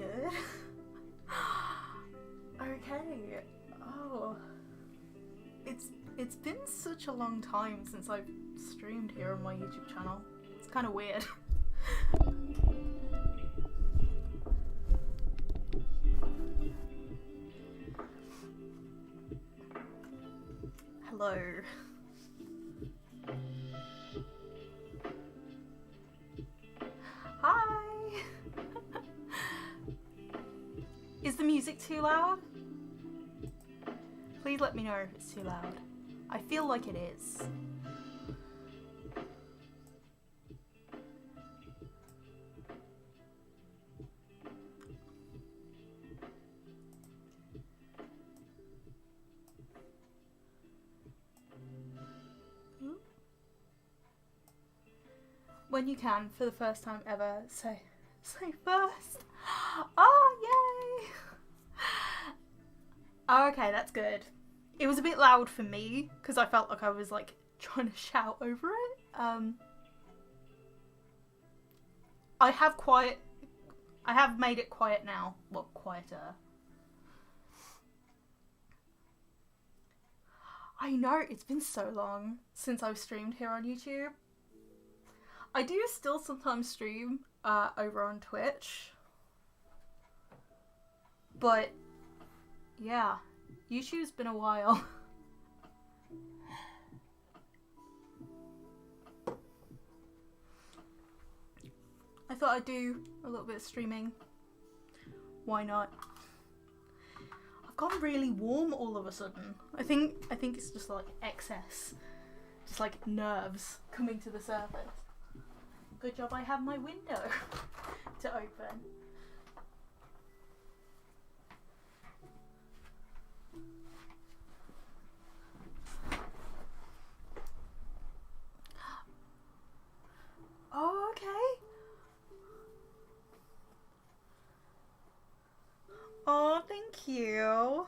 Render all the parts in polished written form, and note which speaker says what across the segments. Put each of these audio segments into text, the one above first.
Speaker 1: good. Okay. Oh. It's been such a long time since I've streamed here on my YouTube channel. It's kind of weird. Hello. Hi. Is the music too loud? Please let me know if it's too loud. I feel like it is. When you can, for the first time ever, say first. Oh, yay! Oh, okay, that's good. It was a bit loud for me because I felt like I was like trying to shout over it. I have made it quiet now. Well, quieter. I know, it's been so long since I've streamed here on YouTube. I do still sometimes stream over on Twitch. But yeah, YouTube's been a while. I thought I'd do a little bit of streaming. Why not? I've gone really warm all of a sudden. I think it's just like excess. Just like nerves coming to the surface. Good job I have my window to open. Oh, okay. Oh, thank you.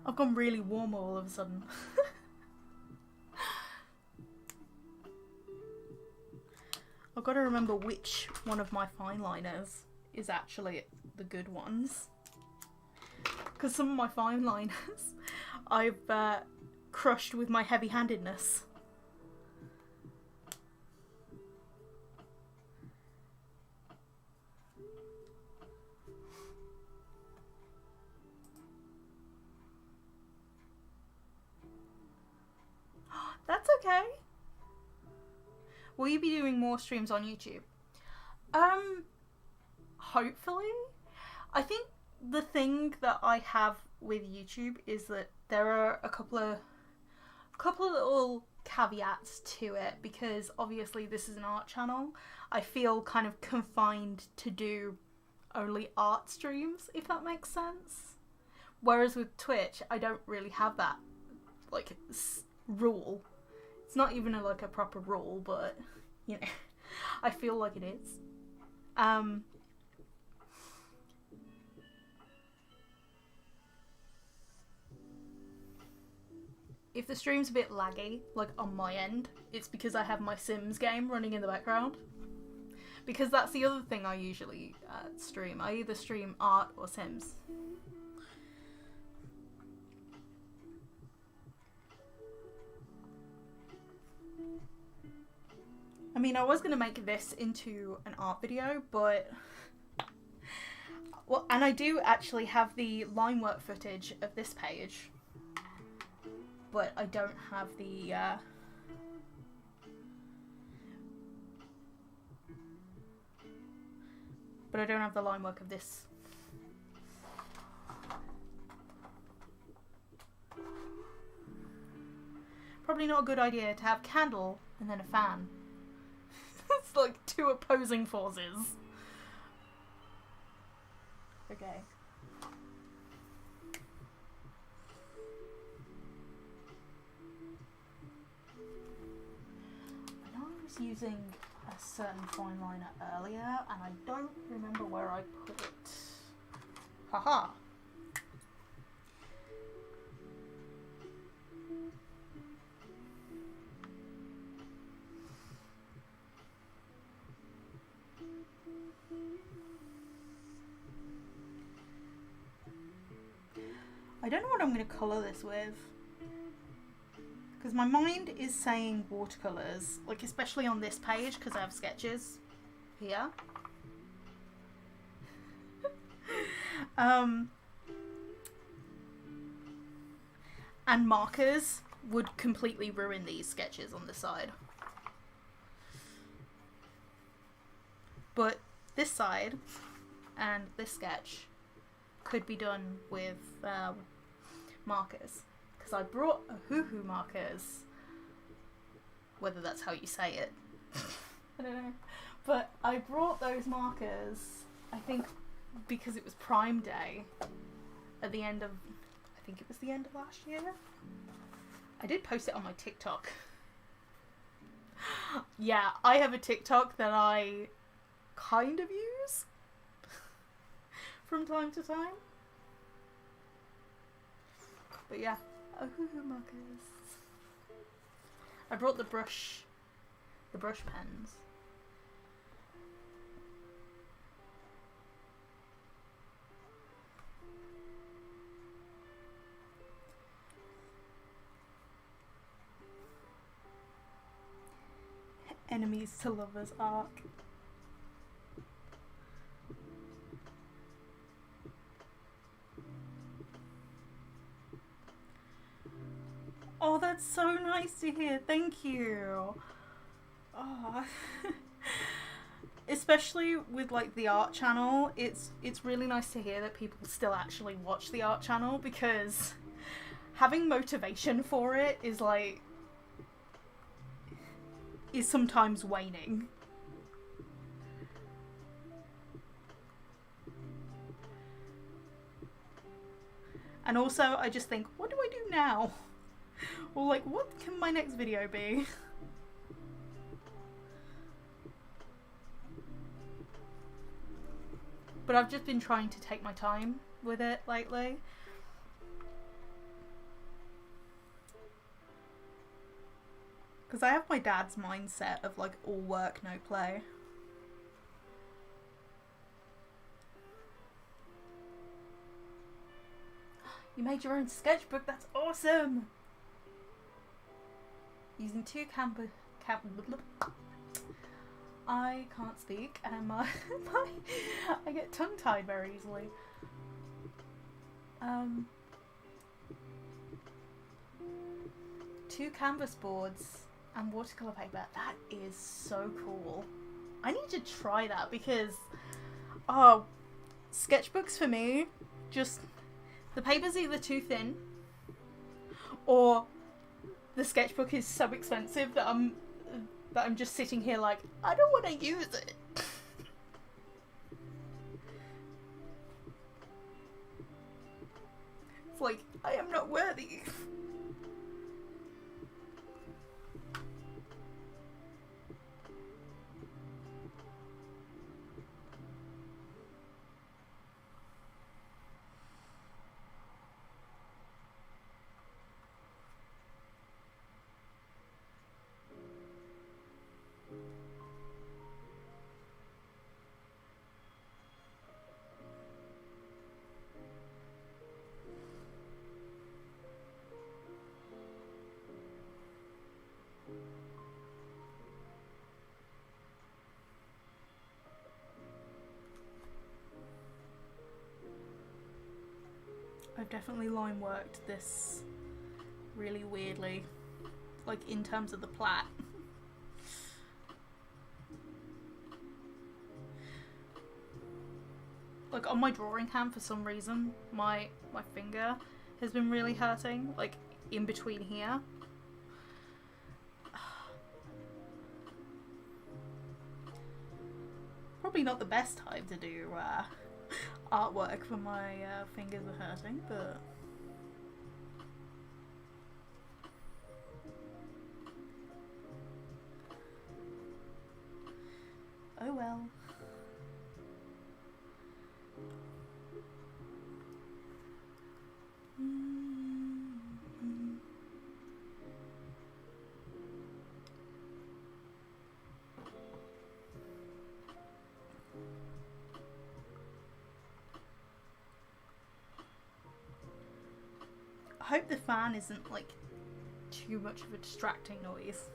Speaker 1: I've gone really warm all of a sudden. I've got to remember which one of my fine liners is actually the good ones. Because some of my fine liners I've crushed with my heavy-handedness. That's okay. Will you be doing more streams on YouTube? Hopefully. I think the thing that I have with YouTube is that there are a couple of little caveats to it, because obviously this is an art channel. I feel kind of confined to do only art streams, if that makes sense. Whereas with Twitch, I don't really have that like rule. It's not even a proper rule, but you know, I feel like it is. If the stream's a bit laggy, like on my end, it's because I have my Sims game running in the background. Because that's the other thing I usually stream. I either stream art or Sims. I mean, I was going to make this into an art video, but... Well, and I do actually have the line work footage of this page. But I don't have the... But I don't have the line work of this. Probably not a good idea to have candle and then a fan. It's like two opposing forces. Okay. I know I was using a certain fine liner earlier and I don't remember where I put it. Haha. don't know what I'm going to colour this with. Because my mind is saying watercolours. Like, especially on this page, because I have sketches here. And markers would completely ruin these sketches on the side. But this side and this sketch could be done with markers. Because I brought a hoo-hoo markers. Whether that's how you say it. I don't know. But I brought those markers, I think, because it was Prime Day at the end of, I think it was the end of last year. I did post it on my TikTok. Yeah, I have a TikTok that I kind of use from time to time. But yeah, hoo-hoo markers. I brought the brush pens. Enemies to lovers arc. Oh, that's so nice to hear. Thank you. Oh. Especially with like the art channel, it's really nice to hear that people still actually watch the art channel, because having motivation for it is sometimes waning. And also I just think, what do I do now? Or like, what can my next video be? But I've just been trying to take my time with it lately. Because I have my dad's mindset of like all work, no play. You made your own sketchbook, that's awesome! Using two I can't speak, and I get tongue-tied very easily. Two canvas boards and watercolor paper. That is so cool. I need to try that, because sketchbooks for me, just the paper's either too thin or the sketchbook is so expensive that I'm just sitting here like, I don't want to use it. It's like, I am not worthy. I've definitely line worked this really weirdly, like in terms of the plait. Like on my drawing hand, for some reason, my finger has been really hurting, like in between here. Probably not the best time to do artwork when my fingers are hurting, but oh well. hope the fan isn't like too much of a distracting noise.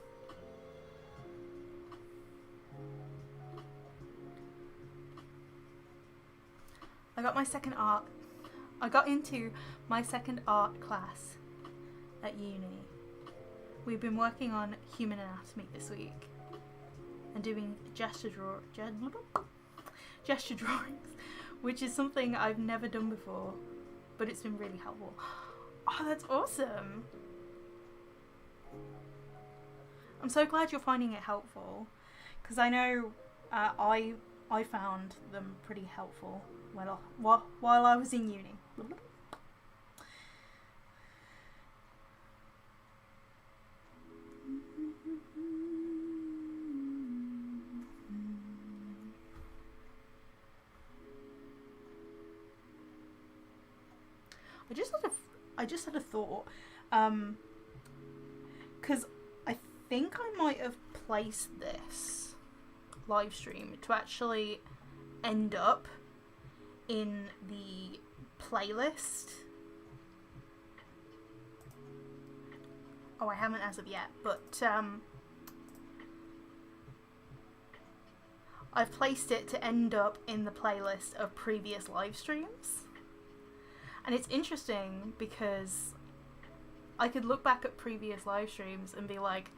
Speaker 1: I got into my second art class at uni. We've been working on human anatomy this week and doing gesture drawings, which is something I've never done before, but it's been really helpful. Oh, that's awesome. I'm so glad you're finding it helpful, because I know I found them pretty helpful while I was in uni. I just had a thought, because I think I might have placed this live stream to actually end up in the playlist. Oh, I haven't as of yet, but I've placed it to end up in the playlist of previous live streams. And it's interesting because I could look back at previous live streams and be like,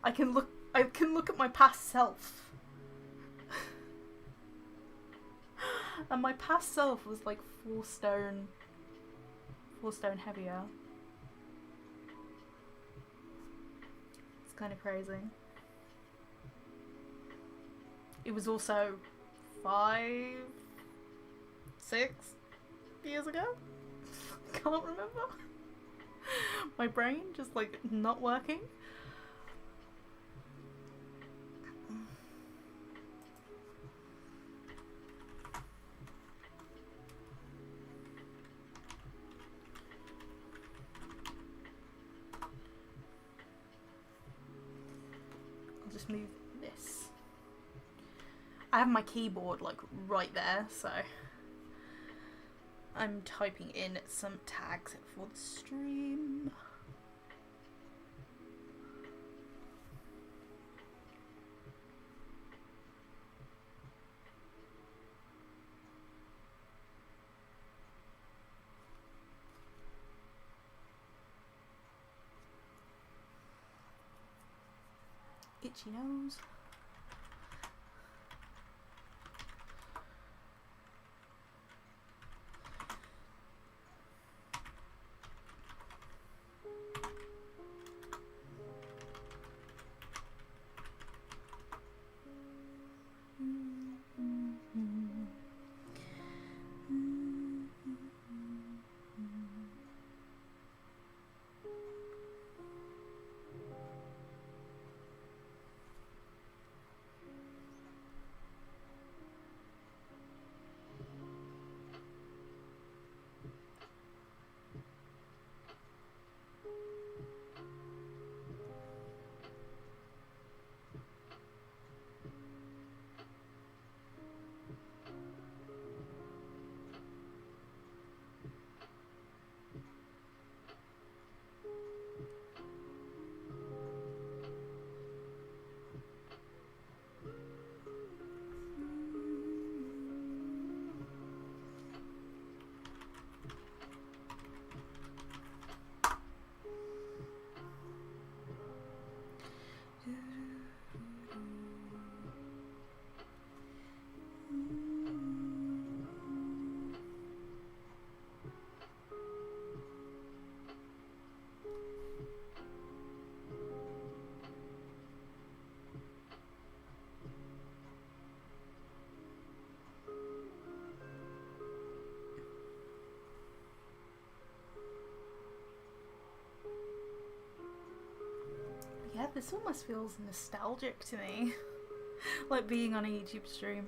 Speaker 1: I can look at my past self. And my past self was like 4 stone heavier. It's kind of crazy. It was also 5, 6 years ago? Can't remember. My brain just like not working. I'll just move this. I have my keyboard like right there, so I'm typing in some tags for the stream. Itchy nose. Yeah, this almost feels nostalgic to me. Like being on a YouTube stream.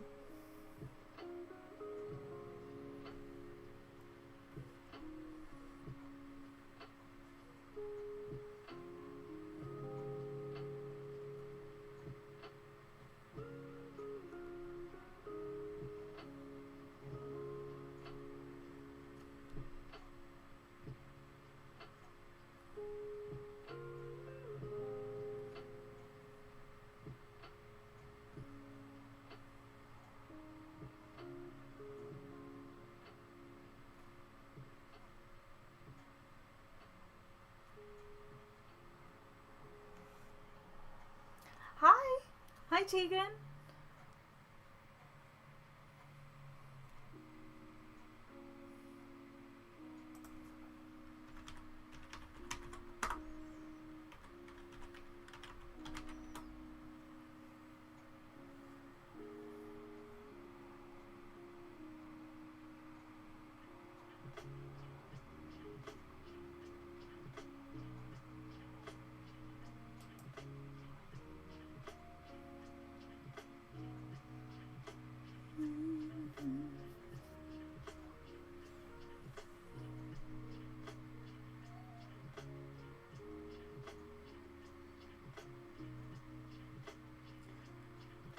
Speaker 1: Tegan.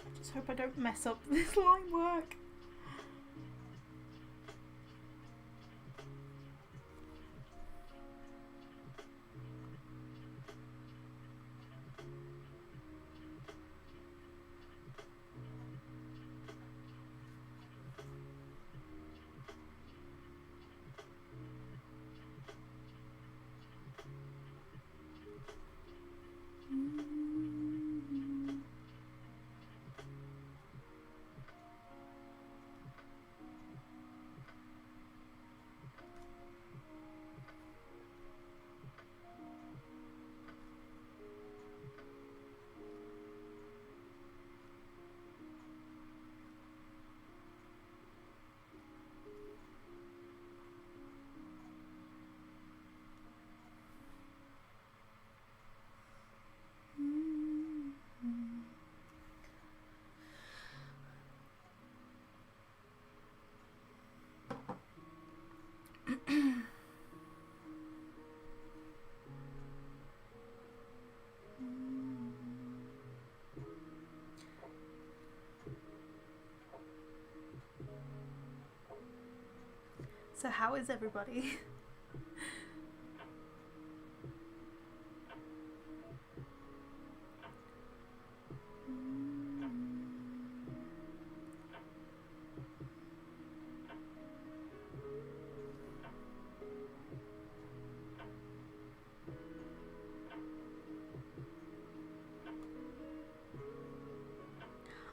Speaker 1: I just hope I don't mess up this line work. So how is everybody?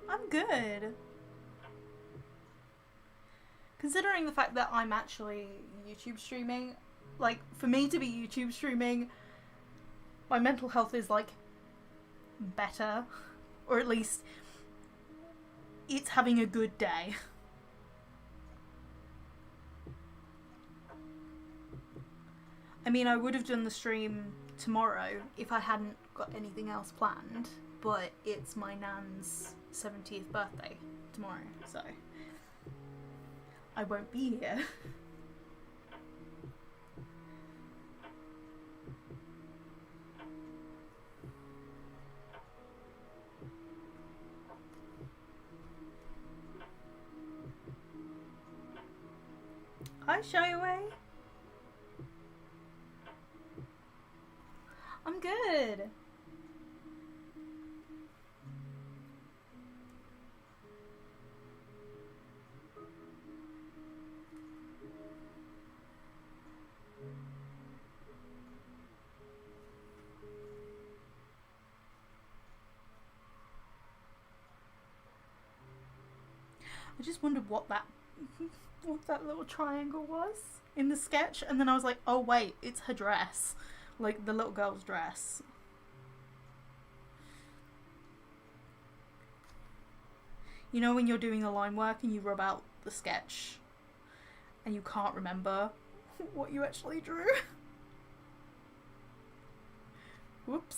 Speaker 1: I'm good. Considering the fact that I'm actually YouTube streaming, like, for me to be YouTube streaming, my mental health is, like, better. Or at least, it's having a good day. I mean, I would have done the stream tomorrow if I hadn't got anything else planned, but it's my nan's 70th birthday tomorrow, so I won't be here. Hi, Shy Away. I'm good. I just wondered what that little triangle was in the sketch, and then I was like, oh wait, it's her dress. Like, the little girl's dress. You know when you're doing the line work and you rub out the sketch and you can't remember what you actually drew? Whoops.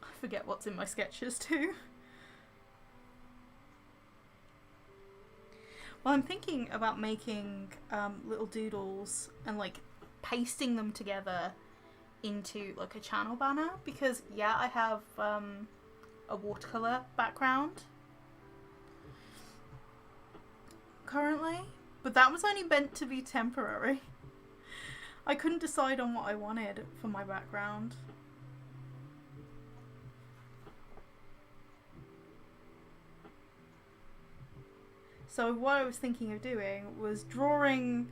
Speaker 1: I forget what's in my sketches too. Well, I'm thinking about making little doodles and like pasting them together into like a channel banner, because yeah, I have a watercolor background currently, but that was only meant to be temporary. I couldn't decide on what I wanted for my background. So what I was thinking of doing was drawing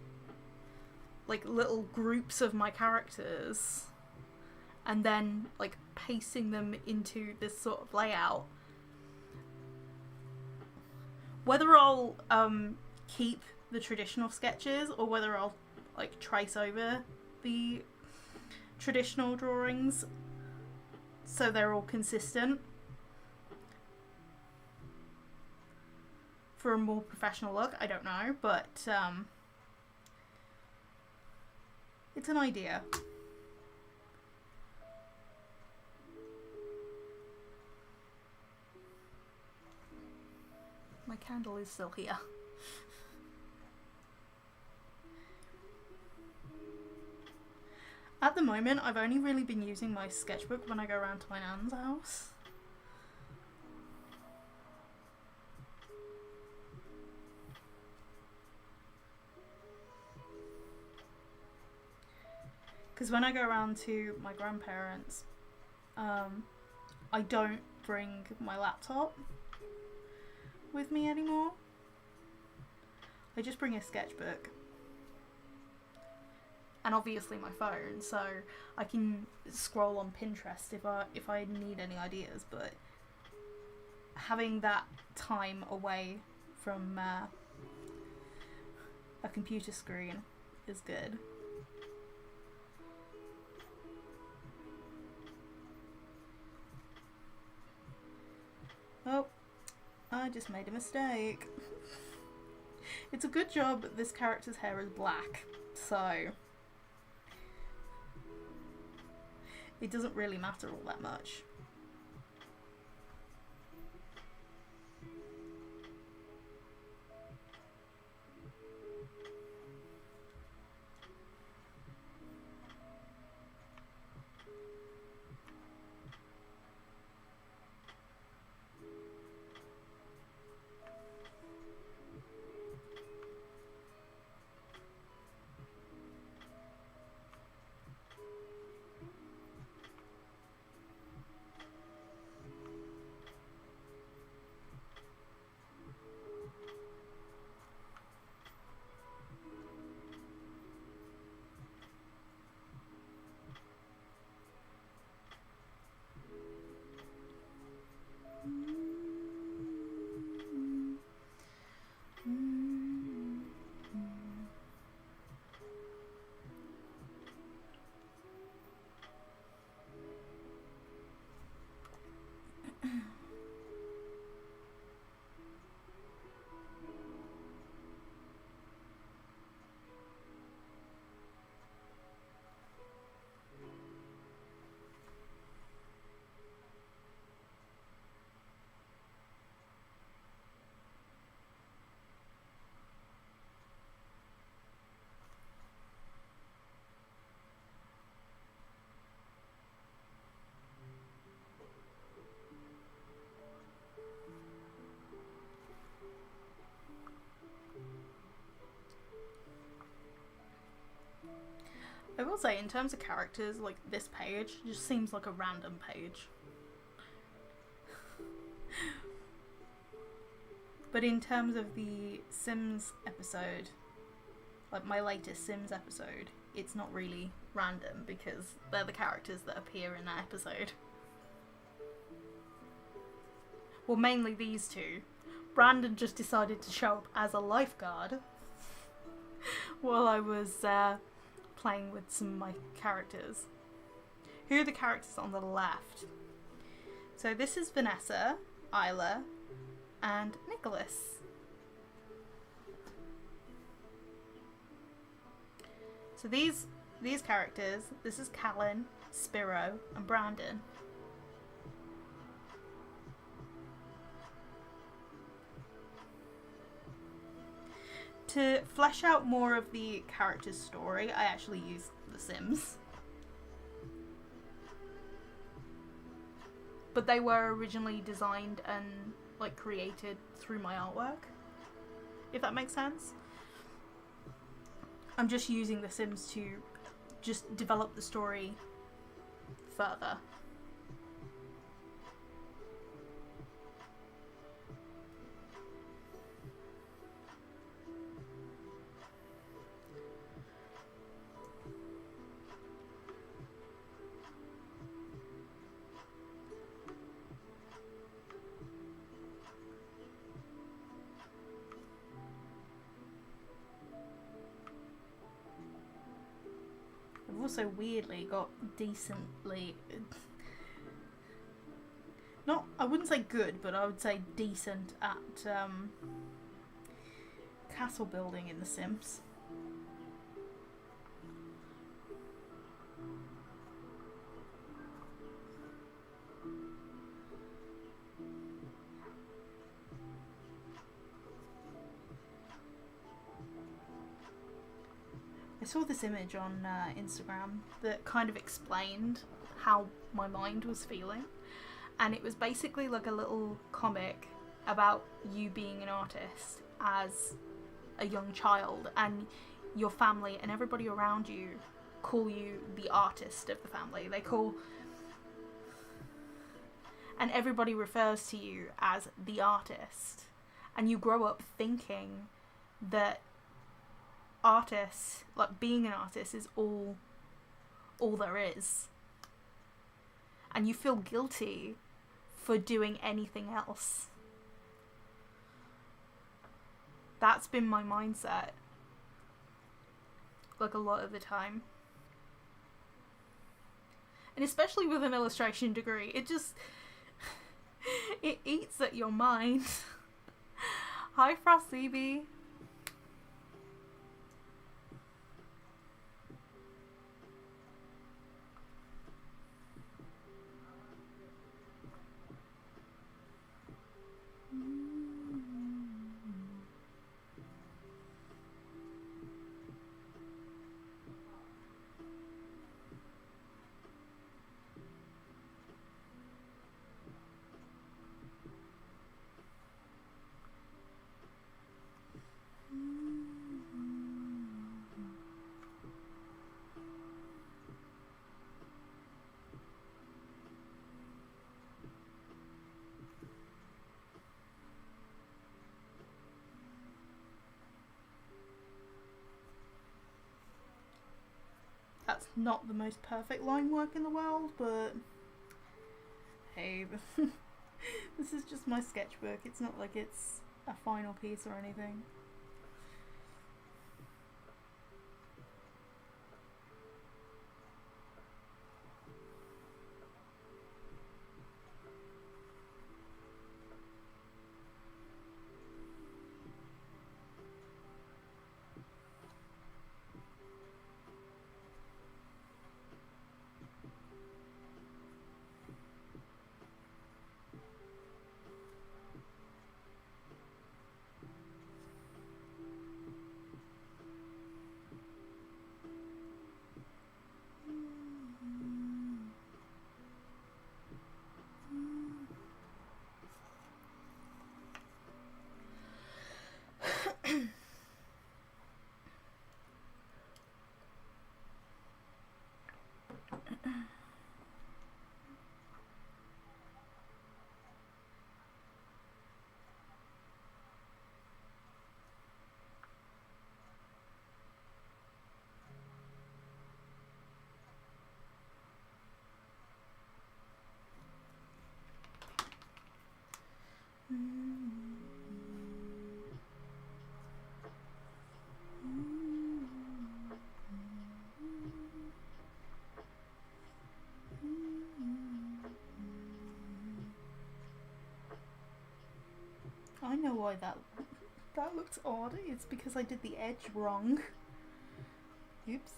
Speaker 1: like little groups of my characters and then like pasting them into this sort of layout. Whether I'll keep the traditional sketches or whether I'll like trace over the traditional drawings so they're all consistent for a more professional look, I don't know, but it's an idea. My candle is still here. At the moment, I've only really been using my sketchbook when I go around to my nan's house. Because when I go around to my grandparents, I don't bring my laptop with me anymore. I just bring a sketchbook. And obviously my phone, so I can scroll on Pinterest if I need any ideas, but having that time away from a computer screen is good. Oh, I just made a mistake. It's a good job that this character's hair is black, so it doesn't really matter all that much. I will say, in terms of characters, like, this page just seems like a random page. But in terms of the Sims episode, like my latest Sims episode, it's not really random because they're the characters that appear in that episode. Well, mainly these two. Brandon just decided to show up as a lifeguard while I was playing with some of my characters. Who are the characters on the left? So this is Vanessa, Isla, and Nicholas. So these characters, this is Callan, Spiro, and Brandon. To flesh out more of the character's story, I actually use The Sims. But they were originally designed and like created through my artwork, if that makes sense. I'm just using The Sims to just develop the story further. I've also weirdly got decently... not, I wouldn't say good, but I would say decent at castle building in The Sims. I saw this image on Instagram that kind of explained how my mind was feeling, and it was basically like a little comic about you being an artist as a young child, and your family and everybody around you call you the artist of the family. They call... and everybody refers to you as the artist, and you grow up thinking that artists, like being an artist, is all there is, and you feel guilty for doing anything else. That's been my mindset, like, a lot of the time, and especially with an illustration degree, it just it eats at your mind. Hi Frostcb. That's not the most perfect line work in the world, but hey, this is just my sketchbook. It's not like it's a final piece or anything. I know why that looks odd. It's because I did the edge wrong. Oops.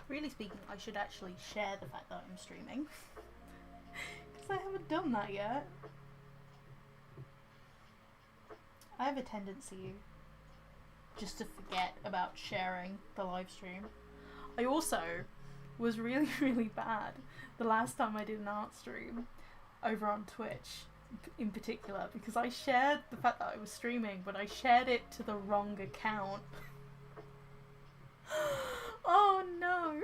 Speaker 1: Really speaking, I should actually share the fact that I'm streaming, because I haven't done that yet. I have a tendency just to forget about sharing the live stream. I also was really, really bad the last time I did an art stream over on Twitch in particular, because I shared the fact that I was streaming, but I shared it to the wrong account. Oh no!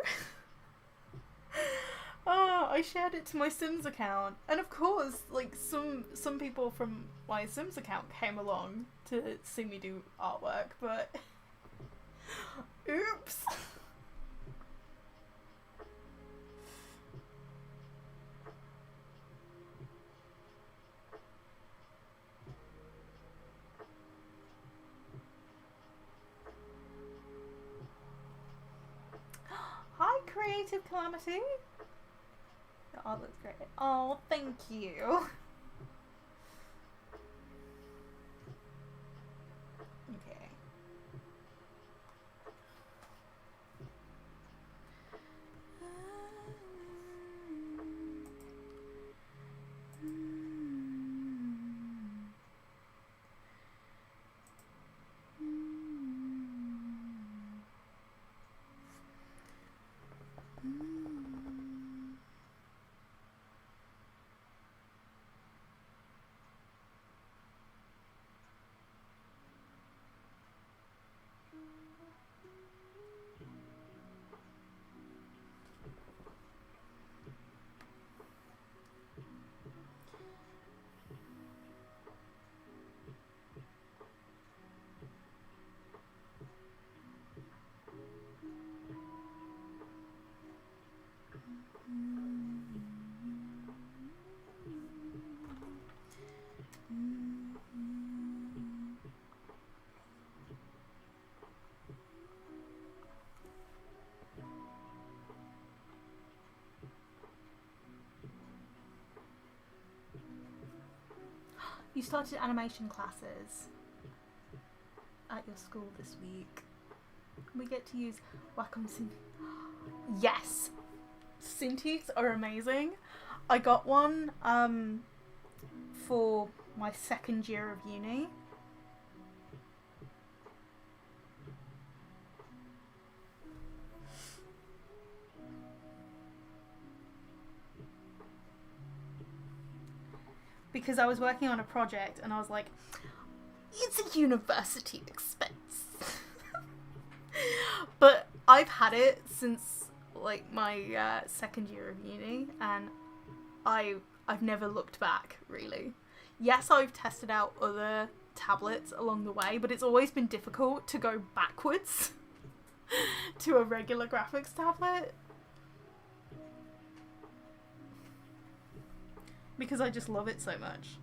Speaker 1: shared it to my Sims account, and of course, like, some people from my Sims account came along to see me do artwork, but oops. Hi, Creative Calamity. Your art looks great. Oh, thank you. Okay. You started animation classes at your school this week. We get to use Wacom Cintiq. Yes! Cintiqs are amazing. I got one for my second year of uni. Because I was working on a project and I was like, it's a university expense. But I've had it since like my second year of uni, and I've never looked back, really. Yes, I've tested out other tablets along the way, but it's always been difficult to go backwards to a regular graphics tablet. Because I just love it so much.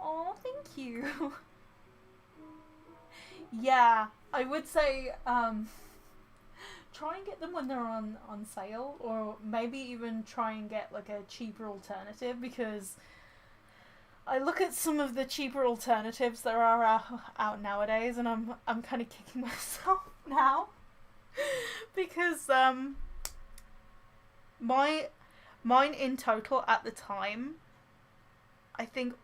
Speaker 1: Oh, thank you. Yeah, I would say try and get them when they're on sale, or maybe even try and get like a cheaper alternative, because I look at some of the cheaper alternatives that are out nowadays, and I'm kind of kicking myself now because mine in total at the time, I think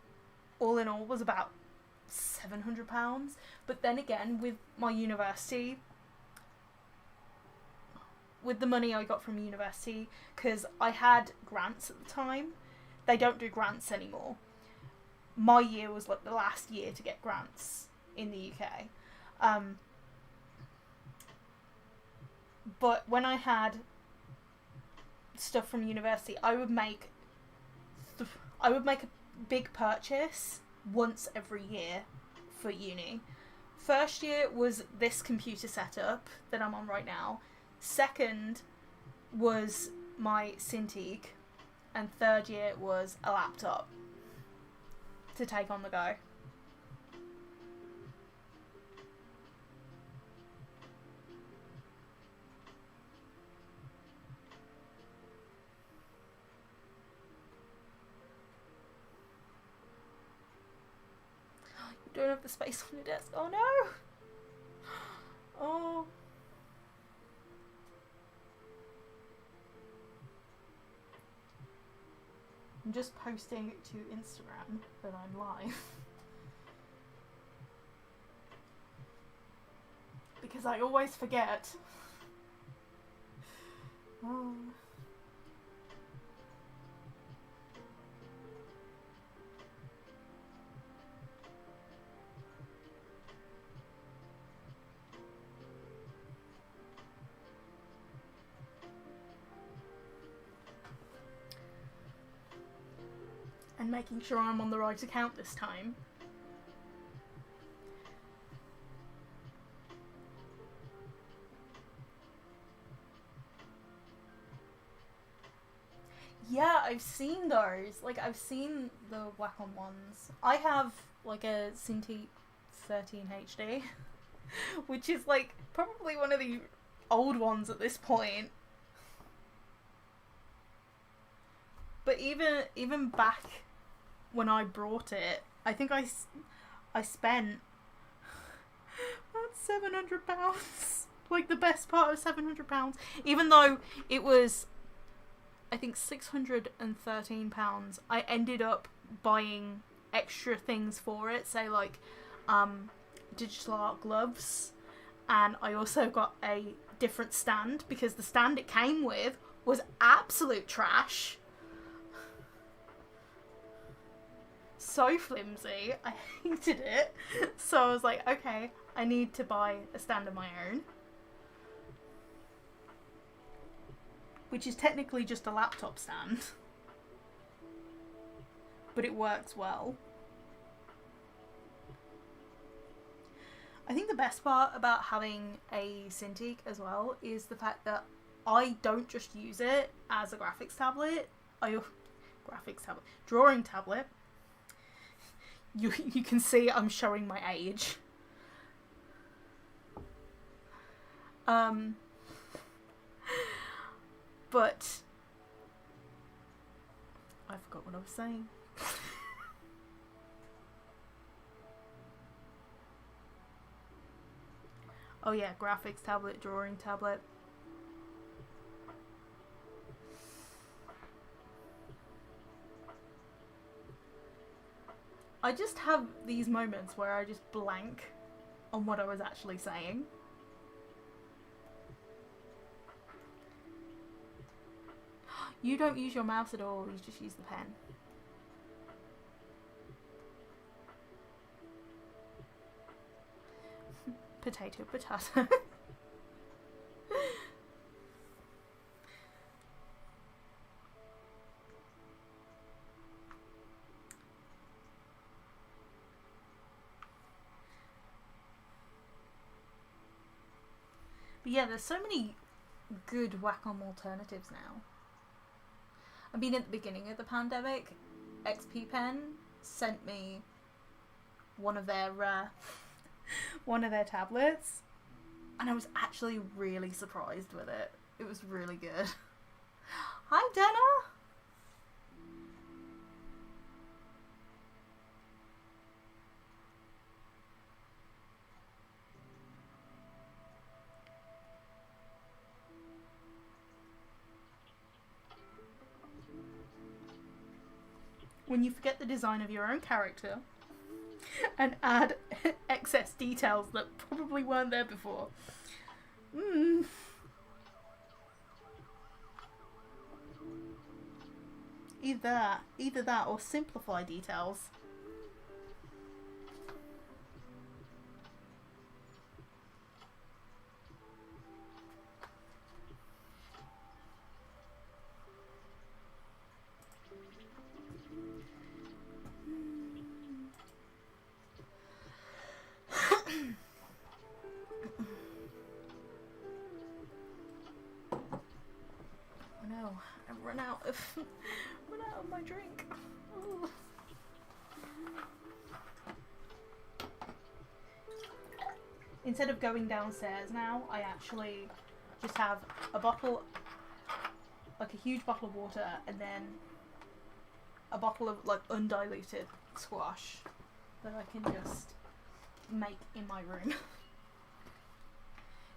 Speaker 1: all in all was about £700. But then again, with my university, with the money I got from university, because I had grants at the time, they don't do grants anymore. My year was like the last year to get grants in the UK. But when I had stuff from university, I would make a big purchase once every year for uni. First year was this computer setup that I'm on right now. Second was my Cintiq, and third year was a laptop to take on the go. You don't have the space on your desk. Oh no! Oh. I'm just posting to Instagram that I'm live. Because I always forget. Oh. And making sure I'm on the right account this time. Yeah, I've seen those. Like, I've seen the Wacom ones. I have, like, a Cintiq 13 HD, which is, like, probably one of the old ones at this point. But even back when I brought it, I think I spent about £700. Like, the best part of £700. Even though it was, I think, £613, I ended up buying extra things for it. Say, like, digital art gloves. And I also got a different stand, because the stand it came with was absolute trash. So flimsy. I hated it. So I was like, okay, I need to buy a stand of my own. Which is technically just a laptop stand. But it works well. I think the best part about having a Cintiq as well is the fact that I don't just use it as a graphics tablet. Drawing tablet. You can see I'm showing my age. But I forgot what I was saying. Oh yeah, graphics tablet, drawing tablet. I just have these moments where I just blank on what I was actually saying. You don't use your mouse at all, you just use the pen. Potato, potato. But yeah, there's so many good Wacom alternatives now. I mean, at the beginning of the pandemic, XP Pen sent me one of their tablets, and I was actually really surprised with it. It was really good. Hi, Dana! When you forget the design of your own character and add excess details that probably weren't there before. Either that or simplify details. I've run out of my drink. Ooh. Instead of going downstairs now, I actually just have a bottle, like a huge bottle of water, and then a bottle of like undiluted squash that I can just make in my room.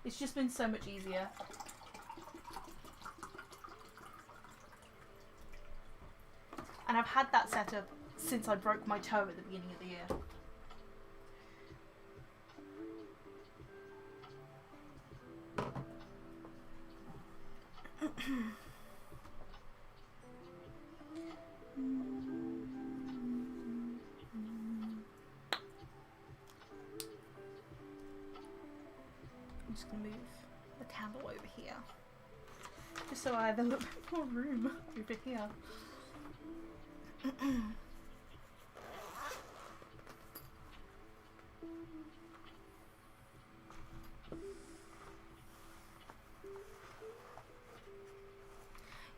Speaker 1: It's just been so much easier. And I've had that set up since I broke my toe at the beginning of the year. I'm just gonna move the candle over here, just so I have a little bit more room over here.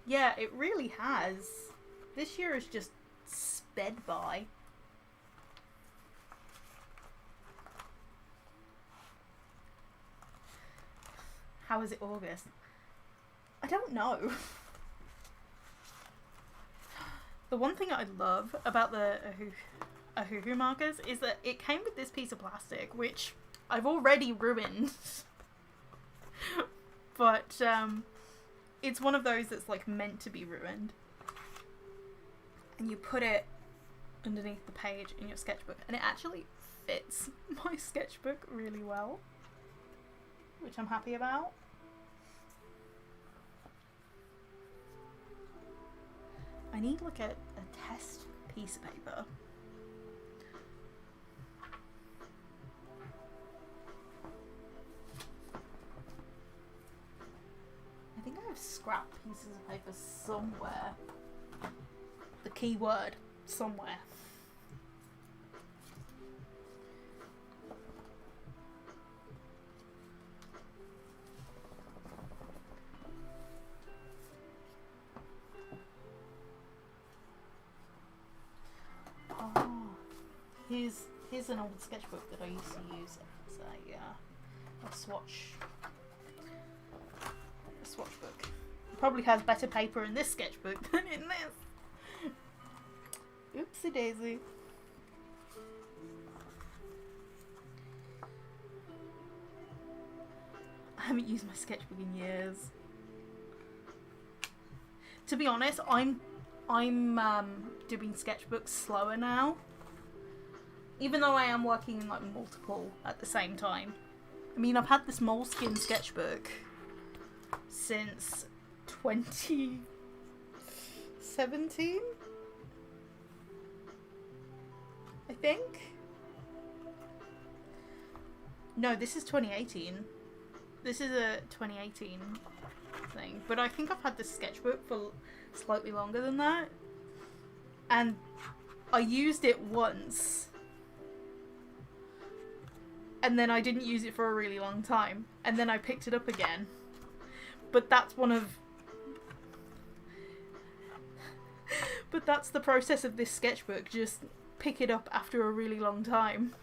Speaker 1: Yeah, it really has. This year has just sped by. How is it August? I don't know. The one thing I love about the Ohuhu markers is that it came with this piece of plastic, which I've already ruined. But it's one of those that's like meant to be ruined. And you put it underneath the page in your sketchbook, and it actually fits my sketchbook really well, which I'm happy about. I need like a test piece of paper. I think I have scrap pieces of paper somewhere. The key word, somewhere. Here's an old sketchbook that I used to use as a swatch book. It probably has better paper in this sketchbook than in this. Oopsie daisy. I haven't used my sketchbook in years. To be honest, I'm doing sketchbooks slower now. Even though I am working in like multiple at the same time. I mean, I've had this moleskin sketchbook since 2017, I think. No, this is 2018. This is a 2018 thing. But I think I've had this sketchbook for slightly longer than that. And I used it once. And then I didn't use it for a really long time. And then I picked it up again. But that's one of... But that's the process of this sketchbook. Just pick it up after a really long time.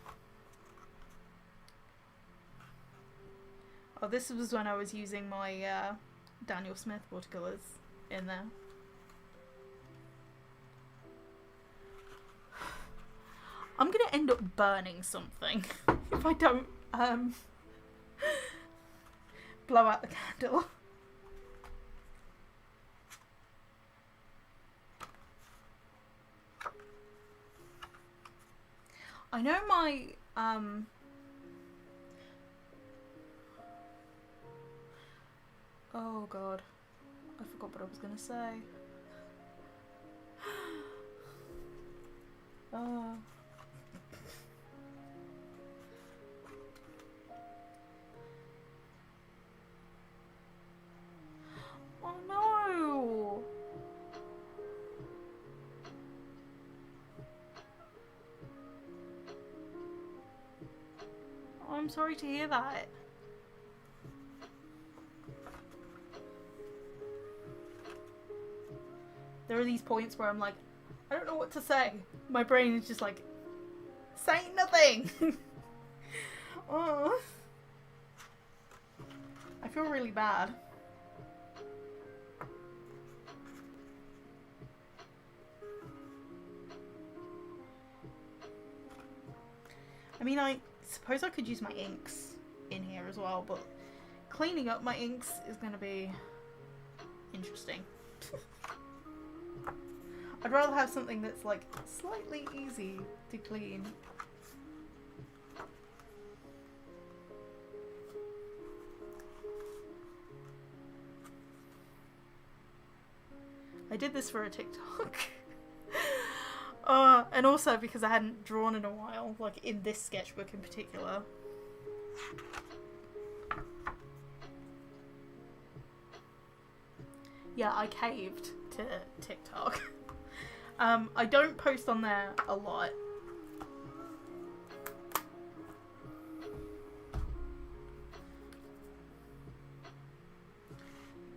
Speaker 1: Oh, this was when I was using my Daniel Smith watercolours in there. I'm gonna end up burning something if I don't blow out the candle. I know my oh god, I forgot what I was gonna say. Oh no! Oh, I'm sorry to hear that. There are these points where I'm like, I don't know what to say. My brain is just like, say nothing! Oh. I feel really bad. I mean, I suppose I could use my inks in here as well, but cleaning up my inks is going to be interesting. I'd rather have something that's like slightly easy to clean. I did this for a TikTok. And also because I hadn't drawn in a while, like in this sketchbook in particular. Yeah, I caved to TikTok. I don't post on there a lot.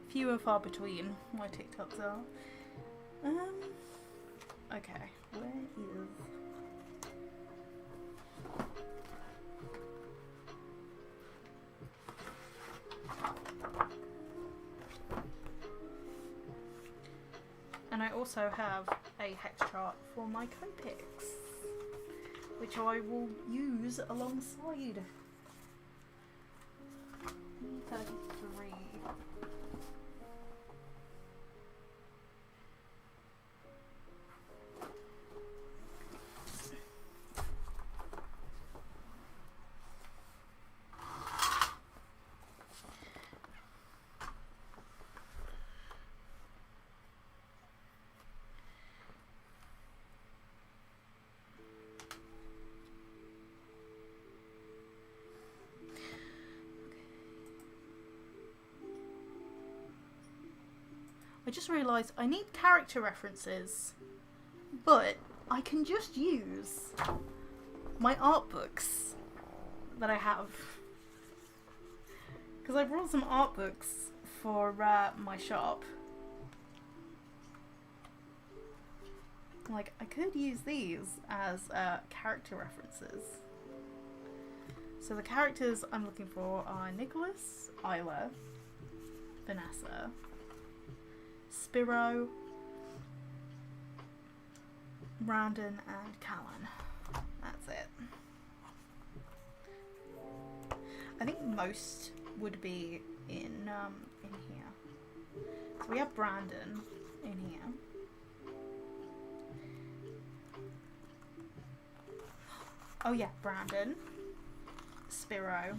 Speaker 1: Few and far between my TikToks are. Okay, where is... And I also have a hex chart for my Copics, which I will use alongside 33. I just realised I need character references, but I can just use my art books that I have. Because I brought some art books for my shop. Like, I could use these as character references. So the characters I'm looking for are Nicholas, Isla, Vanessa, Spiro, Brandon, and Callan. That's it. I think most would be in here. So we have Brandon in here. Oh yeah, Brandon, Spiro,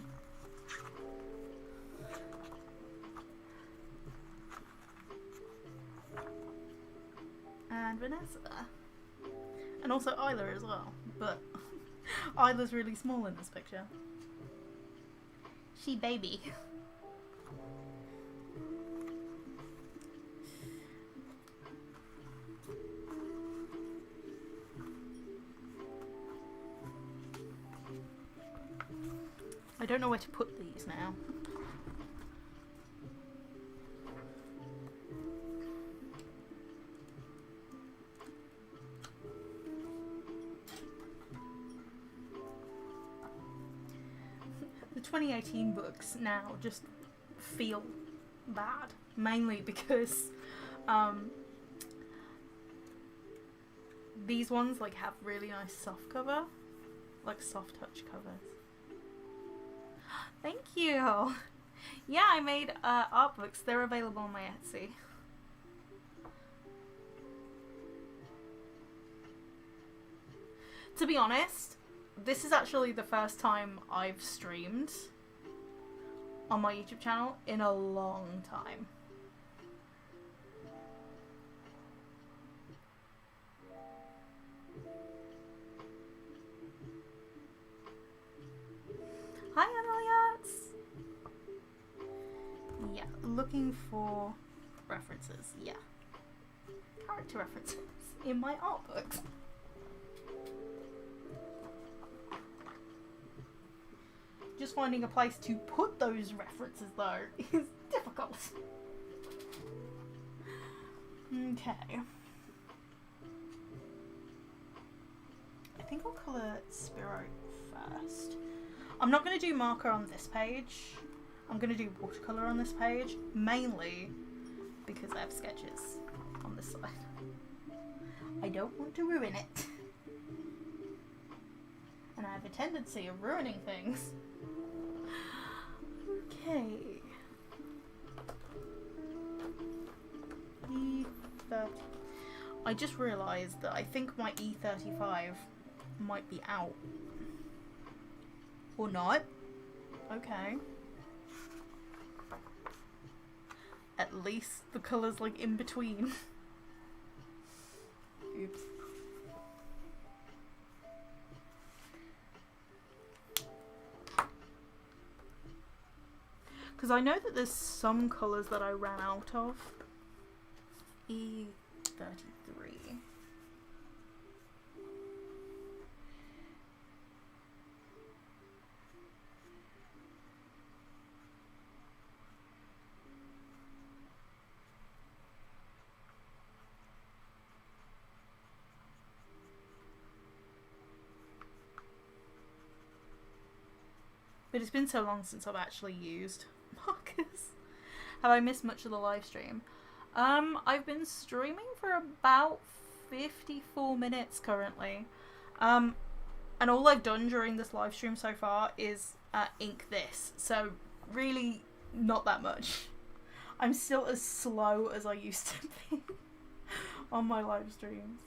Speaker 1: and Vanessa, and also Isla as well, but Isla's really small in this picture. She baby. I don't know where to put these now. The 2018 books now just feel bad, mainly because these ones like have really nice soft cover, like soft touch covers. Thank you! Yeah, I made art books. They're available on my Etsy. To be honest, this is actually the first time I've streamed on my YouTube channel in a long time. Hi, Emily. Yeah, looking for references. Yeah, character references in my art books. Just finding a place to put those references though is difficult. Okay. I think I'll colour Spiro first. I'm not going to do marker on this page. I'm going to do watercolour on this page, mainly because I have sketches on this side. I don't want to ruin it. And I have a tendency of ruining things. Okay. I just realised that I think my E35 might be out. Or not. Okay. At least the colour's like in between. Oops. Because I know that there's some colours that I ran out of. E33. But it's been so long since I've actually used markers. Have I missed much of the live stream? I've been streaming for about 54 minutes currently. And all I've done during this live stream so far is ink this. So really not that much. I'm still as slow as I used to be on my live streams.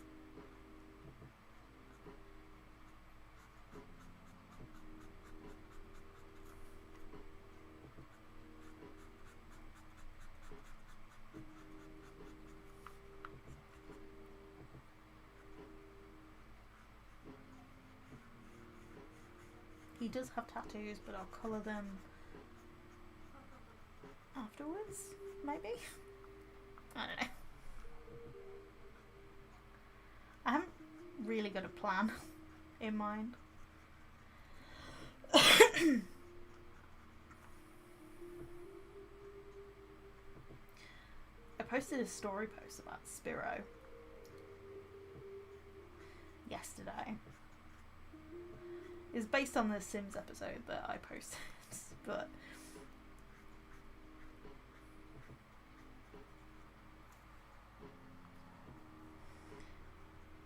Speaker 1: He does have tattoos, but I'll colour them afterwards, maybe? I don't know. I haven't really got a plan in mind. I posted a story post about Spiro yesterday. It's based on the Sims episode that I posted, but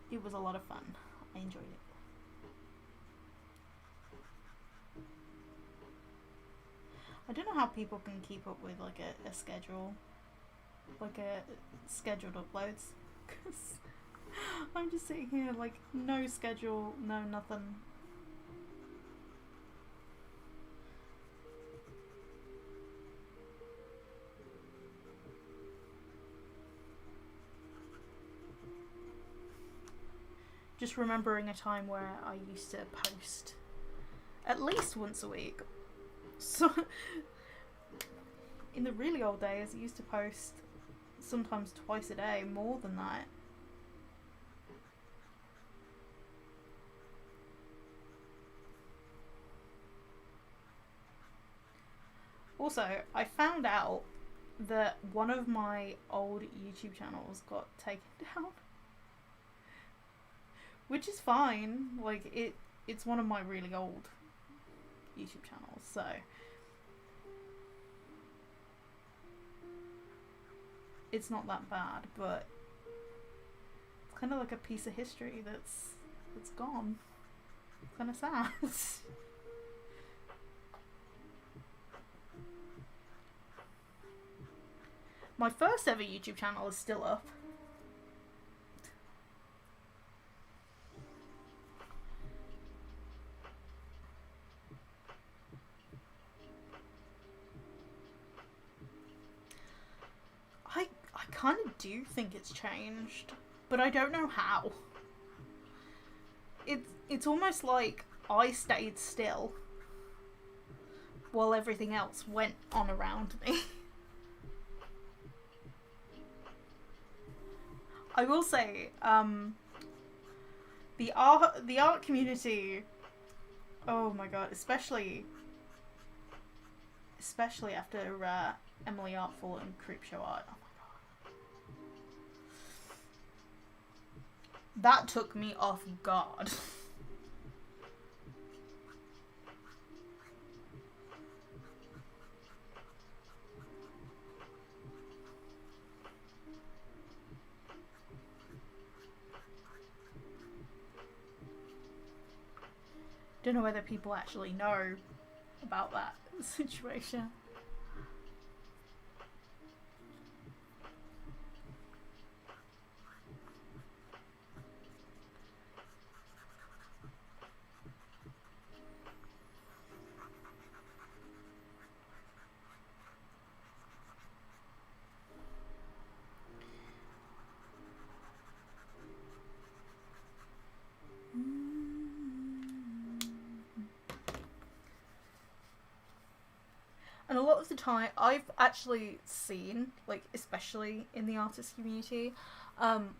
Speaker 1: it was a lot of fun. I enjoyed it. I don't know how people can keep up with like a schedule, like a scheduled uploads, because I'm just sitting here like no schedule, no nothing. Just remembering a time where I used to post at least once a week. So in the really old days, I used to post sometimes twice a day, more than that. Also, I found out that one of my old YouTube channels got taken down. Which is fine, like, it's one of my really old YouTube channels, so... It's not that bad, but... It's kind of like a piece of history that's gone. It's kind of sad. My first ever YouTube channel is still up. I kind of do think it's changed, but I don't know how. It's almost like I stayed still while everything else went on around me. I will say, the art community, oh my god, especially after Emily Artful and Creepshow Art. Oh my god, that took me off guard. Don't know whether people actually know about that situation. of the time, I've actually seen, like, especially in the artist community,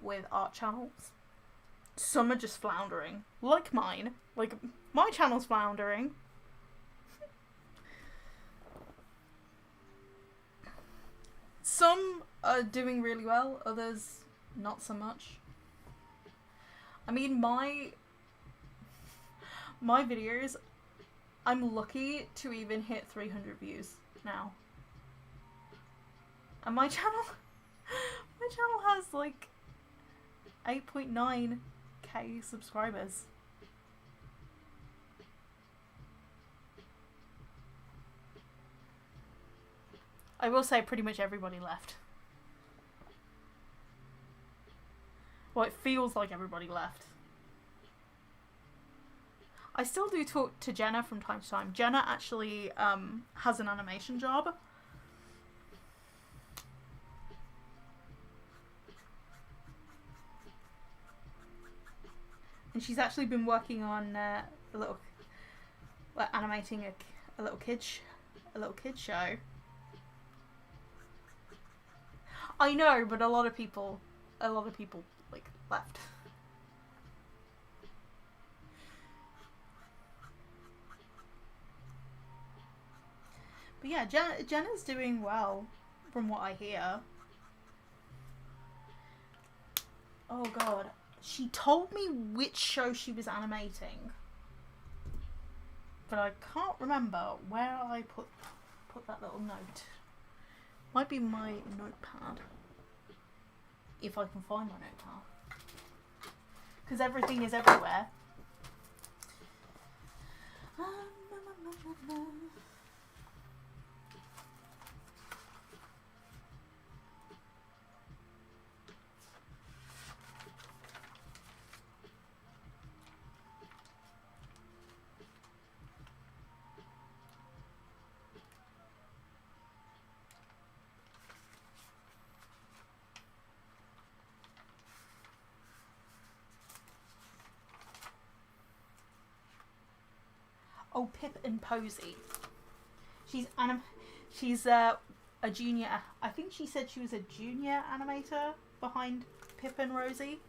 Speaker 1: with art channels, some are just floundering. Like mine. Like, my channel's floundering. Some are doing really well, others not so much. I mean, my videos, I'm lucky to even hit 300 views now. And my channel has like 8.9k subscribers. I will say pretty much everybody left. Well, it feels like everybody left. I still do talk to Jenna from time to time. Jenna actually has an animation job. And she's actually been working on animating a little kid show. I know, but a lot of people like left. But yeah, Jenna's doing well, from what I hear. Oh god, she told me which show she was animating, but I can't remember where I put that little note. Might be my notepad, if I can find my notepad, because everything is everywhere. Oh, Pip and Posy. She's a junior. I think she said she was a junior animator behind Pip and Rosie.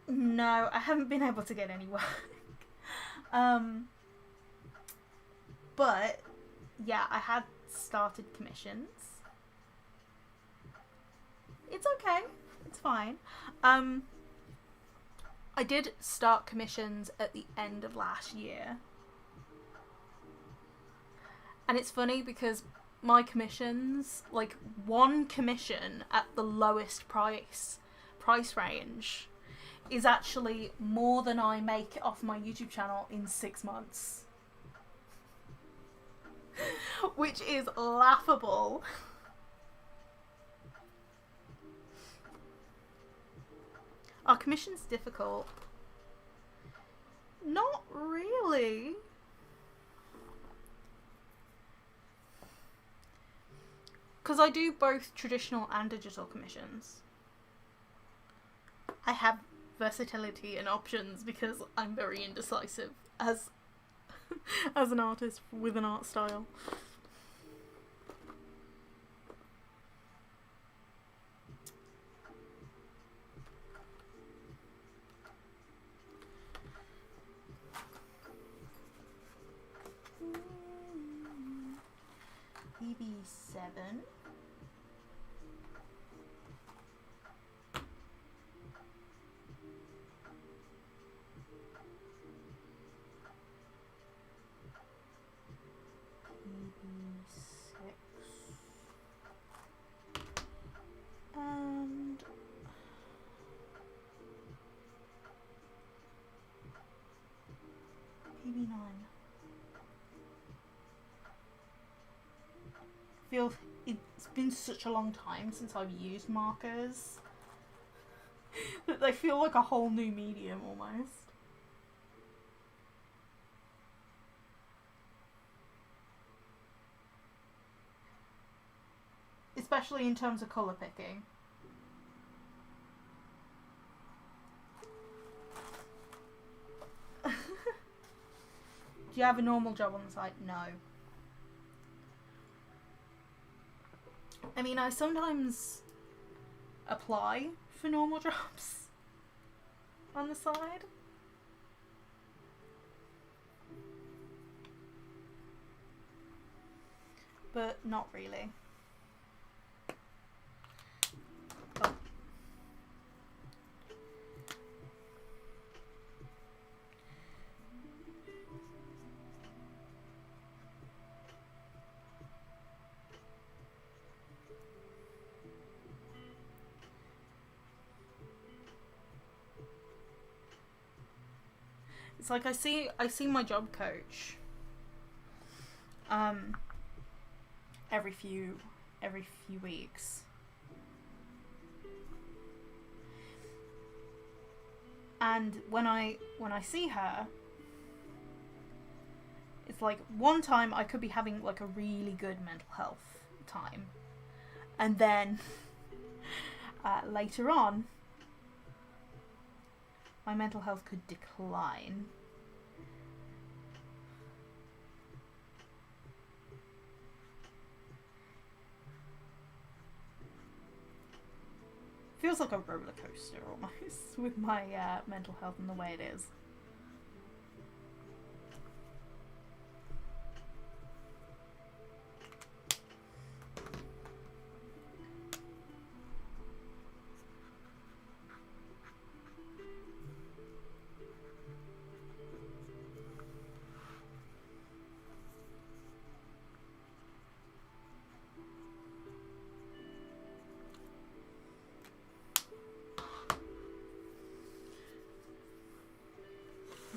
Speaker 1: No, I haven't been able to get any work. But yeah, I had started commissions. It's okay. It's fine. I did start commissions at the end of last year. And it's funny because my commissions, like one commission at the lowest price range, is actually more than I make off my YouTube channel in 6 months. Which is laughable. Are commissions difficult? Not really. Because I do both traditional and digital commissions. I have versatility and options because I'm very indecisive as an artist with an art style. BB7. And PB9. It's been such a long time since I've used markers that they feel like a whole new medium almost. especially in terms of colour picking. Do you have a normal job on the side? No. I mean, I sometimes apply for normal jobs on the side. But not really. Oh. It's like I see my job coach every few weeks. And when I see her, it's like one time I could be having like a really good mental health time, and then later on my mental health could decline. Feels like a roller coaster almost with my mental health and the way it is.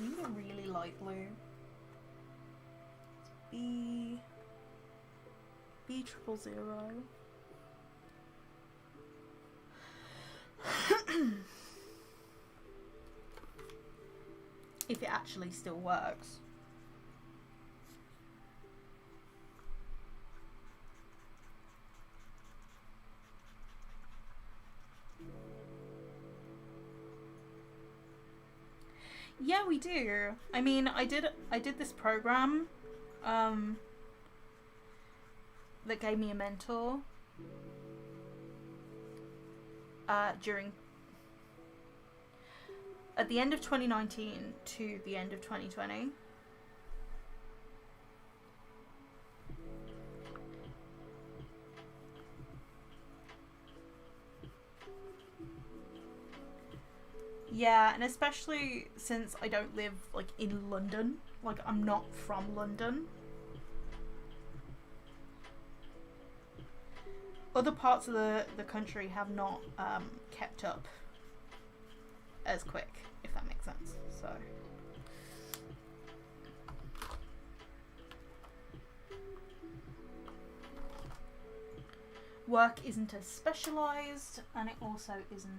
Speaker 1: I need a really light blue. It's B000. If it actually still works. Yeah, we do. I mean, I did this program that gave me a mentor during at the end of 2019 to the end of 2020. Yeah, and especially since I don't live like in London, like I'm not from London. Other parts of the country have not kept up as quick, if that makes sense. So work isn't as specialised, and it also isn't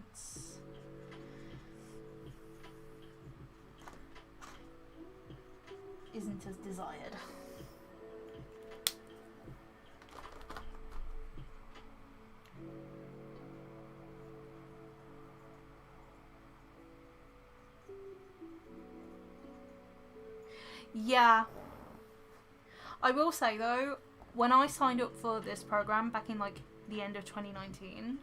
Speaker 1: as desired. Yeah. I will say though, when I signed up for this program back in like the end of 2019,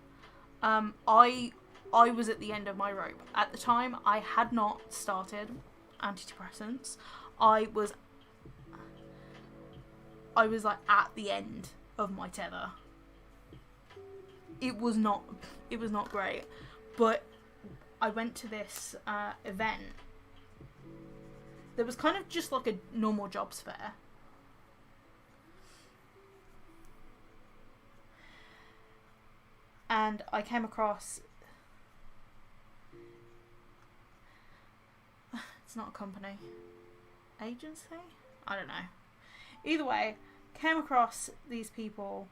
Speaker 1: I was at the end of my rope. At the time, I had not started antidepressants. I was like at the end of my tether. It was not great, but I went to this event. There was kind of just like a normal jobs fair. And I came across, it's not a company, agency? I don't know. Either way, came across these people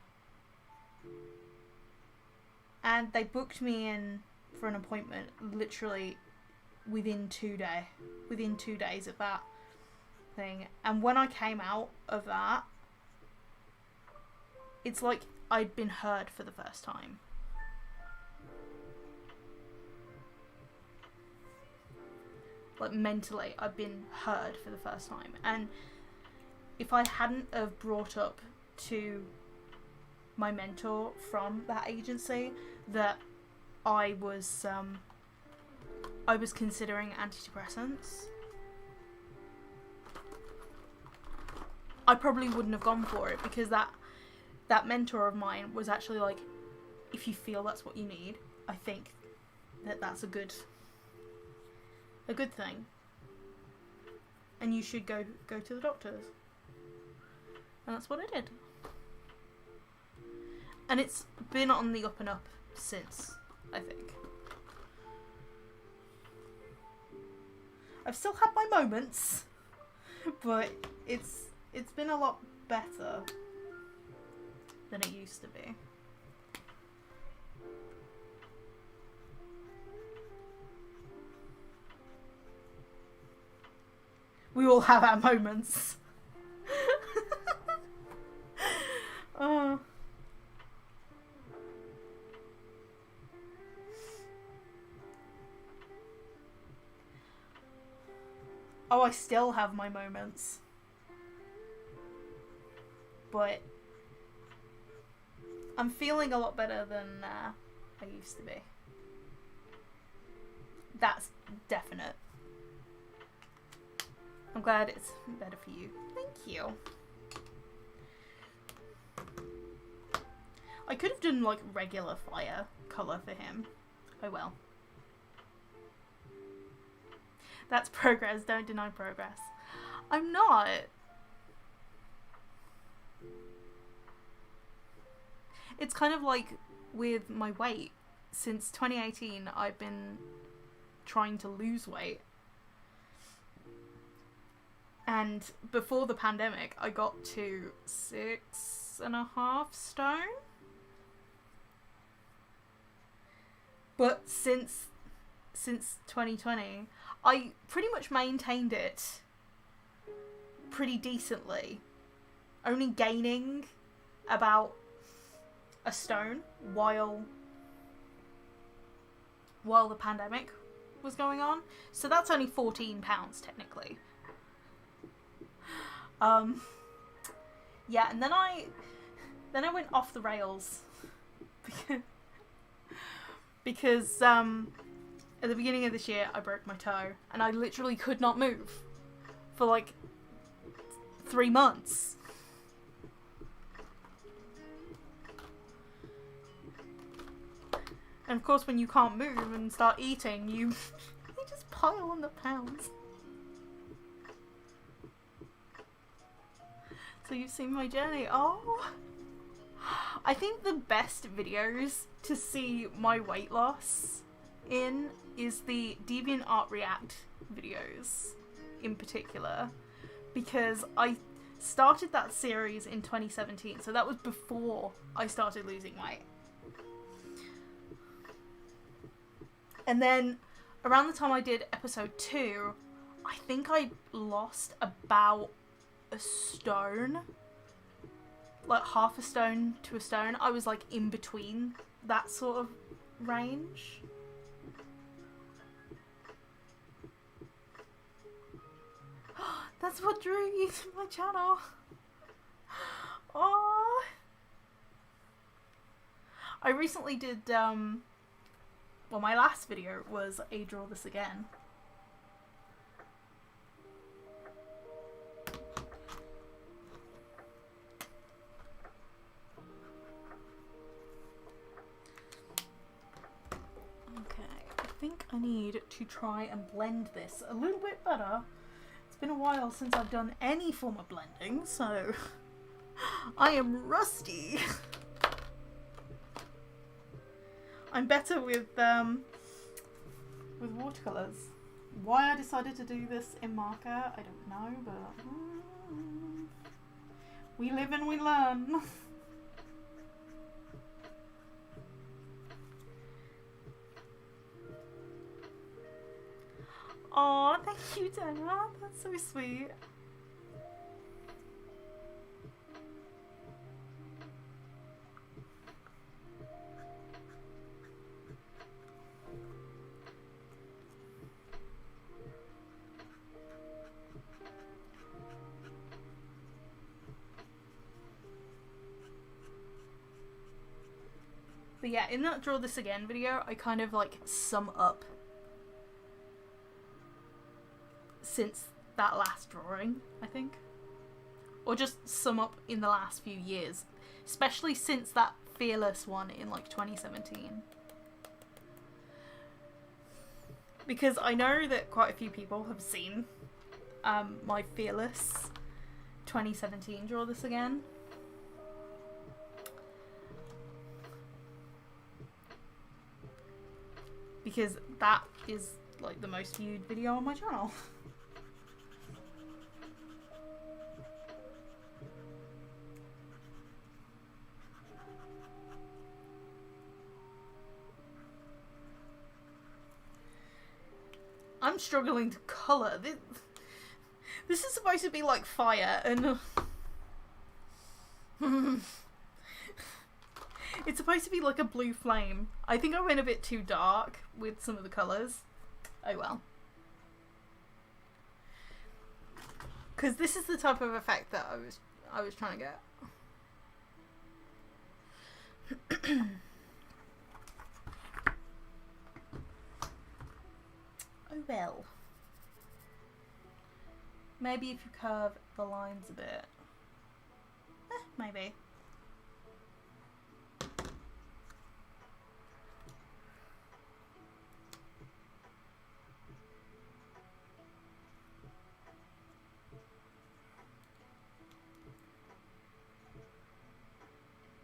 Speaker 1: and they booked me in for an appointment literally within 2 days of that thing. And when I came out of that, it's like I'd been heard for the first time. Like, mentally, I've been heard for the first time. And if I hadn't have brought up to my mentor from that agency that I was considering antidepressants, I probably wouldn't have gone for it, because that mentor of mine was actually like, if you feel that's what you need, I think that's a good thing, and you should go to the doctors. And that's what I did, and it's been on the up and up since, I think. I've still had my moments, but it's been a lot better than it used to be. We all have our moments. Oh. Oh, I still have my moments. But I'm feeling a lot better than I used to be. That's definite. I'm glad it's better for you. Thank you. I could have done like regular fire colour for him. Oh well. That's progress. Don't deny progress. I'm not. It's kind of like with my weight. Since 2018, I've been trying to lose weight. And before the pandemic, I got to 6.5 stone. But since 2020, I pretty much maintained it pretty decently. Only gaining about a stone while the pandemic was going on. So that's only 14 pounds technically. Yeah, and then I went off the rails because at the beginning of this year I broke my toe and I literally could not move for like 3 months. And of course when you can't move and start eating, you just pile on the pounds. So you've seen my journey. Oh, I think the best videos to see my weight loss in is the DeviantArt React videos in particular, because I started that series in 2017, so that was before I started losing weight. And then around the time I did episode 2, I think I lost about a stone, like half a stone to a stone. I was like in between that sort of range. That's what drew you to my channel. Oh, I recently did well, my last video was a draw this again. I think I need to try and blend this a little bit better. It's been a while since I've done any form of blending, so I am rusty. I'm better with watercolours. Why I decided to do this in marker, I don't know, but we live and we learn. Aw, thank you, Dana. That's so sweet. yeah, in that Draw This Again video, I kind of like sum up since that last drawing, I think. Or just sum up in the last few years. Especially since that Fearless one in like 2017. Because I know that quite a few people have seen my Fearless 2017 Draw This Again. Because that is like the most viewed video on my channel. I'm struggling to colour. This is supposed to be like fire and... It's supposed to be like a blue flame. I think I went a bit too dark with some of the colours. Oh well. Because this is the type of effect that I was trying to get. Oh well. Maybe if you curve the lines a bit. Maybe.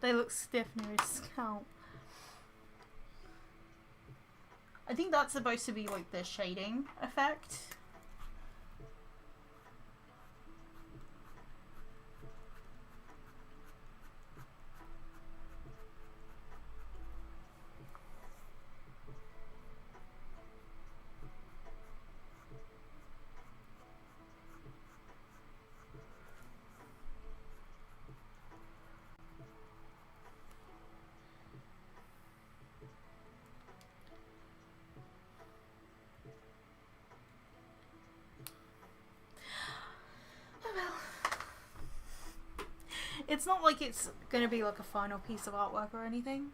Speaker 1: They look stiff near his scalp. I think that's supposed to be like the shading effect. It's not like it's going to be like a final piece of artwork or anything.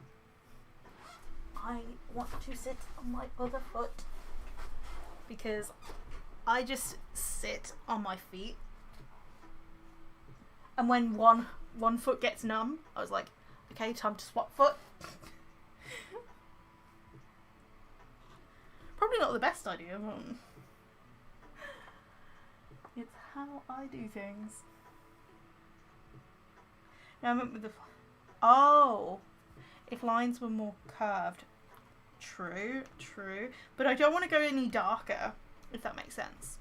Speaker 1: I want to sit on my other foot because I just sit on my feet. And when one foot gets numb, I was like, okay, time to swap foot. Probably not the best idea, but it's how I do things. Now I went with the... Oh! If lines were more curved. True, true. But I don't want to go any darker, if that makes sense.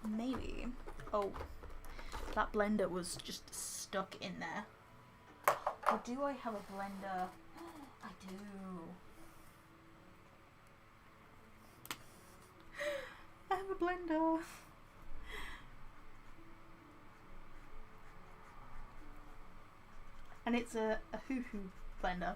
Speaker 1: Maybe. Oh. That blender was just stuck in there. Or do I have a blender? I do. I have a blender. And it's a hoo-hoo blender.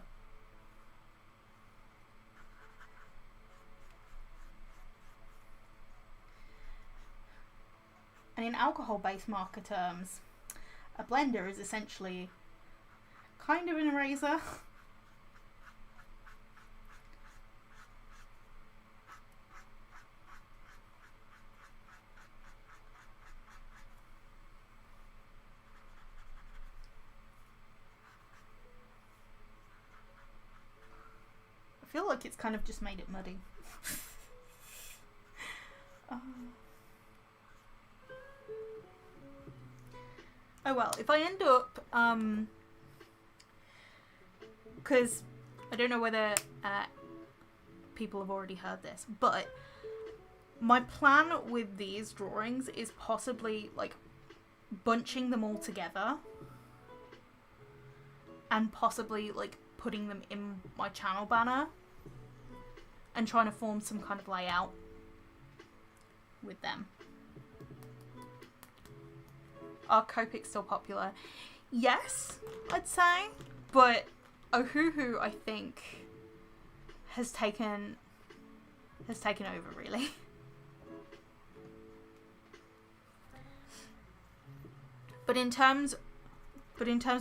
Speaker 1: And in alcohol-based marker terms, a blender is essentially kind of an eraser. I feel like it's kind of just made it muddy. Oh well, if I end up, because I don't know whether people have already heard this, but my plan with these drawings is possibly like bunching them all together and possibly like putting them in my channel banner and trying to form some kind of layout with them. Are Copics still popular? Yes, I'd say, but Ohuhu, I think, has taken over, really. But in terms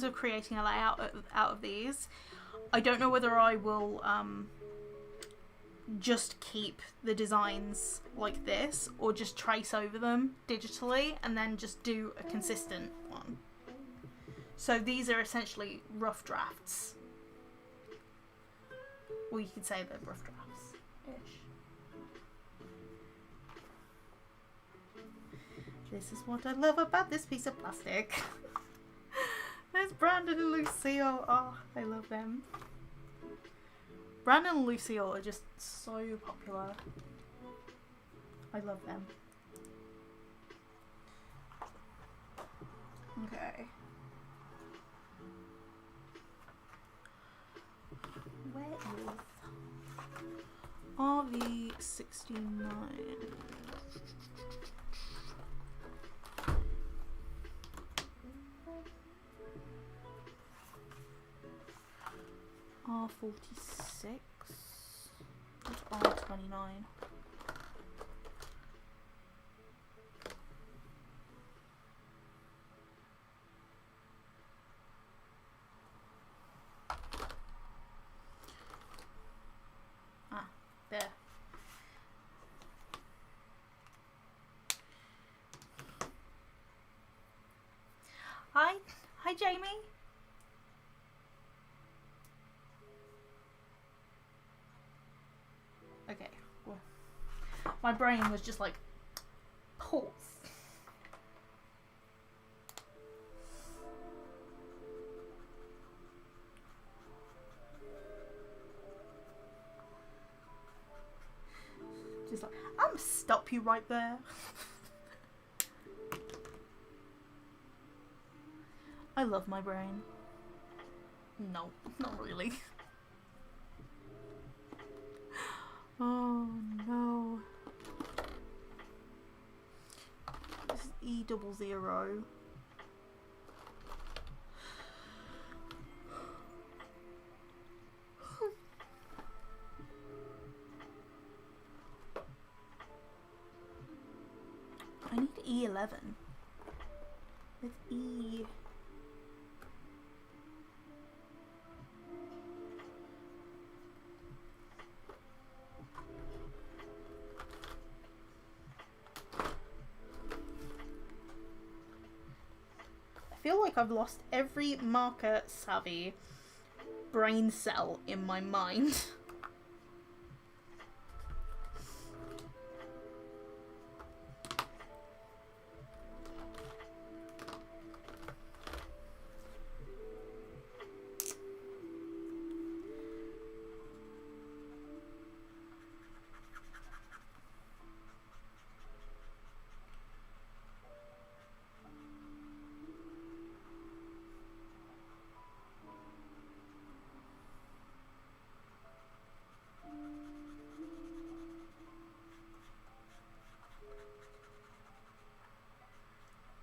Speaker 1: of creating a layout out of these, I don't know whether I will just keep the designs like this or just trace over them digitally and then just do a consistent one. So these are essentially rough drafts. Or you could say they're rough drafts-ish. This is what I love about this piece of plastic. There's Brandon and Lucille. Oh, I love them. Brandon and Lucille are just so popular. I love them. Okay. Where is RV69? R46. What's R29? Ah, there. Hi, Jamie. Okay, well, my brain was just like, pause. Just like, I'm gonna stop you right there. I love my brain. No, not really. Oh no. This is E00. I need E11. With E. I feel like I've lost every marker savvy brain cell in my mind.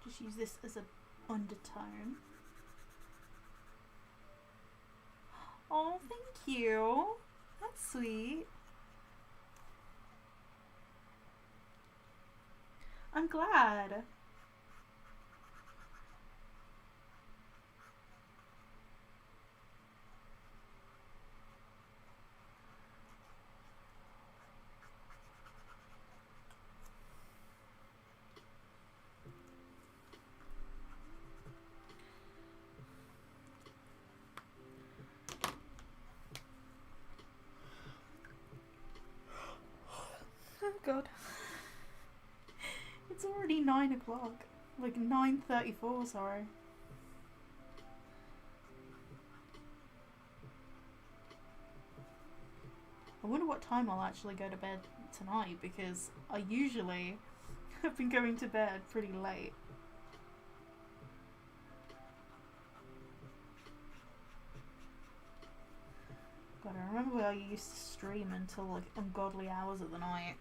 Speaker 1: Just use this as an undertone. Oh, thank you. That's sweet. I'm glad. Oh god. It's already 9 o'clock. Like 9:34, sorry. I wonder what time I'll actually go to bed tonight, because I usually have been going to bed pretty late. God, I remember when I used to stream until like ungodly hours of the night.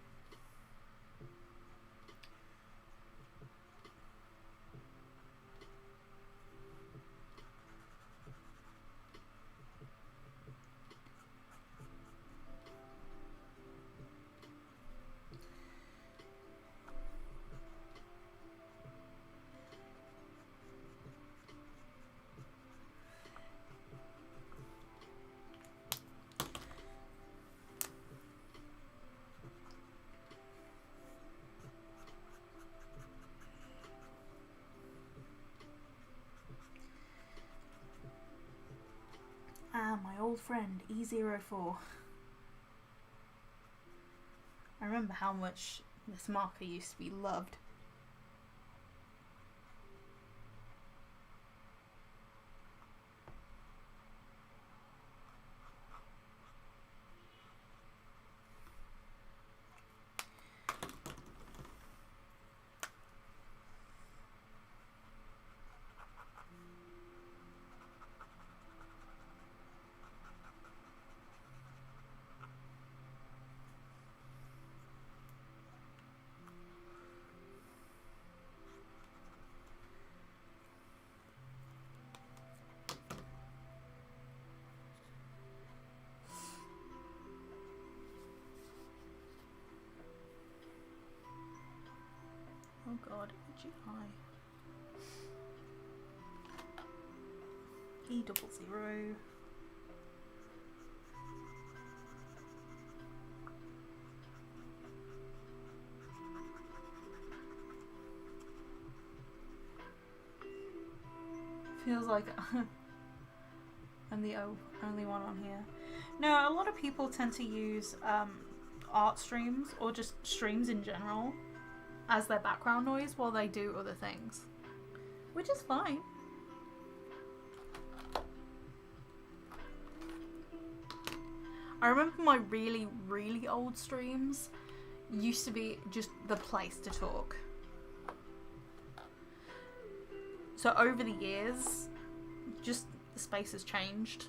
Speaker 1: old friend, E04. I remember how much this marker used to be loved. Oh god, AGI. E00. Feels like I'm the only one on here. No, a lot of people tend to use art streams or just streams in general as their background noise while they do other things, which is fine. I remember my really, really old streams used to be just the place to talk. So over the years, just the space has changed.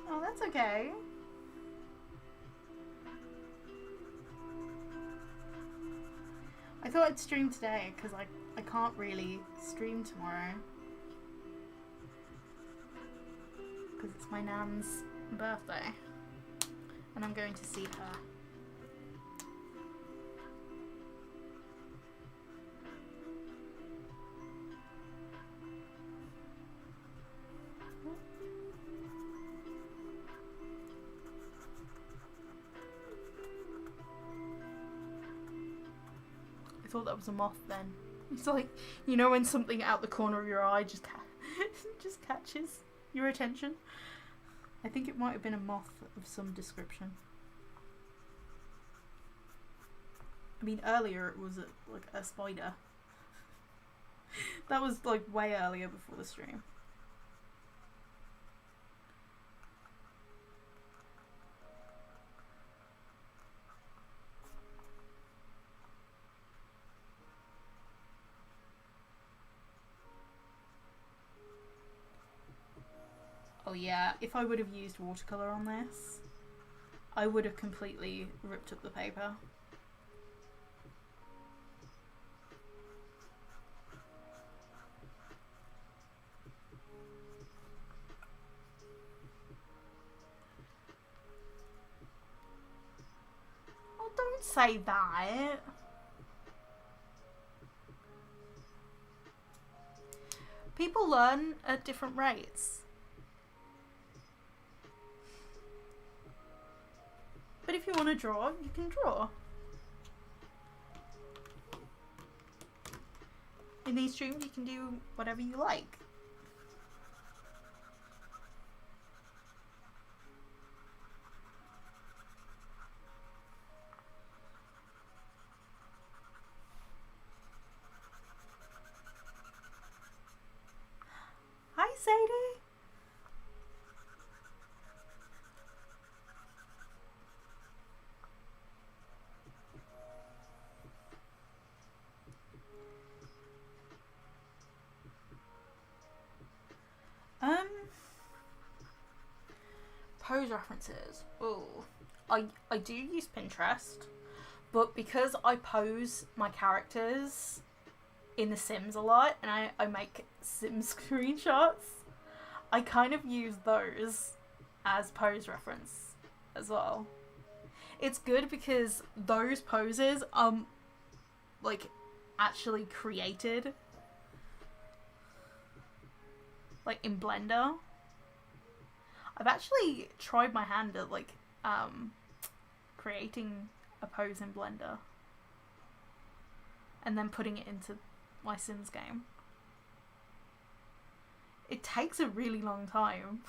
Speaker 1: Oh, that's okay. I thought I'd stream today because I can't really stream tomorrow because it's my nan's birthday and I'm going to see her. I thought that was a moth then. It's like, you know when something out the corner of your eye just just catches your attention? I think it might have been a moth of some description. I mean, earlier it was like a spider. That was like way earlier before the stream. Oh yeah, if I would have used watercolour on this, I would have completely ripped up the paper. Oh, don't say that. People learn at different rates. But if you want to draw, you can draw. In these streams, you can do whatever you like. Hi, Sadie. Pose references. Oh, I do use Pinterest. But because I pose my characters in The Sims a lot, and I make Sim screenshots, I kind of use those as pose reference as well. It's good because those poses are, like, actually created, like, in Blender. I've actually tried my hand at, like, creating a pose in Blender and then putting it into my Sims game. It takes a really long time.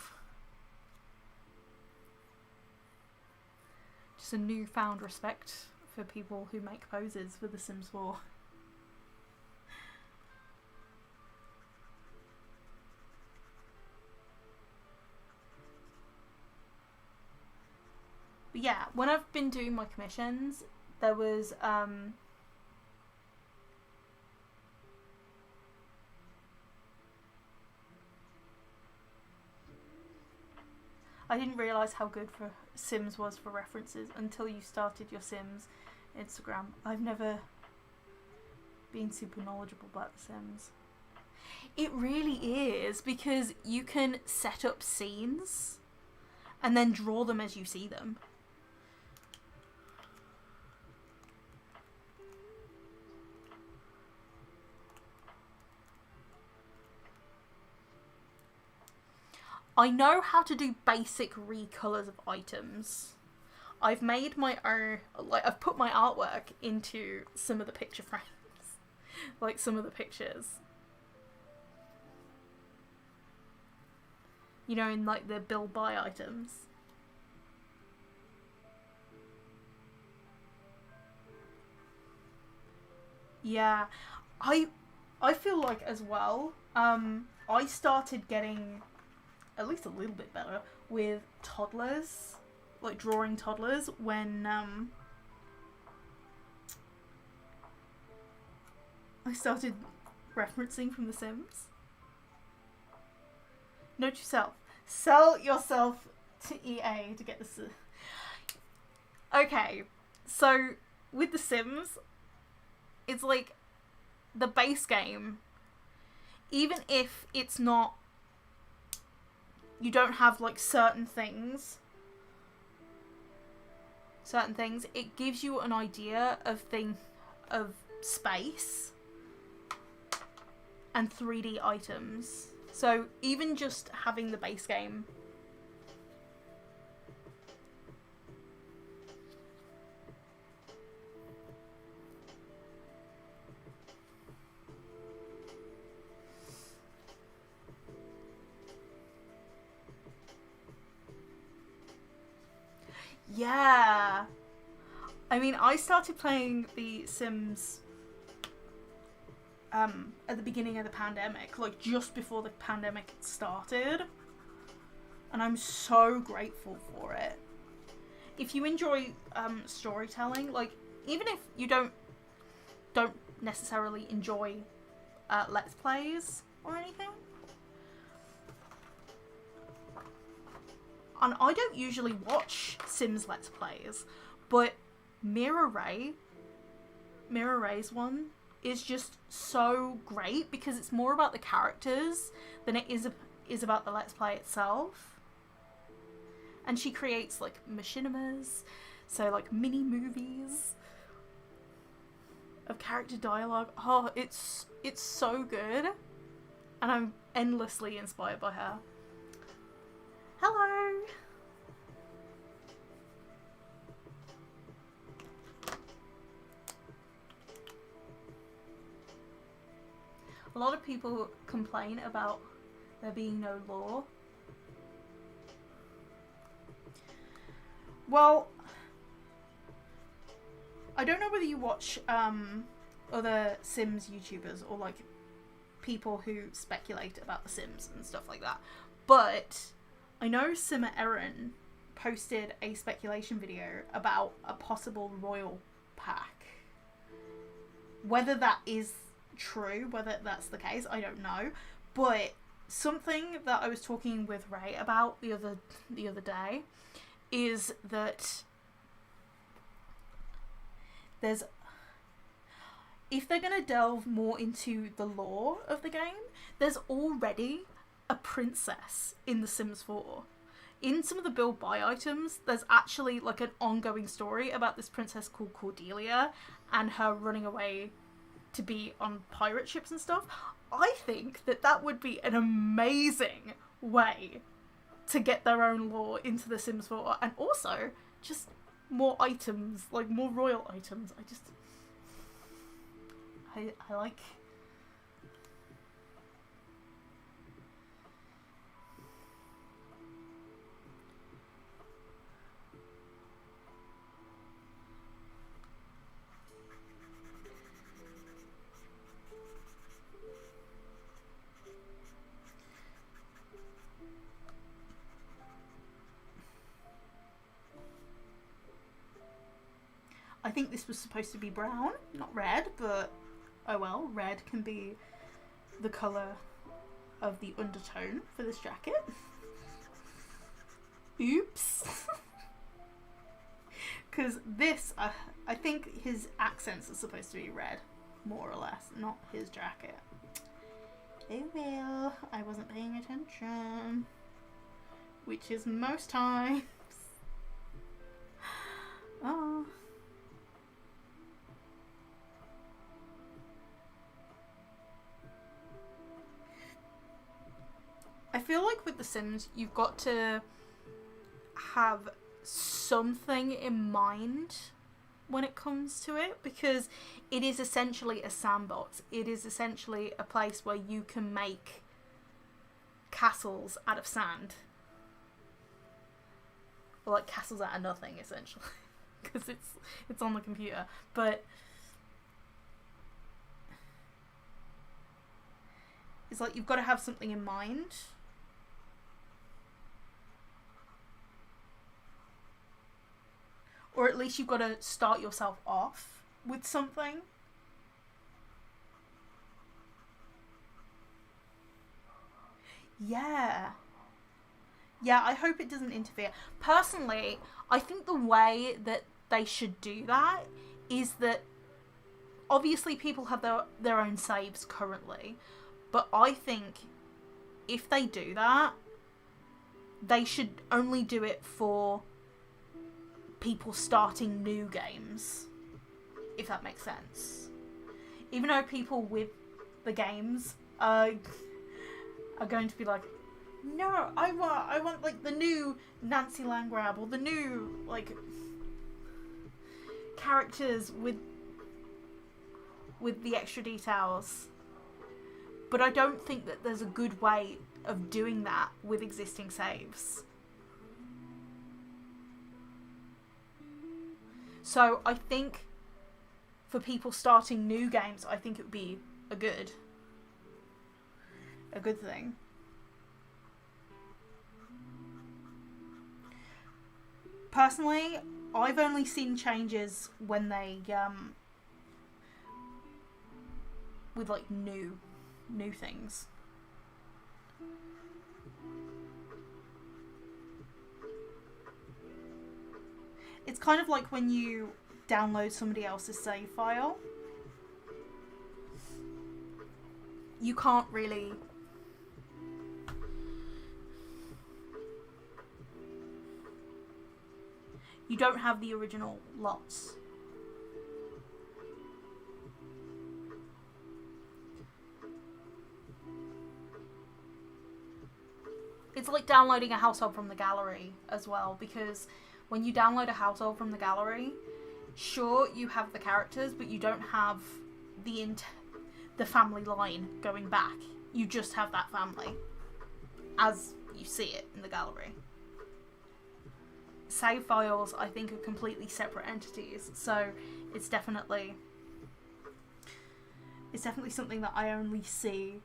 Speaker 1: Just a newfound respect for people who make poses for The Sims 4. But yeah, when I've been doing my commissions, there was I didn't realise how good for Sims was for references until you started your Sims Instagram. I've never been super knowledgeable about The Sims. It really is, because you can set up scenes and then draw them as you see them. I know how to do basic recolors of items. I've made my own, like, I've put my artwork into some of the picture frames. Like, some of the pictures. You know, in, like, the build buy items. Yeah. I feel like, as well, I started getting at least a little bit better with toddlers, like drawing toddlers, when I started referencing from The Sims. Note to self: sell yourself to EA to get this. Okay, so with The Sims, it's like the base game, even if it's not, you don't have, like, certain things, it gives you an idea of space and 3D items. So even just having the base game, yeah. I mean, I started playing The Sims at the beginning of the pandemic, like just before the pandemic started, and I'm so grateful for it. If you enjoy storytelling, like, even if you don't necessarily enjoy Let's Plays or anything, and I don't usually watch Sims Let's Plays, but Mirror Ray's one is just so great because it's more about the characters than it is about the Let's Play itself. And she creates, like, machinimas, so, like, mini movies of character dialogue. Oh, it's so good, and I'm endlessly inspired by her. Hello! A lot of people complain about there being no lore. Well, I don't know whether you watch other Sims YouTubers or, like, people who speculate about The Sims and stuff like that, but I know Simmer Erin posted a speculation video about a possible royal pack. Whether that is true, whether that's the case, I don't know, but something that I was talking with Ray about the other day is that there's if they're going to delve more into the lore of the game, there's already a princess in The Sims 4. In some of the build buy items, there's actually like an ongoing story about this princess called Cordelia and her running away to be on pirate ships and stuff. I think that that would be an amazing way to get their own lore into The Sims 4, and also just more items, like more royal items. I like. I think this was supposed to be brown, not red, but oh well, red can be the colour of the undertone for this jacket. Oops. Because this, I think his accents are supposed to be red, more or less, not his jacket. Oh well, I wasn't paying attention. Which is most times. Oh. I feel like with The Sims, you've got to have something in mind when it comes to it, because it is essentially a sandbox. It is essentially a place where you can make castles out of sand. Or like castles out of nothing, essentially. Because it's on the computer. But it's like you've got to have something in mind. Or at least you've got to start yourself off with something. Yeah. Yeah, I hope it doesn't interfere. Personally, I think the way that they should do that is that obviously people have their own saves currently, but I think if they do that, they should only do it for people starting new games, if that makes sense. Even though people with the games are going to be like, no, I want like the new Nancy Landgrab or the new like characters with the extra details. But I don't think that there's a good way of doing that with existing saves. So I think for people starting new games, I think it would be a good thing. Personally, I've only seen changes when they with like new things. It's kind of like when you download somebody else's save file. You can't really... You don't have the original lots. It's like downloading a household from the gallery as well, because when you download a household from the gallery, sure, you have the characters, but you don't have the family line going back. You just have that family as you see it in the gallery. Save files, I think, are completely separate entities, so it's definitely something that I only see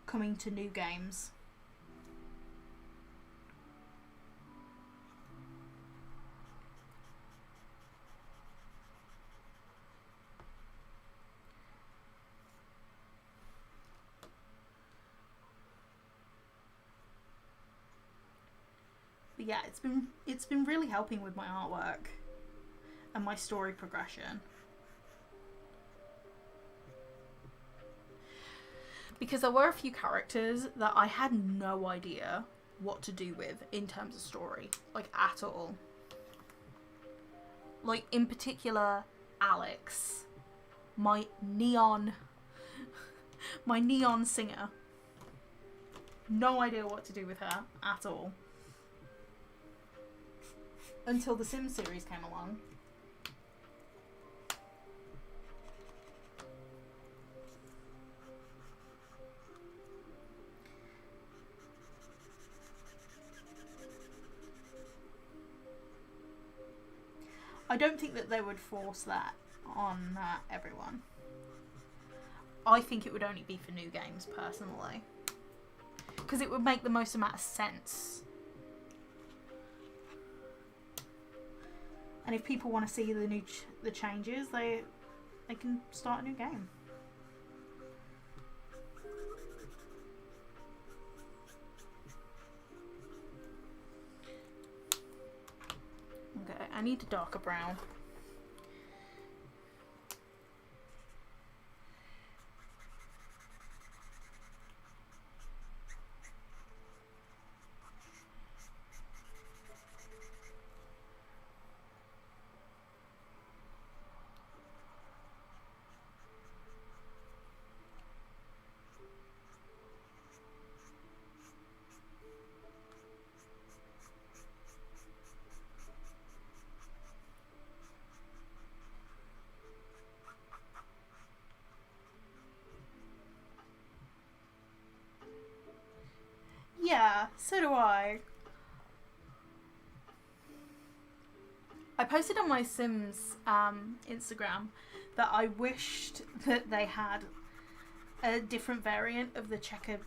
Speaker 1: coming to new games. But yeah, it's been really helping with my artwork. and my story progression. Because there were a few characters that I had no idea what to do with in terms of story, like at all. Like in particular, Alex, my neon singer. No idea what to do with her at all. Until the Sims series came along. I don't think that they would force that on everyone. I think it would only be for new games, personally. Because it would make the most amount of sense. And if people want to see the changes, they can start a new game. Okay, I need a darker brown. Yeah, so do I. I posted on my Sims Instagram that I wished that they had a different variant of the checkered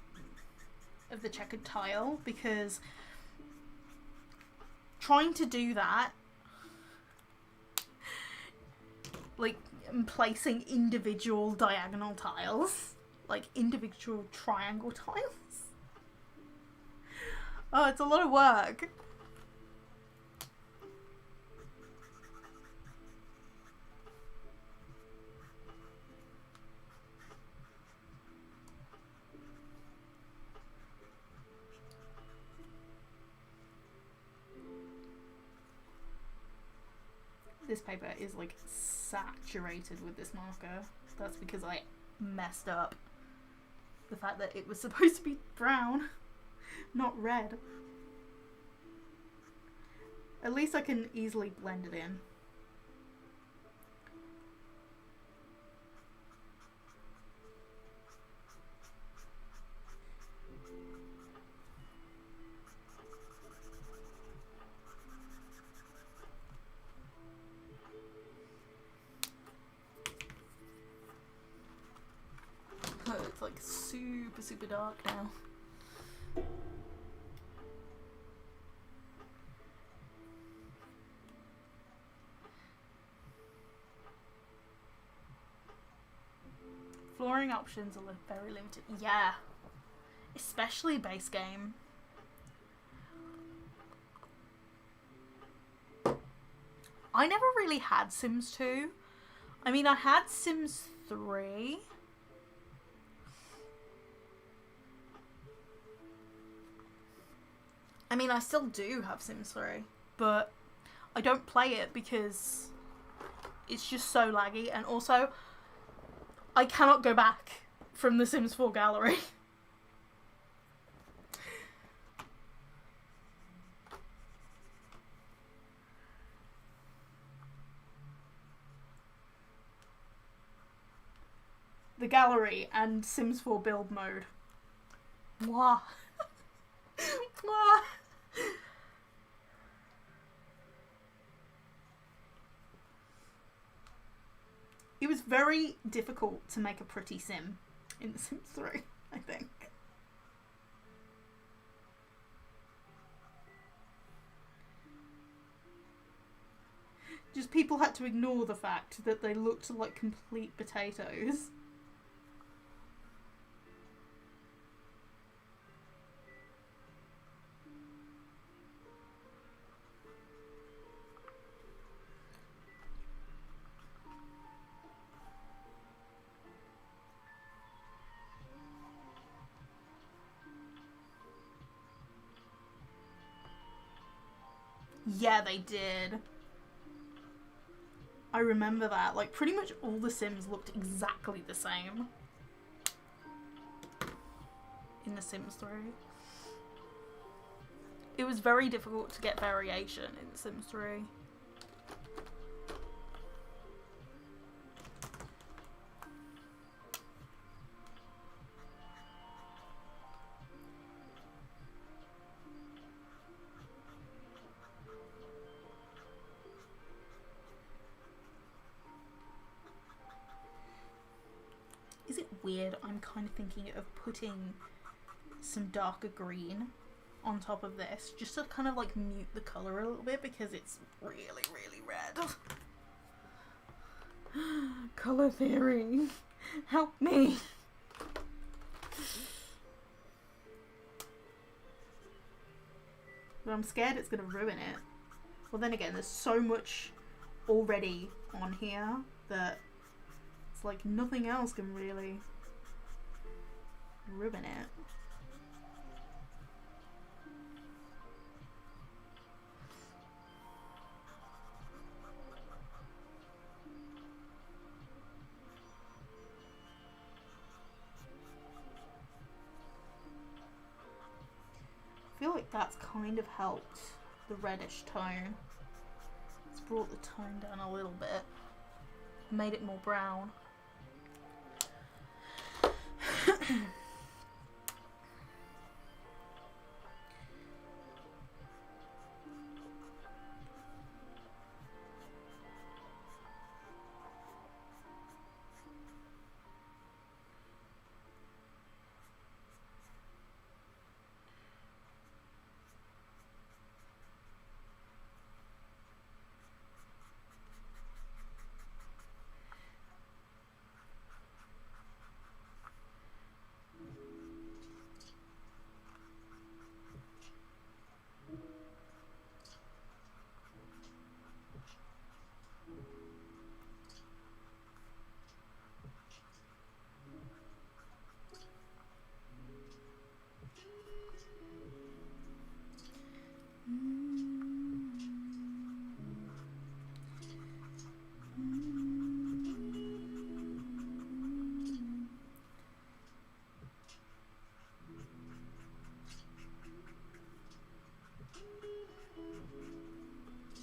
Speaker 1: tile, because trying to do that, like placing individual diagonal tiles, like individual triangle tiles. Oh, it's a lot of work. This paper is like saturated with this marker. That's because I messed up the fact that it was supposed to be brown, not red. At least I can easily blend it in. Oh, it's like super dark now. Flooring options are very limited. Yeah. Especially base game. I never really had Sims 2. I mean, I had Sims 3. I mean, I still do have Sims 3. But I don't play it because it's just so laggy. And also, I cannot go back from the Sims 4 gallery. The gallery and Sims 4 build mode. Mwah. Mwah. It was very difficult to make a pretty sim in The Sims 3, I think. Just people had to ignore the fact that they looked like complete potatoes. Yeah, they did. I remember that. Like, pretty much all the Sims looked exactly the same in The Sims 3. It was very difficult to get variation in The Sims 3. Is it weird? I'm kind of thinking of putting some darker green on top of this just to kind of like mute the colour a little bit because it's really, really red. Colour theory. Help me. But I'm scared it's going to ruin it. Well, then again, there's so much already on here that it's like nothing else can really ruin it. I feel like that's kind of helped the reddish tone. It's brought the tone down a little bit, made it more brown.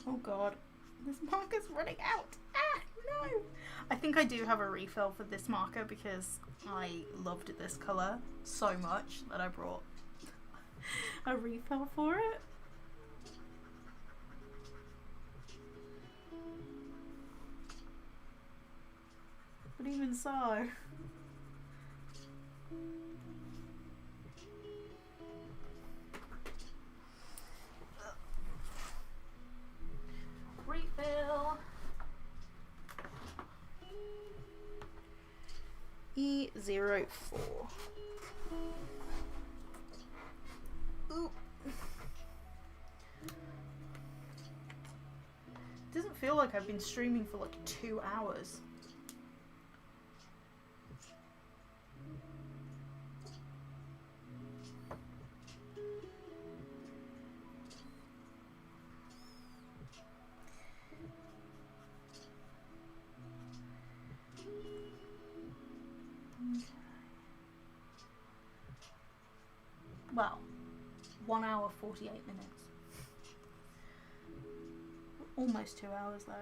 Speaker 1: Oh god, this marker's running out. Ah, no! I think I do have a refill for this marker because I loved this colour so much that I brought a refill for it. But even so... Refill. E04. Ooh. Doesn't feel like I've been streaming for like 2 hours. Well, 1 hour 48 minutes. Almost 2 hours though.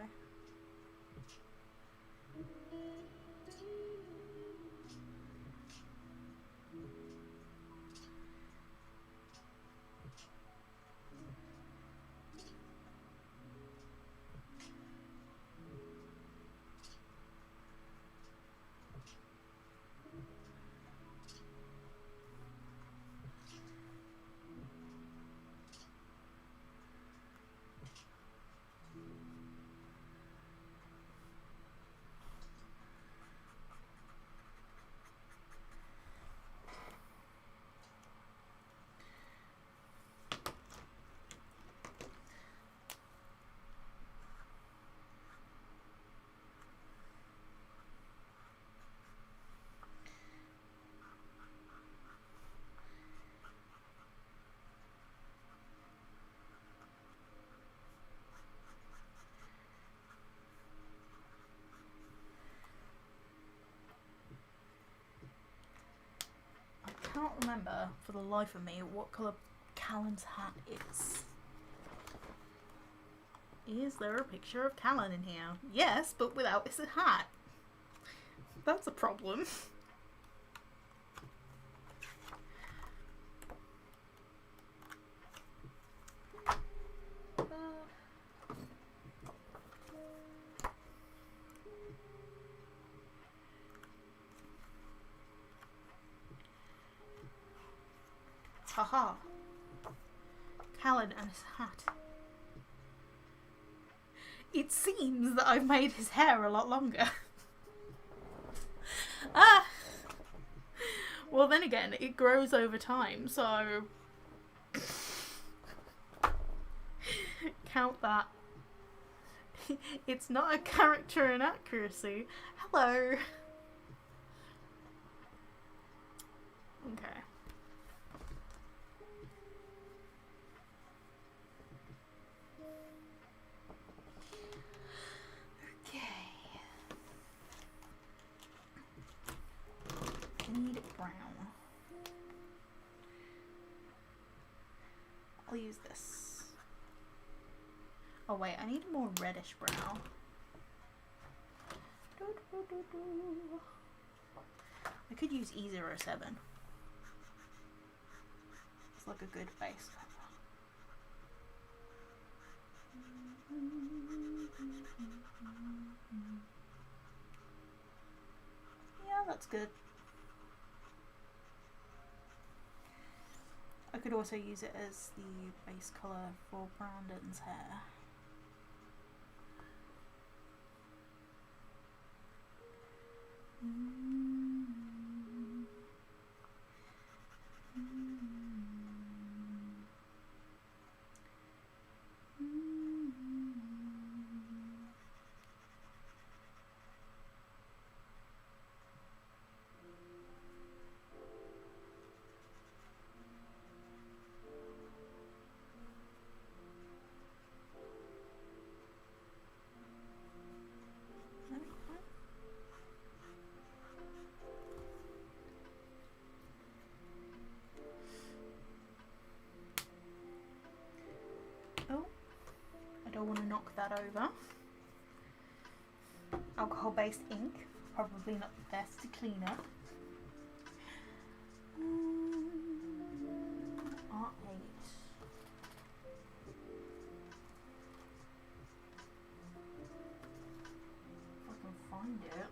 Speaker 1: remember for the life of me what colour Callan's hat is. Is there a picture of Callan in here? Yes, but without his hat. That's a problem. Haha. Callan and his hat. It seems that I've made his hair a lot longer. Ah! Well, then again, it grows over time, so... count that. It's not a character inaccuracy. Hello! Okay. Need brown. I'll use this. Oh wait, I need a more reddish brown. I could use E07. It's like a good base color. Yeah, that's good. I could also use it as the base colour for Brandon's hair. Don't want to knock that over. Alcohol-based ink, probably not the best to clean up. R8. If I can find it.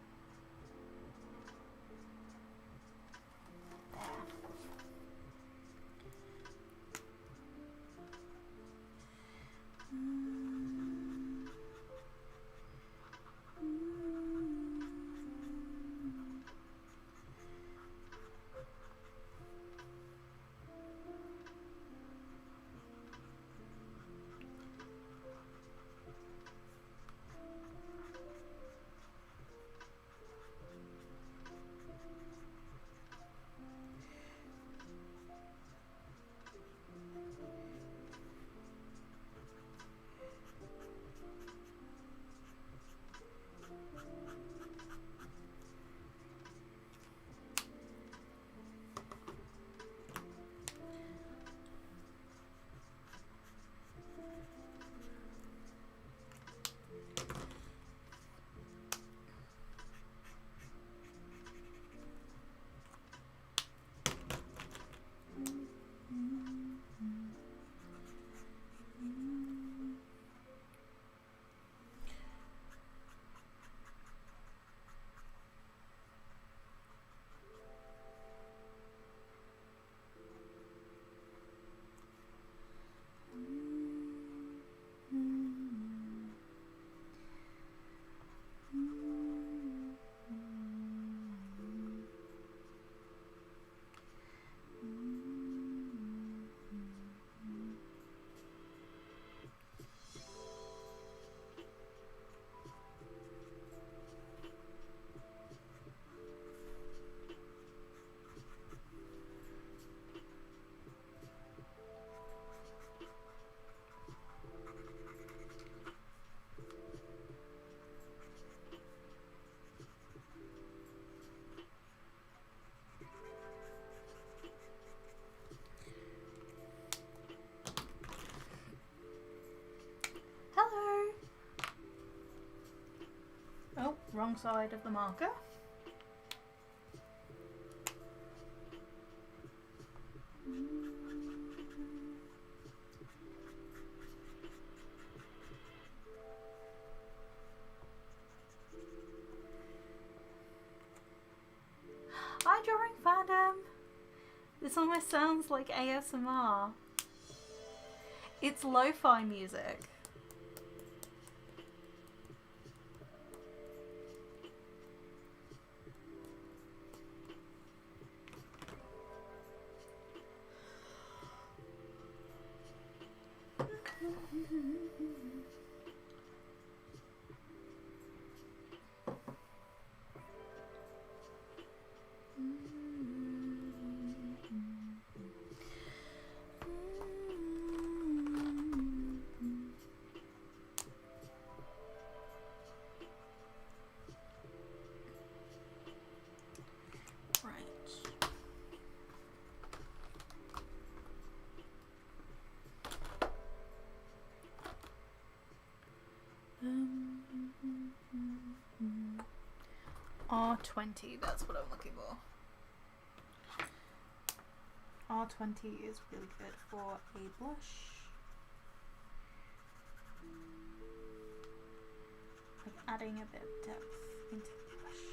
Speaker 1: Wrong side of the marker. Hi, Drawing Fandom! This almost sounds like ASMR. It's lo-fi music. R20, that's what I'm looking for. R20 is really good for a blush. Like adding a bit of depth into the blush.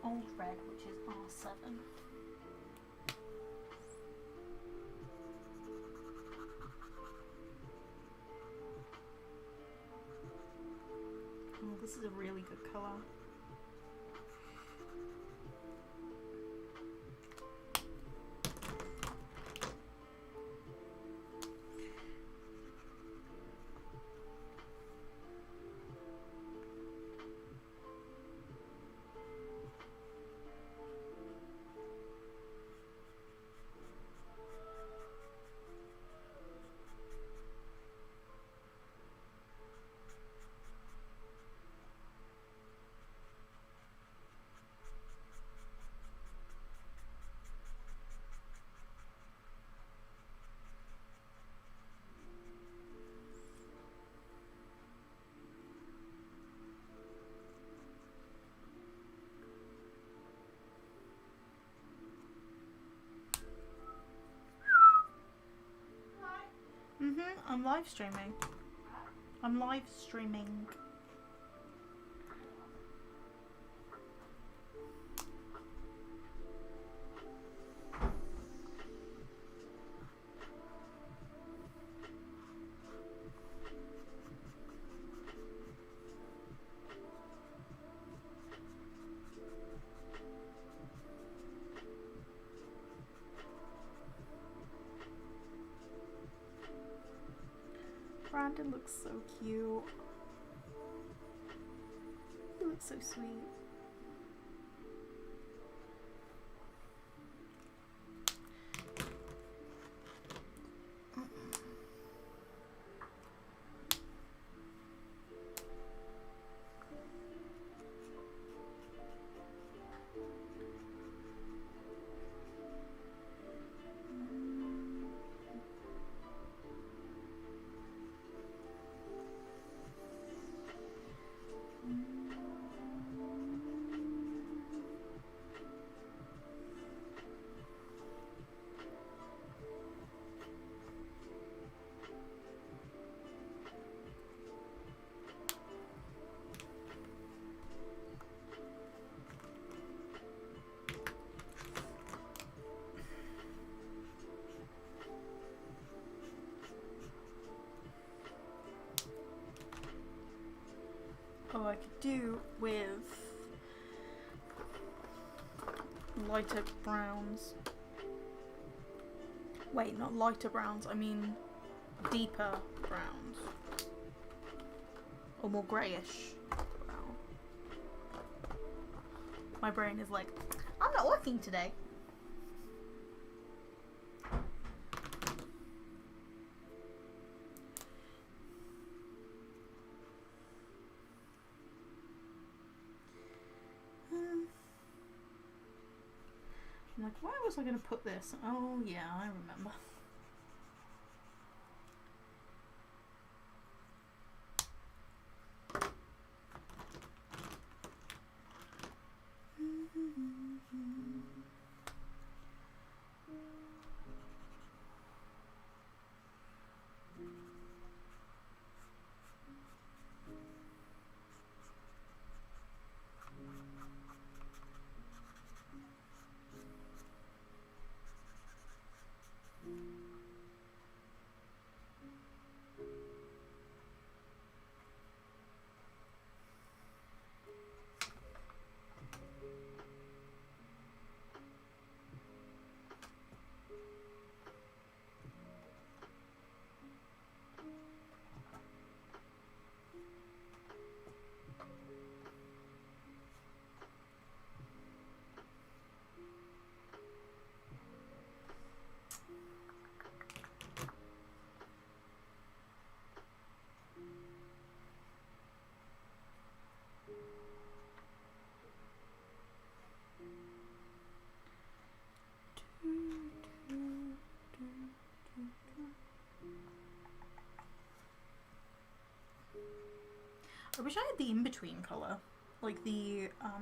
Speaker 1: Old red, which is R7. Oh, this is a really good colour. I'm live streaming. I'm live streaming. Brandon looks so cute. He looks so sweet. Oh, I could do with lighter browns. Wait, not lighter browns, I mean deeper browns. Or more greyish brown. My brain is like, I'm not working today. I'm like, where was I going to put this? Oh yeah, I remember. I wish I had the in-between colour. Like the, I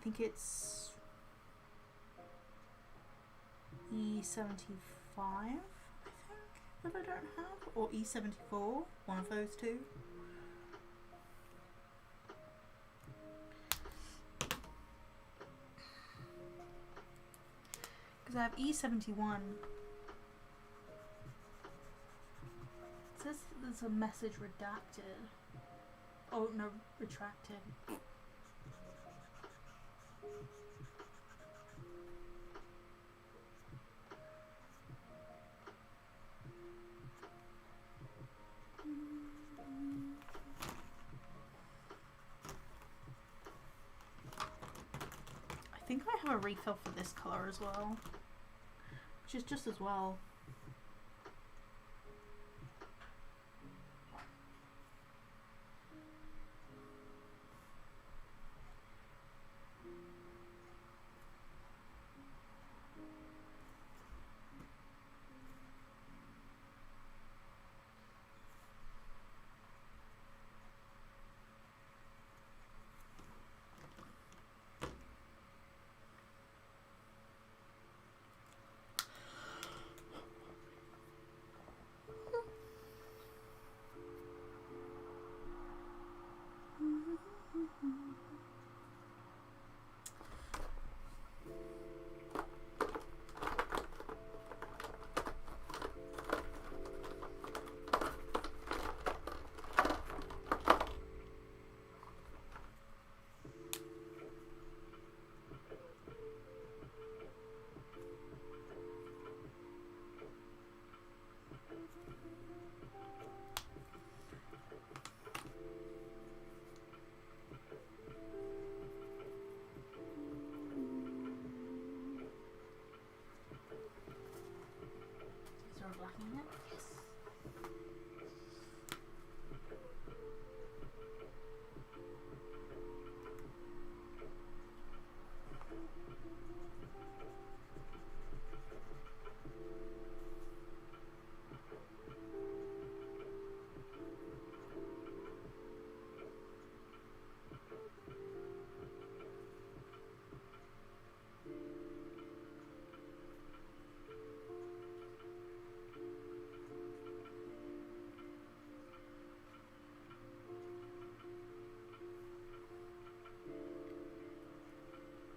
Speaker 1: think it's E75, I think, that I don't have. Or E74, one of those two. Because I have E71. It says there's a message redacted. Oh no, retracted. I think I have a refill for this colour as well, which is just as well.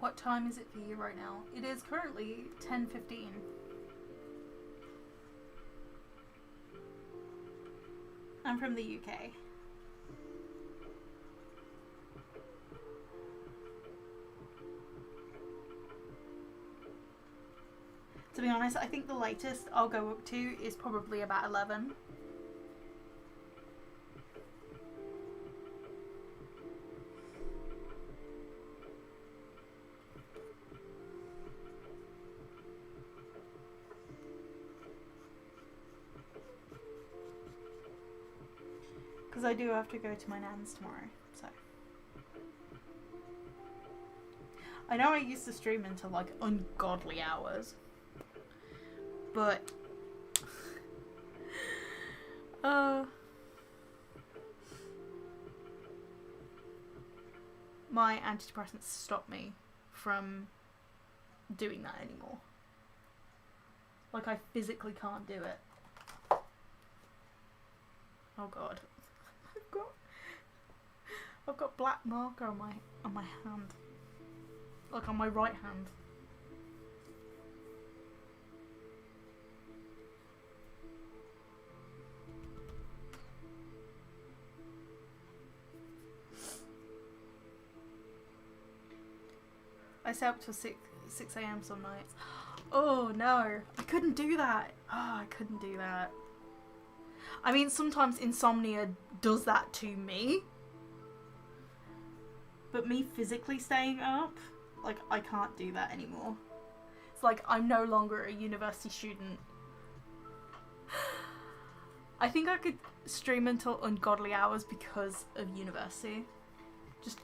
Speaker 1: What time is it for you right now? It is currently 10:15. I'm from the UK. To be honest, I think the latest I'll go up to is probably about 11. Because I do have to go to my nan's tomorrow, so. I know I used to stream until like ungodly hours, but my antidepressants stopped me from doing that anymore. Like, I physically can't do it. Oh god. I've got black marker on my hand. Like on my right hand. I stay up till 6 a.m. some nights. Oh no, I couldn't do that. Oh, I couldn't do that. I mean, sometimes insomnia does that to me. But me physically staying up, like, I can't do that anymore. It's like I'm no longer a university student. I think I could stream until ungodly hours because of university. Just...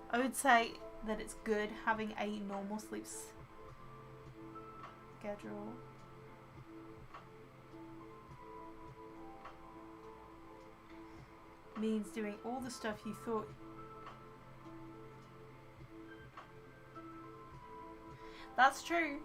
Speaker 1: I would say that it's good having a normal sleep schedule. Means doing all the stuff you thought. That's true.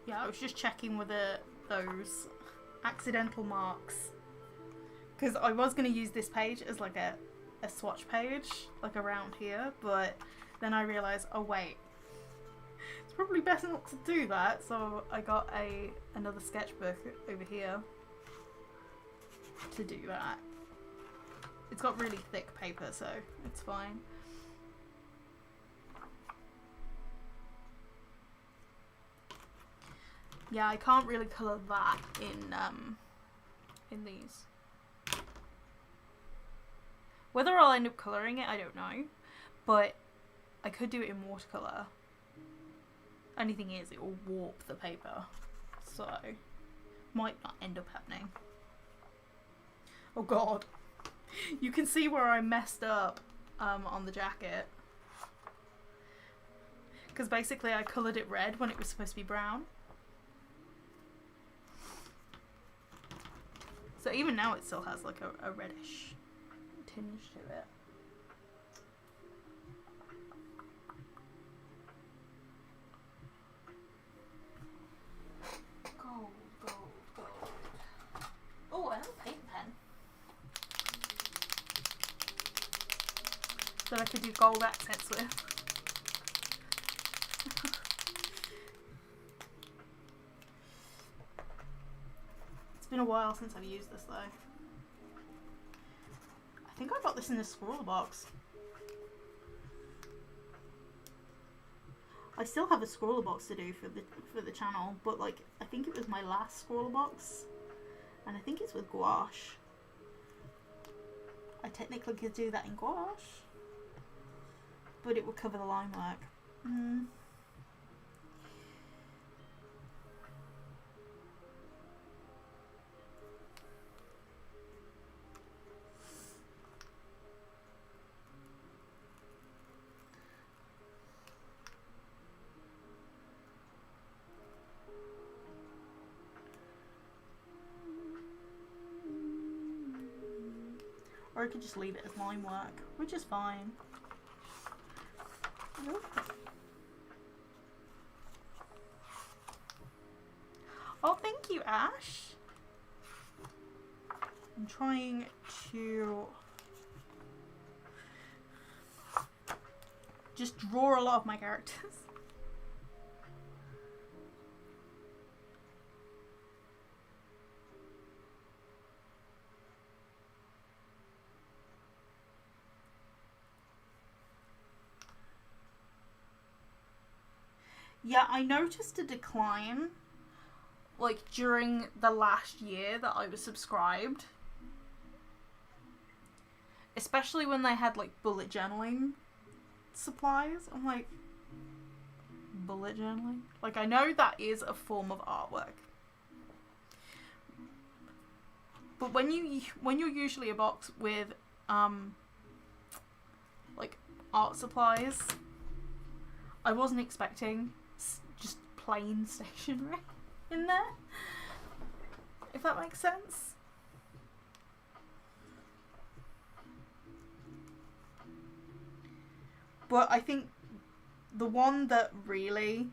Speaker 1: Yeah, I was just checking whether those accidental marks, because I was going to use this page as like a swatch page, like around here, but then I realised, oh wait, it's probably best not to do that, so I got another sketchbook over here to do that. It's got really thick paper, so it's fine. Yeah, I can't really colour that in these. Whether I'll end up colouring it, I don't know. But I could do it in watercolour. Only thing is, it will warp the paper. So, might not end up happening. Oh god. You can see where I messed up on the jacket. Because basically I coloured it red when it was supposed to be brown. So even now it still has like a reddish tinge to it. Gold, gold, gold. Oh, I have a paint pen. That I could do gold accents with. It's been a while since I've used this though. I think I got this in the scroll box. I still have a scroller box to do for the channel, but like I think it was my last scroller box, and I think it's with gouache. I technically could do that in gouache, but it would cover the line work. Or I could just leave it as line work, which is fine. Nope. Oh, thank you, Ash. I'm trying to just draw a lot of my characters. Yeah, I noticed a decline, like, during the last year that I was subscribed. Especially when they had, like, bullet journaling supplies. I'm like, bullet journaling? Like, I know that is a form of artwork. But when you're usually a box with, like, art supplies, I wasn't expecting just plain stationery in there, if that makes sense. But I think the one that really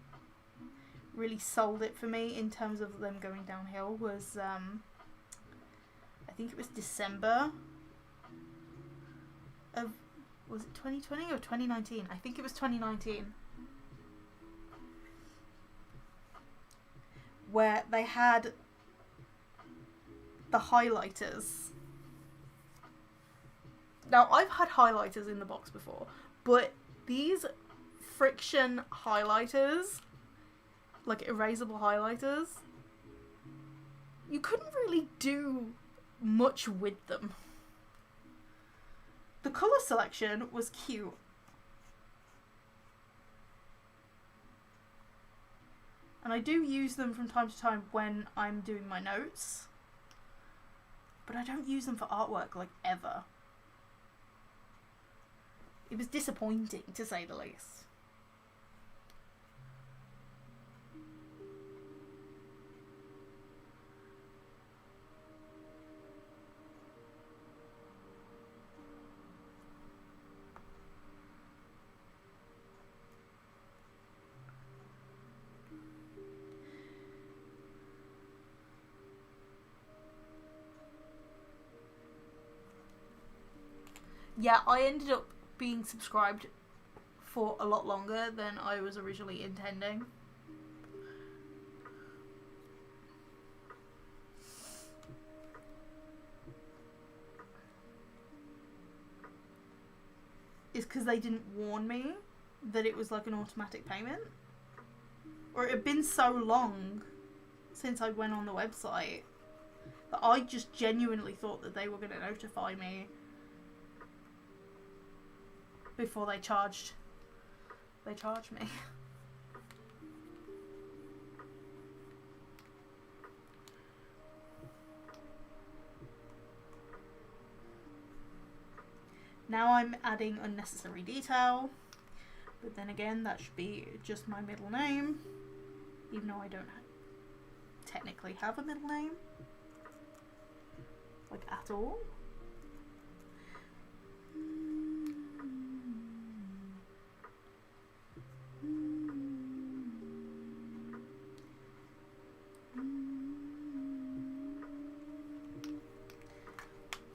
Speaker 1: sold it for me in terms of them going downhill was, I think it was December of, was it 2020 or 2019? I think it was 2019. Where they had the highlighters. Now, I've had highlighters in the box before, but these friction highlighters, like erasable highlighters, you couldn't really do much with them. The colour selection was cute. And I do use them from time to time when I'm doing my notes. But I don't use them for artwork, like, ever. It was disappointing, to say the least. Yeah, I ended up being subscribed for a lot longer than I was originally intending. It's because they didn't warn me that it was like an automatic payment. Or it had been so long since I went on the website that I just genuinely thought that they were going to notify me before they charged me. Now I'm adding unnecessary detail, but then again that should be just my middle name, even though I don't technically have a middle name, like, at all.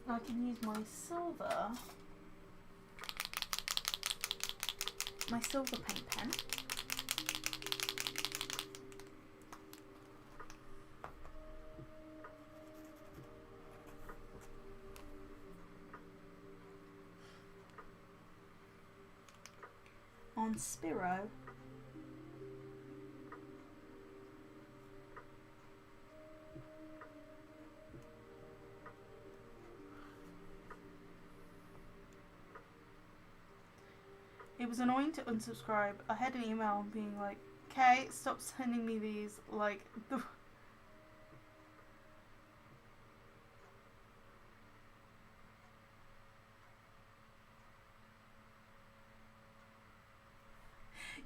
Speaker 1: I can use my silver paint pen. On Spiro. It was annoying to unsubscribe. I had an email being like, "Okay, stop sending me these." Like,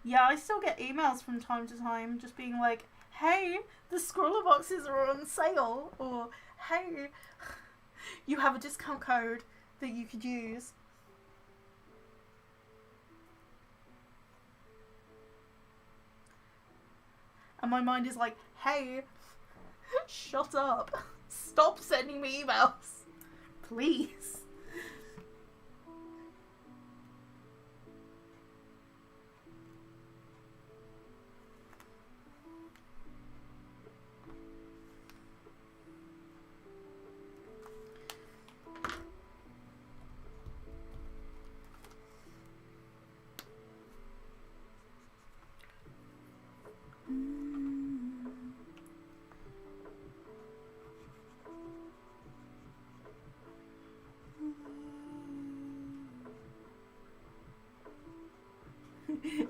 Speaker 1: yeah, I still get emails from time to time just being like, "Hey, the scroller boxes are on sale," or "Hey, you have a discount code that you could use. And my mind is like, hey, shut up. Stop sending me emails. Please.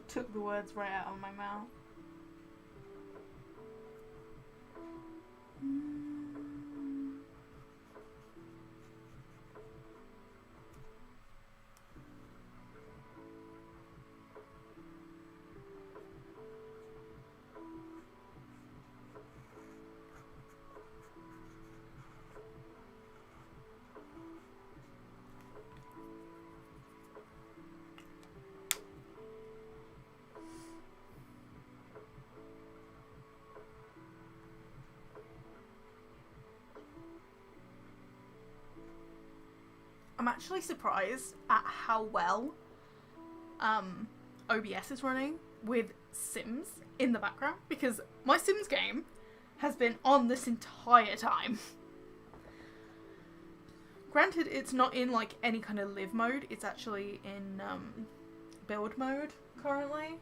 Speaker 1: Took the words right out of my mouth. I'm actually surprised at how well OBS is running with Sims in the background, because my Sims game has been on this entire time. Granted, it's not in like any kind of live mode, it's actually in build mode currently,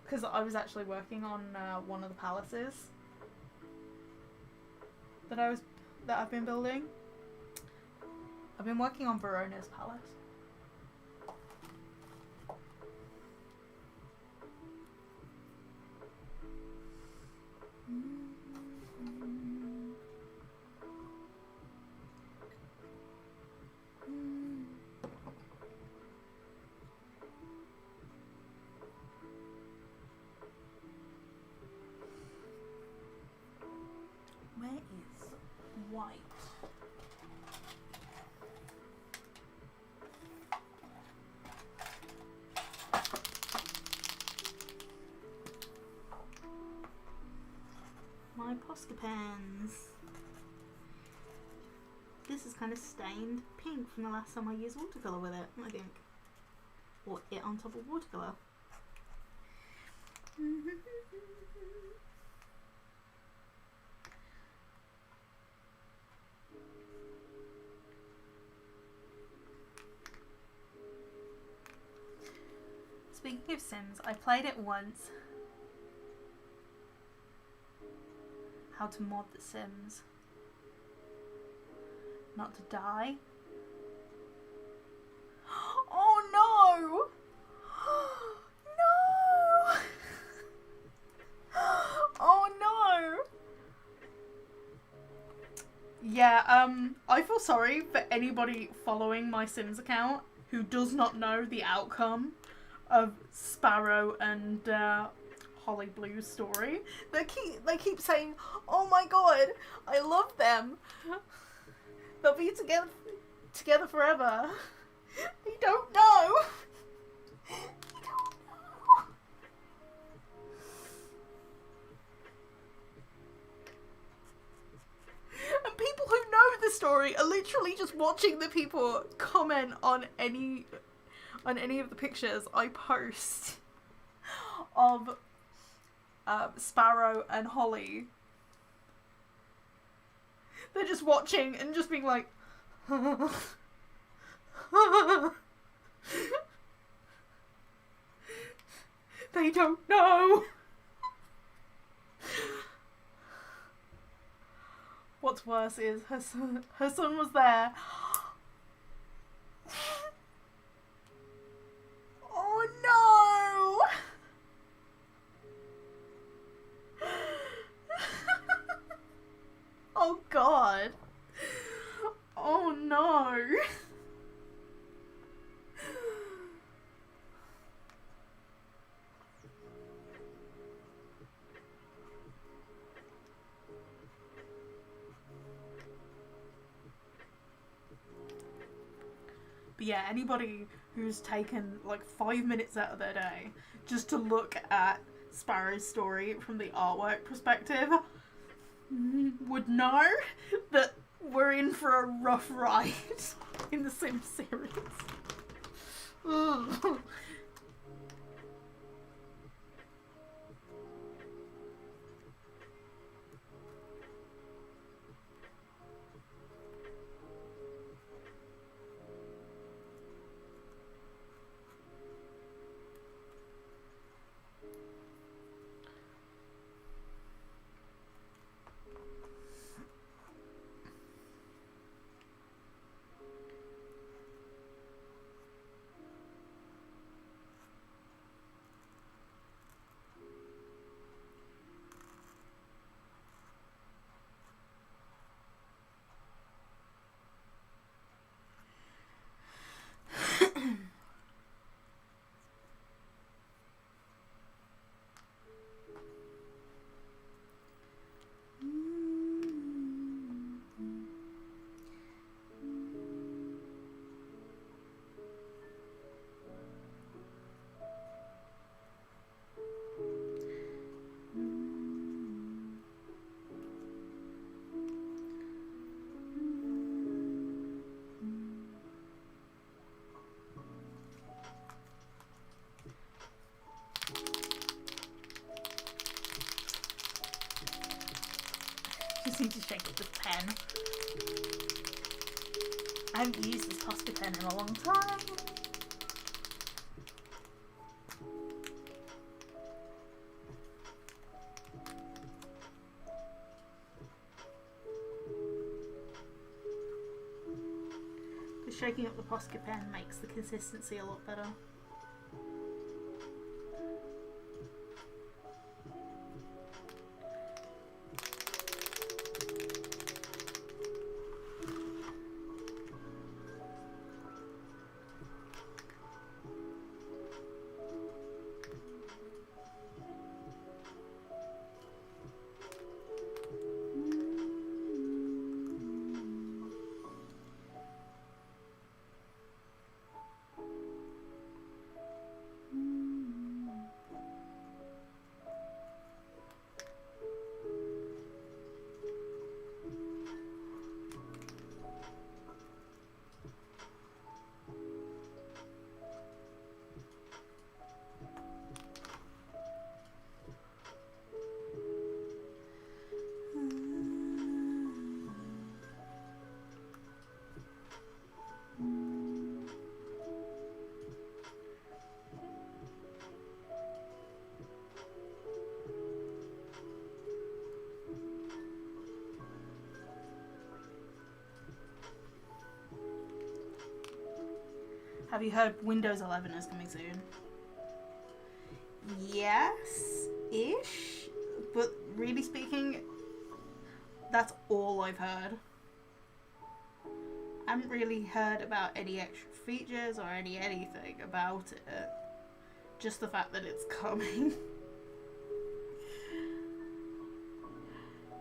Speaker 1: because I was actually working on one of the palaces that I've been building. I've been working on Veronia's palace. Where is white? My Posca pens. This is kind of stained pink from the last time I used watercolour with it, I think. Or it on top of watercolour. Speaking of Sims, I played it once. How to mod the Sims. Not to die. Oh no! No! Oh no! Yeah, I feel sorry for anybody following my Sims account who does not know the outcome of Sparrow and Holly Blue's story. They keep saying, "Oh my god, I love them. They'll be together forever." You don't know. You don't know. And people who know the story are literally just watching the people comment on any of the pictures I post of Sparrow and Holly. They're just watching and just being like, they don't know. What's worse is her son was there. Oh no! Oh god. Oh no.
Speaker 2: But yeah, anybody who's taken like 5 minutes out of their day just to look at Sparrow's story from the artwork perspective would know that we're in for a rough ride in the Sims series. Just need to shake it with a pen. I haven't used this Posca pen in a long time. Because shaking up the Posca pen makes the consistency a lot better. Have you heard Windows 11 is coming soon? Yes-ish. But really speaking, that's all I've heard. I haven't really heard about any extra features or anything about it. Just the fact that it's coming.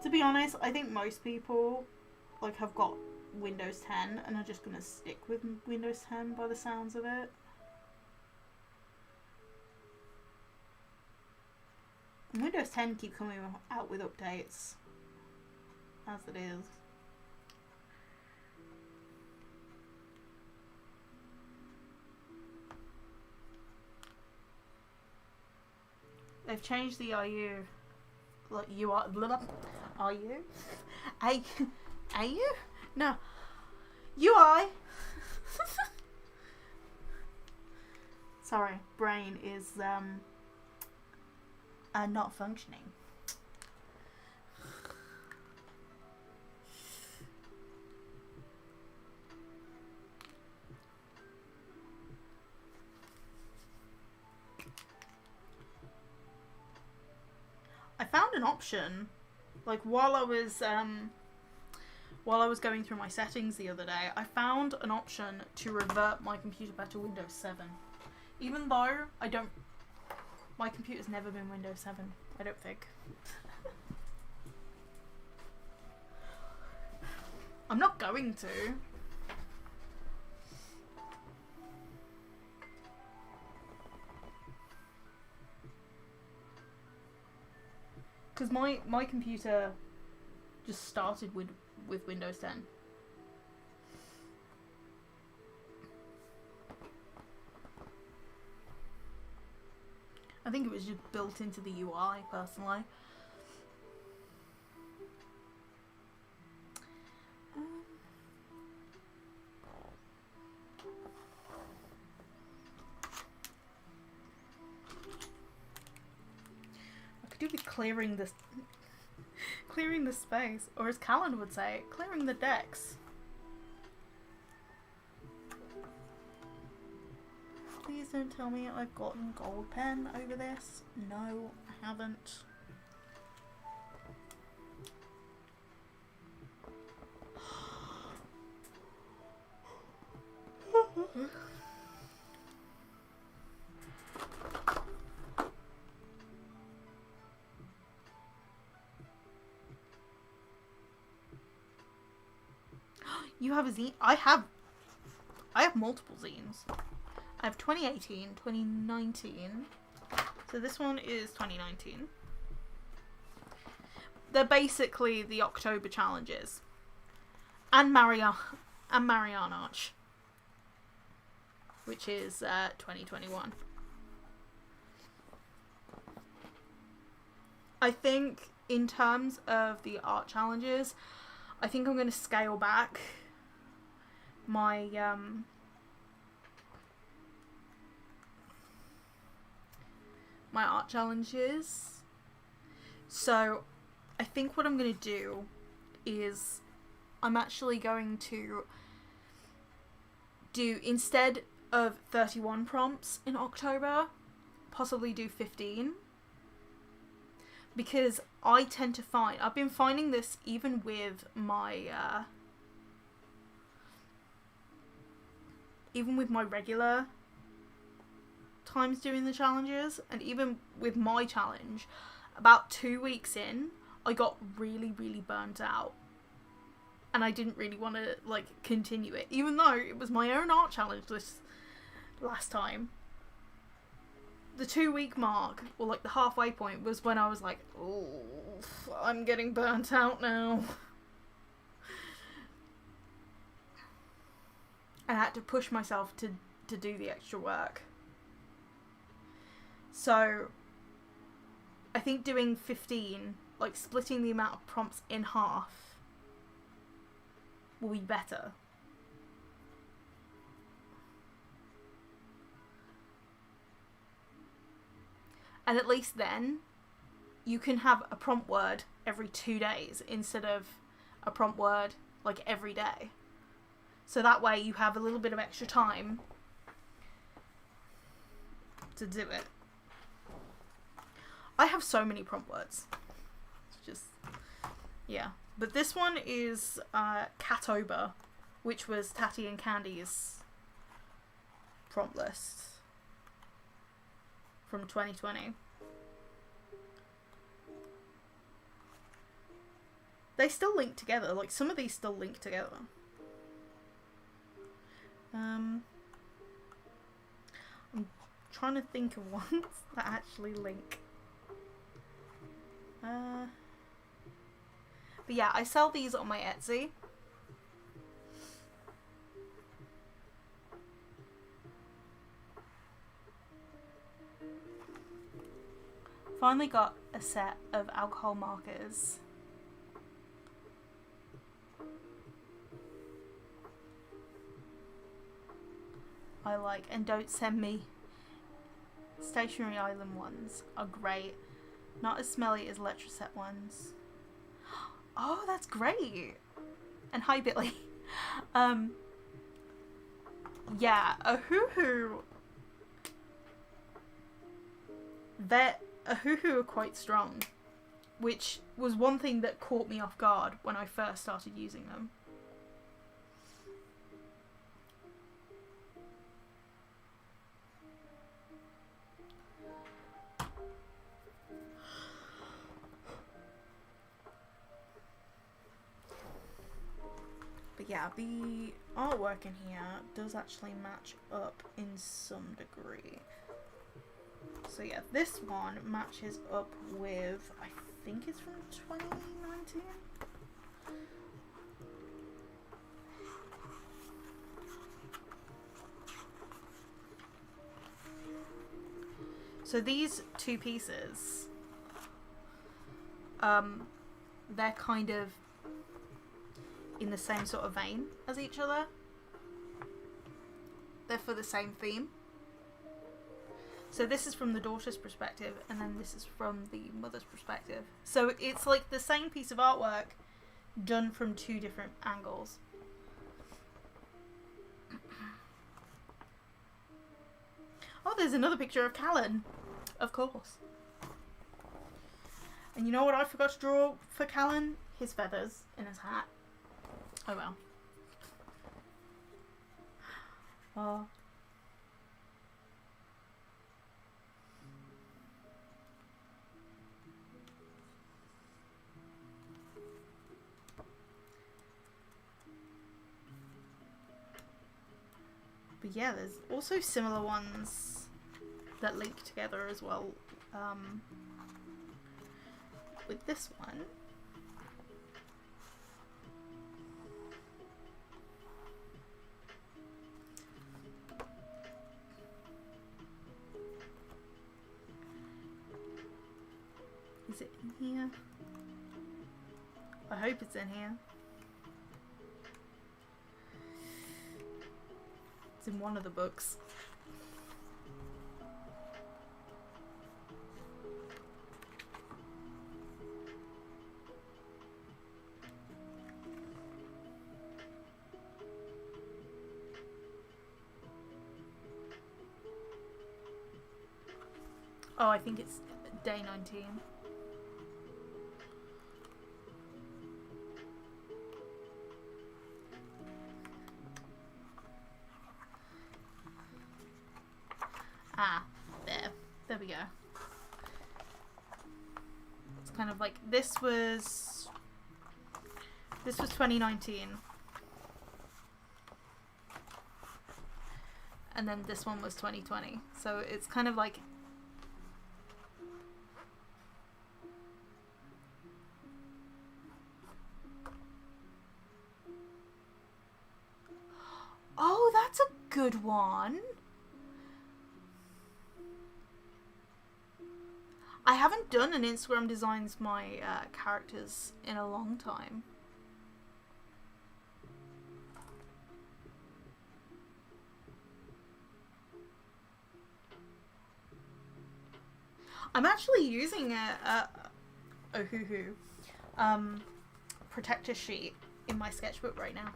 Speaker 2: To be honest, I think most people like have got Windows 10 and are just going to stick with Windows 10 by the sounds of it. And Windows 10 keep coming out with updates as it is. They've changed the RU. Like you are you? Are you? No. UI. Sorry, brain is not functioning. I found an option, like while I was going through my settings the other day, I found an option to revert my computer back to Windows 7. Even though my computer's never been Windows 7, I don't think. I'm not going to.
Speaker 1: my computer just started with Windows 10. I think it was just built into the UI, personally. I could do with clearing this, clearing the space, or as Callan would say, clearing the decks. Please don't tell me I've gotten gold pen over this. No, I haven't. You have a zine? I have multiple zines. I have 2018, 2019. So this one is 2019. They're basically the October challenges. And Marianne Arch, which is 2021. I think in terms of the art challenges, I think I'm going to scale back my my art challenges. So I think what I'm going to do is I'm actually going to do, instead of 31 prompts in October, possibly do 15. Because I tend to find, I've been finding this even with my regular times doing the challenges, and even with my challenge, about 2 weeks in, I got really burnt out, and I didn't really want to like continue it, even though it was my own art challenge this last time. The 2 week mark, or like the halfway point, was when I was like, oh, I'm getting burnt out now. And I had to push myself to do the extra work. So I think doing 15, like splitting the amount of prompts in half, will be better. And at least then, you can have a prompt word every 2 days instead of a prompt word like every day. So that way you have a little bit of extra time to do it. I have so many prompt words. It's just, yeah. But this one is Catober, which was Tatty and Candy's prompt list from 2020. They still link together. Like, some of these still link together. I'm trying to think of ones that actually link. But yeah, I sell these on my Etsy. Finally got a set of alcohol markers. I like, and don't send me. Stationary Island ones are great. Not as smelly as Letraset ones. Oh, that's great. And hi, Billy. Yeah, a hoo-hoo. A hoo-hoo are quite strong, which was one thing that caught me off guard when I first started using them. But yeah, the artwork in here does actually match up in some degree. So yeah, this one matches up with, I think it's from 2019. So these two pieces, they're kind of in the same sort of vein as each other. They're for the same theme. So this is from the daughter's perspective, and then this is from the mother's perspective. So it's like the same piece of artwork done from two different angles. Oh, there's another picture of Callan. Of course. And you know what I forgot to draw for Callan? His feathers in his hat. Oh well. Oh. But yeah, there's also similar ones that link together as well, with this one. Is it in here? I hope it's in here. It's in one of the books. Oh, I think it's day 19. Ah, there we go. It's kind of like, this was 2019. And then this one was 2020. So it's kind of like, oh, that's a good one. I haven't done an Instagram designs my characters in a long time. I'm actually using a Ohuhu protector sheet in my sketchbook right now.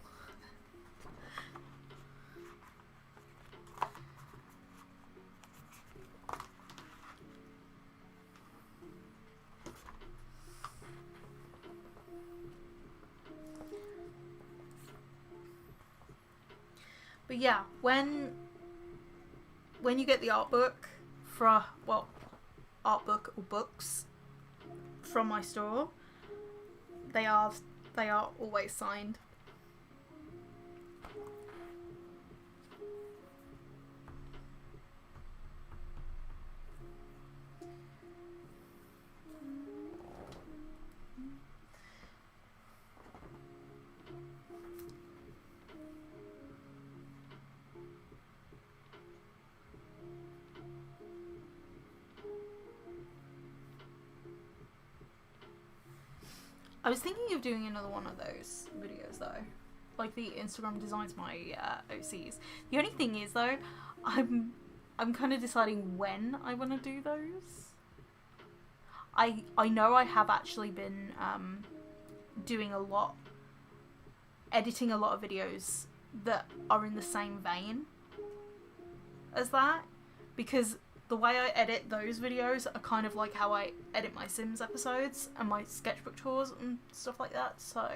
Speaker 1: But yeah, when you get the art book for, well, art book or books from my store, they are always signed. I was thinking of doing another one of those videos though, like the Instagram designs my OCs. The only thing is though, I'm kind of deciding when I want to do those. I know I have actually been doing a lot, editing a lot of videos that are in the same vein as that, because the way I edit those videos are kind of like how I edit my Sims episodes and my sketchbook tours and stuff like that, so...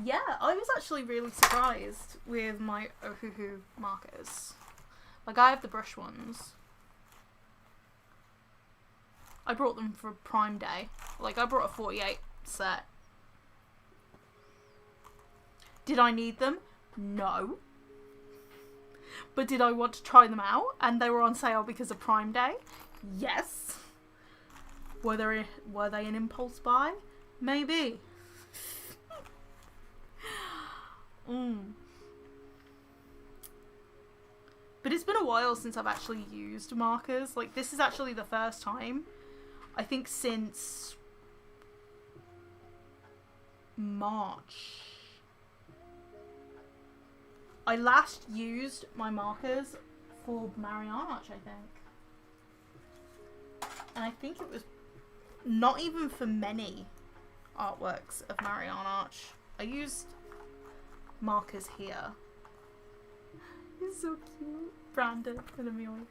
Speaker 1: Yeah, I was actually really surprised with my Ohuhu markers. Like, I have the brush ones. I brought them for Prime Day. Like, I brought a 48 set. Did I need them? No. But did I want to try them out? And they were on sale because of Prime Day? Yes. Were they an impulse buy? Maybe. But it's been a while since I've actually used markers. Like, this is actually the first time, I think, since March. I last used my markers for Marriner, I think. And I think it was not even for many artworks of Marriner. I used markers here. It's so cute. Brandon and Amelia.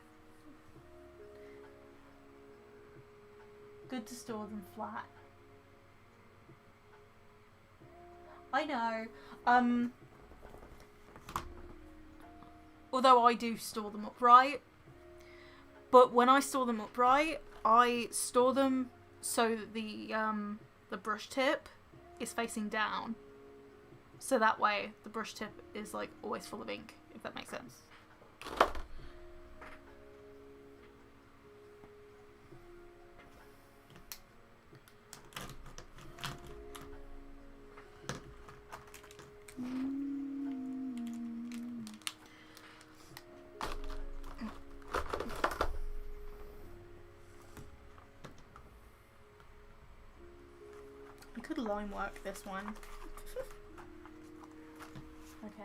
Speaker 1: Good to store them flat. I know. Although I do store them upright. But when I store them upright, I store them so that the brush tip is facing down. So that way the brush tip is like always full of ink, if that makes sense. I could line work this one. Okay.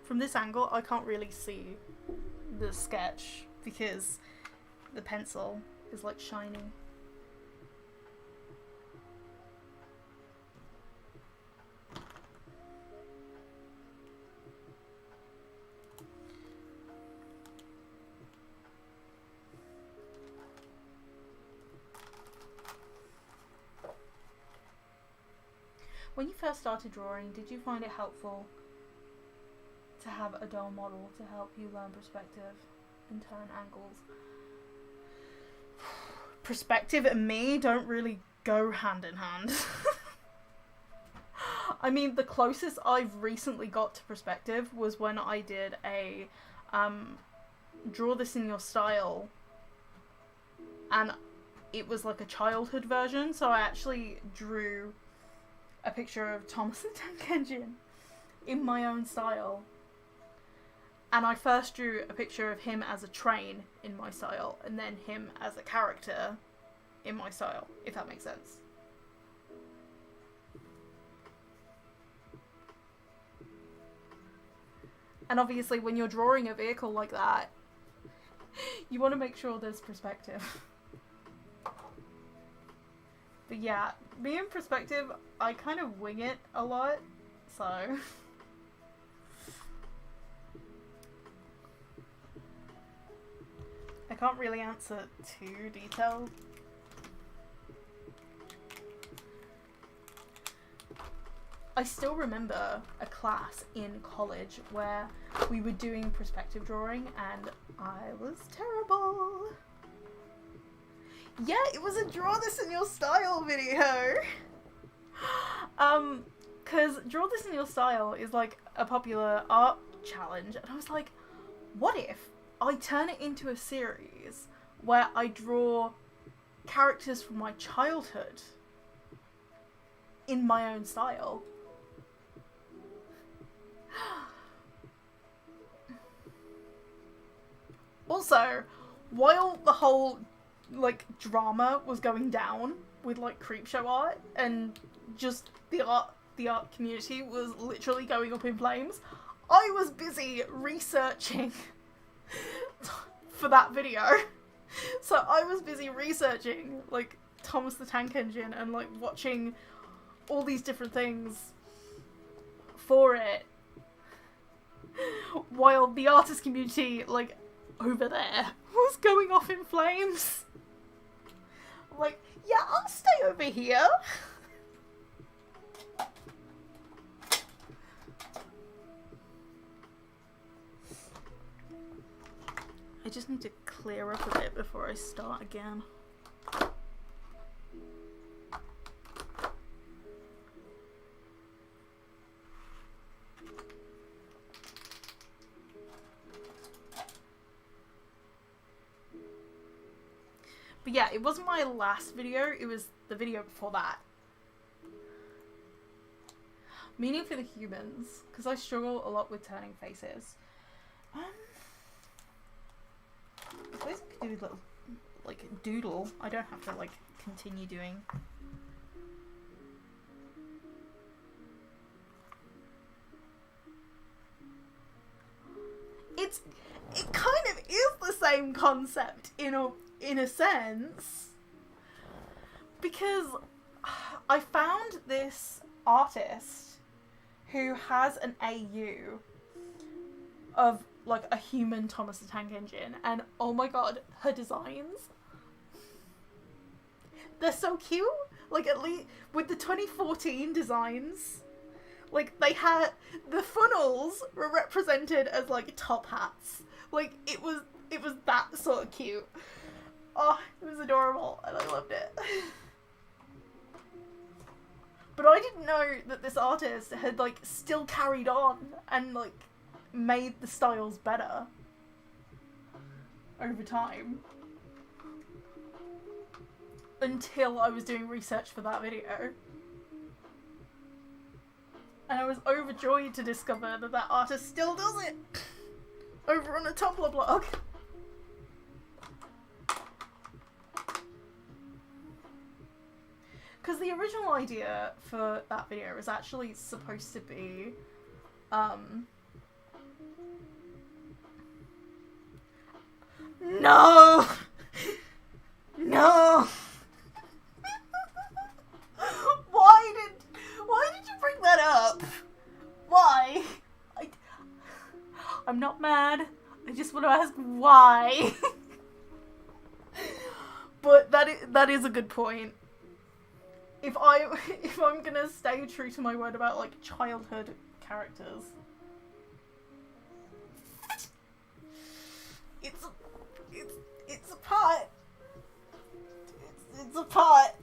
Speaker 1: From this angle, I can't really see the sketch because the pencil is like shiny. When you first started drawing, did you find it helpful to have a dull model to help you learn perspective and turn angles? Perspective and me don't really go hand in hand. I mean, the closest I've recently got to perspective was when I did a draw this in your style, and it was like a childhood version, so I actually drew a picture of Thomas the Tank Engine in my own style. And I first drew a picture of him as a train in my style, and then him as a character in my style, if that makes sense. And obviously when you're drawing a vehicle like that, you want to make sure there's perspective. But yeah, me in perspective, I kind of wing it a lot, so... I can't really answer too detailed. I still remember a class in college where we were doing perspective drawing and I was terrible. Yeah, it was a draw this in your style video. Cause draw this in your style is like a popular art challenge, and I was like, what if I turn it into a series where I draw characters from my childhood in my own style? Also, while the whole like drama was going down with like Creepshow art and just the art community was literally going up in flames, I was busy researching for that video. So I was busy researching like Thomas the Tank Engine and like watching all these different things for it, while the artist community like over there was going off in flames. Like, yeah, I'll stay over here. just need to clear up a bit before I start again. But yeah, it wasn't my last video, it was the video before that. Meaning for the humans, because I struggle a lot with turning faces. I suppose I could do a little, like, doodle. I don't have to, like, continue doing. It kind of is the same concept in a sense, because I found this artist who has an AU of like a human Thomas the Tank Engine, and oh my god, her designs, they're so cute. Like, at least with the 2014 designs, like, they had the funnels were represented as like top hats. Like, it was that sort of cute. Oh, it was adorable and I loved it. But I didn't know that this artist had, like, still carried on and, like, made the styles better over time. Until I was doing research for that video. And I was overjoyed to discover that that artist still does it! Over on a Tumblr blog. Because the original idea for that video was actually supposed to be, No! No! Why did you bring that up? Why? I'm not mad. I just want to ask why. But that is a good point. If I'm gonna stay true to my word about, like, childhood characters, it's a pot. It's a pot.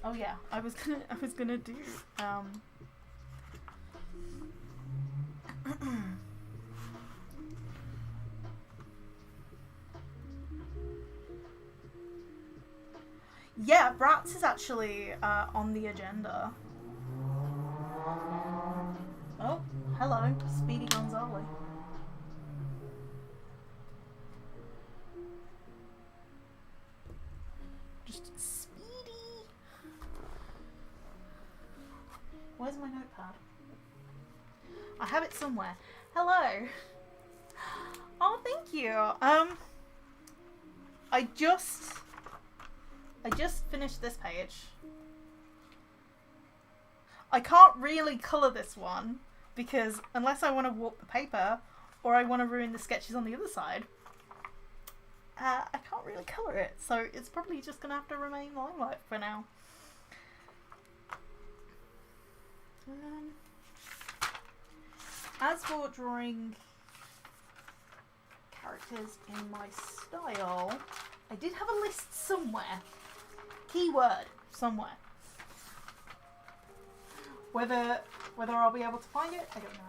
Speaker 1: Oh yeah, I was gonna do, yeah, Bratz is actually, on the agenda. Oh, hello, Speedy Gonzalez. Just Speedy. Where's my notepad? I have it somewhere. Hello. Oh, thank you. I just finished this page. I can't really colour this one because unless I want to warp the paper or I want to ruin the sketches on the other side, I can't really colour it. So it's probably just going to have to remain Limelight for now. As for drawing characters in my style, I did have a list somewhere. Keyword somewhere. Whether I'll be able to find it, I don't know.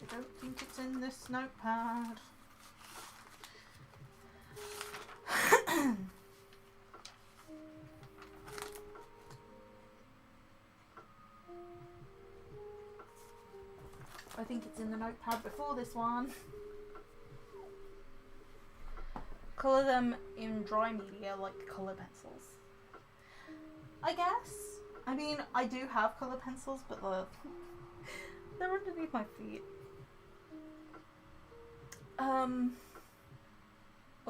Speaker 1: I don't think it's in this notepad. I think it's in the notepad before this one. Colour them in dry media like colour pencils. I guess. I mean, I do have colour pencils, but they're underneath my feet. Well,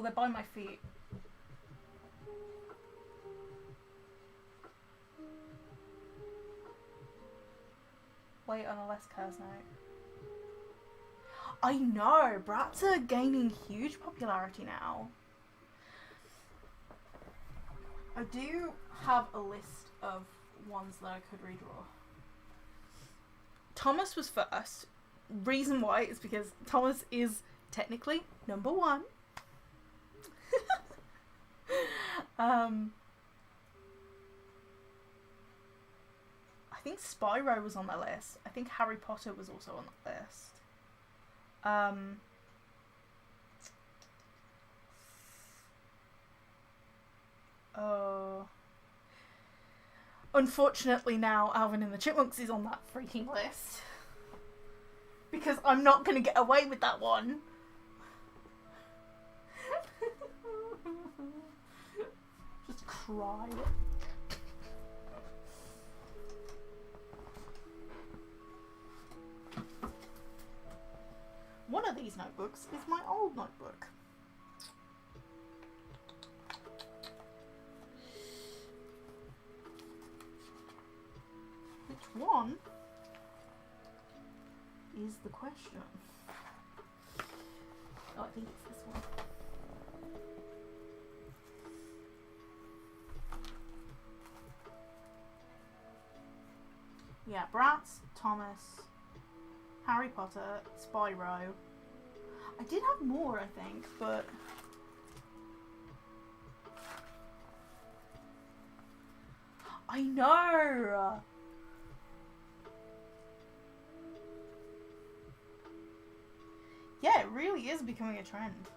Speaker 1: they're by my feet. Wait on a less cursed note. I know, brats are gaining huge popularity now. I do have a list of ones that I could redraw. Thomas was first. Reason why is because Thomas is technically number one. I think Spyro was on that list. I think Harry Potter was also on that list. Unfortunately now Alvin and the Chipmunks is on that freaking list. Because I'm not going to get away with that one. Just cry. One of these notebooks is my old notebook. Which one is the question? Oh, I think it's this one. Yeah, Bratz, Thomas, Harry Potter, Spyro. I did have more, I think, but I know. Yeah, it really is becoming a trend.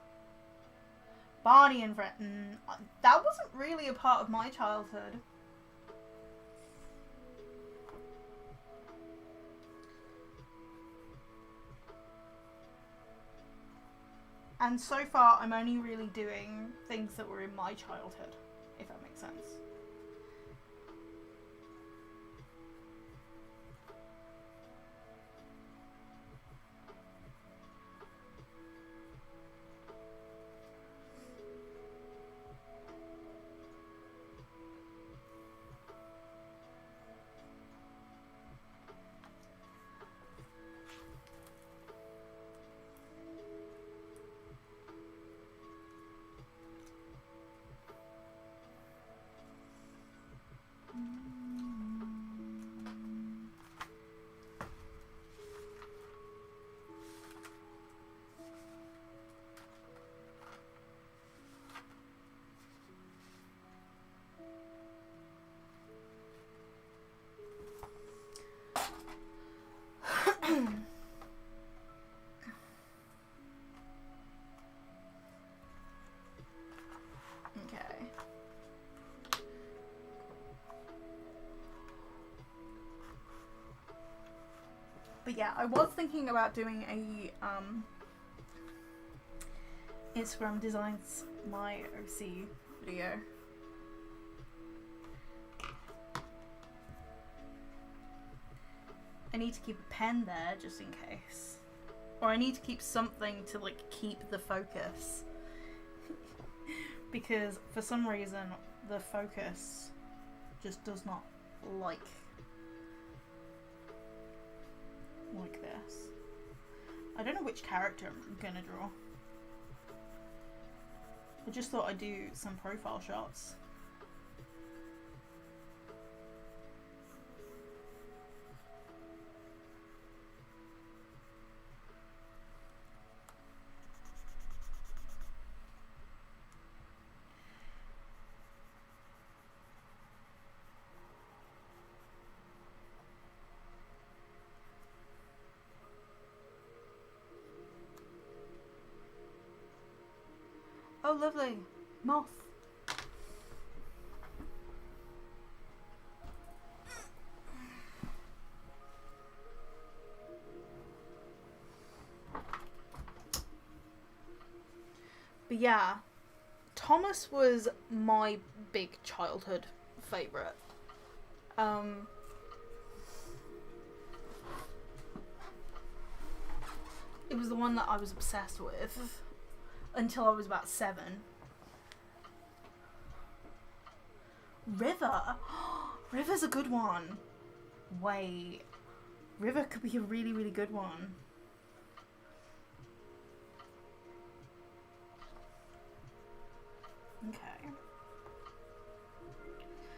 Speaker 1: Barney and Breton. That wasn't really a part of my childhood. And so far, I'm only really doing things that were in my childhood, if that makes sense. Okay. But yeah, I was thinking about doing a Instagram designs my OC video. I need to keep a pen there just in case. Or I need to keep something to like keep the focus. Because for some reason the focus just does not like this. I don't know which character I'm gonna draw. I just thought I'd do some profile shots. Oh, lovely. Moth. But yeah, Thomas was my big childhood favourite. It was the one that I was obsessed with until I was about 7. River? River's a good one. Wait. River could be a really, really good one. Okay.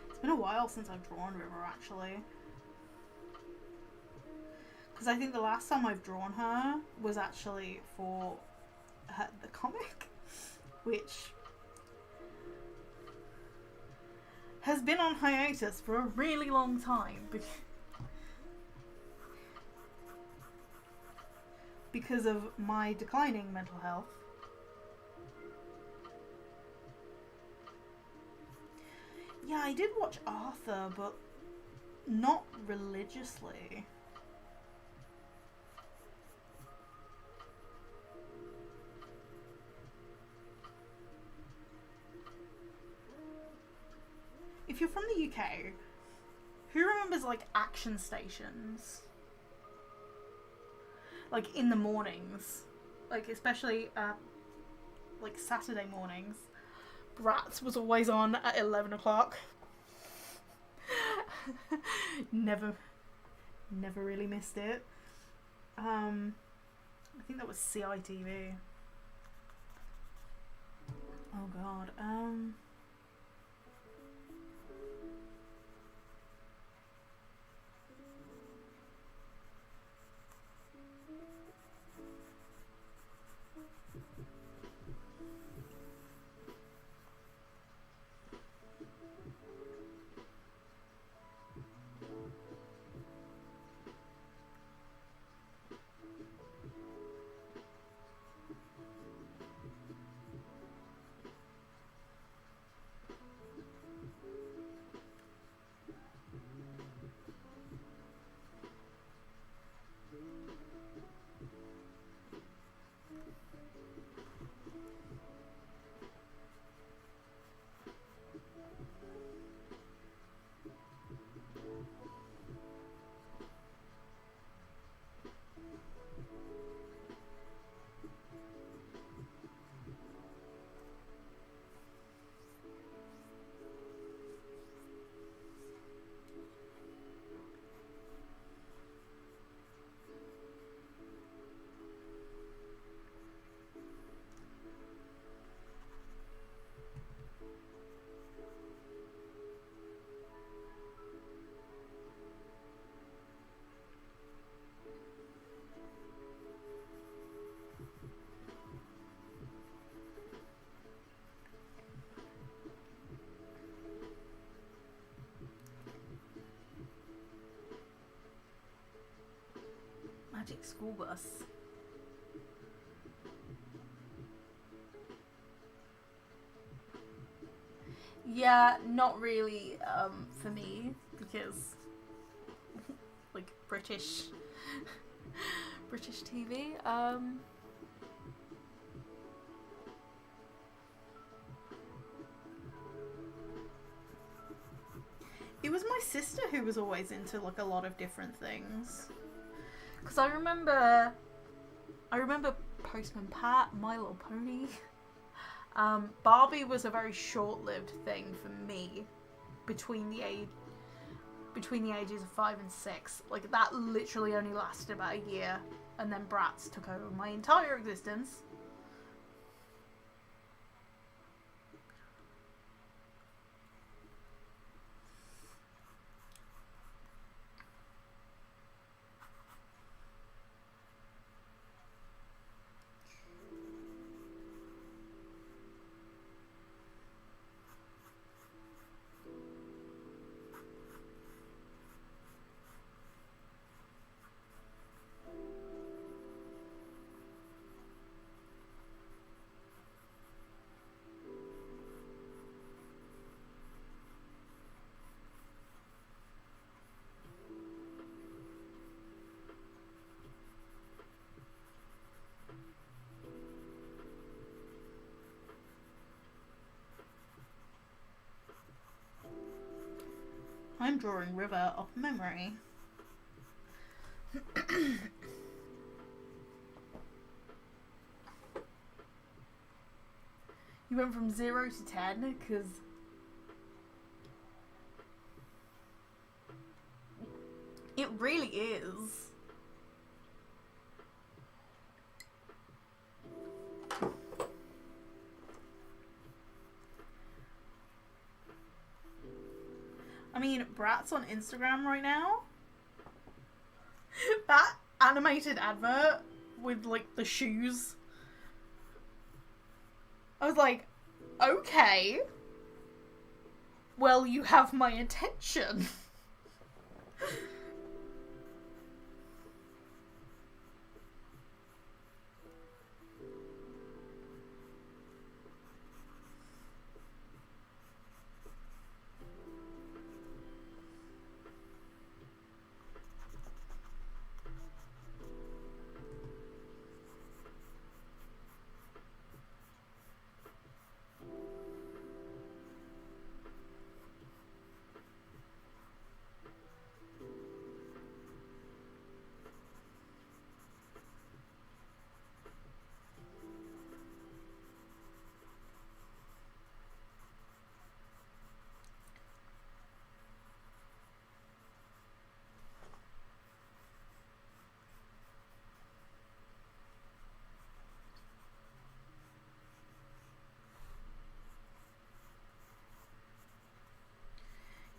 Speaker 1: It's been a while since I've drawn River, actually. Because I think the last time I've drawn her was actually for the comic, which has been on hiatus for a really long time because of my declining mental health. Yeah, I did watch Arthur, but not religiously. If you're from the UK, who remembers, like, action stations? Like, in the mornings. Like, especially, like, Saturday mornings. Bratz was always on at 11 o'clock. Never really missed it. I think that was CITV. Oh god. Magic School Bus. Yeah, not really for me, because like British TV. It was my sister who was always into like a lot of different things. Because I remember Postman Pat, My Little Pony. Barbie was a very short-lived thing for me between the ages of 5 and 6. Like, that literally only lasted about a year, and then Bratz took over my entire existence.
Speaker 2: and drawing river off memory.
Speaker 1: You went from 0 to 10 because it really is.
Speaker 2: I mean, Brat's on Instagram right now. That animated advert with, like, the shoes. I was like, okay. Well, you have my attention.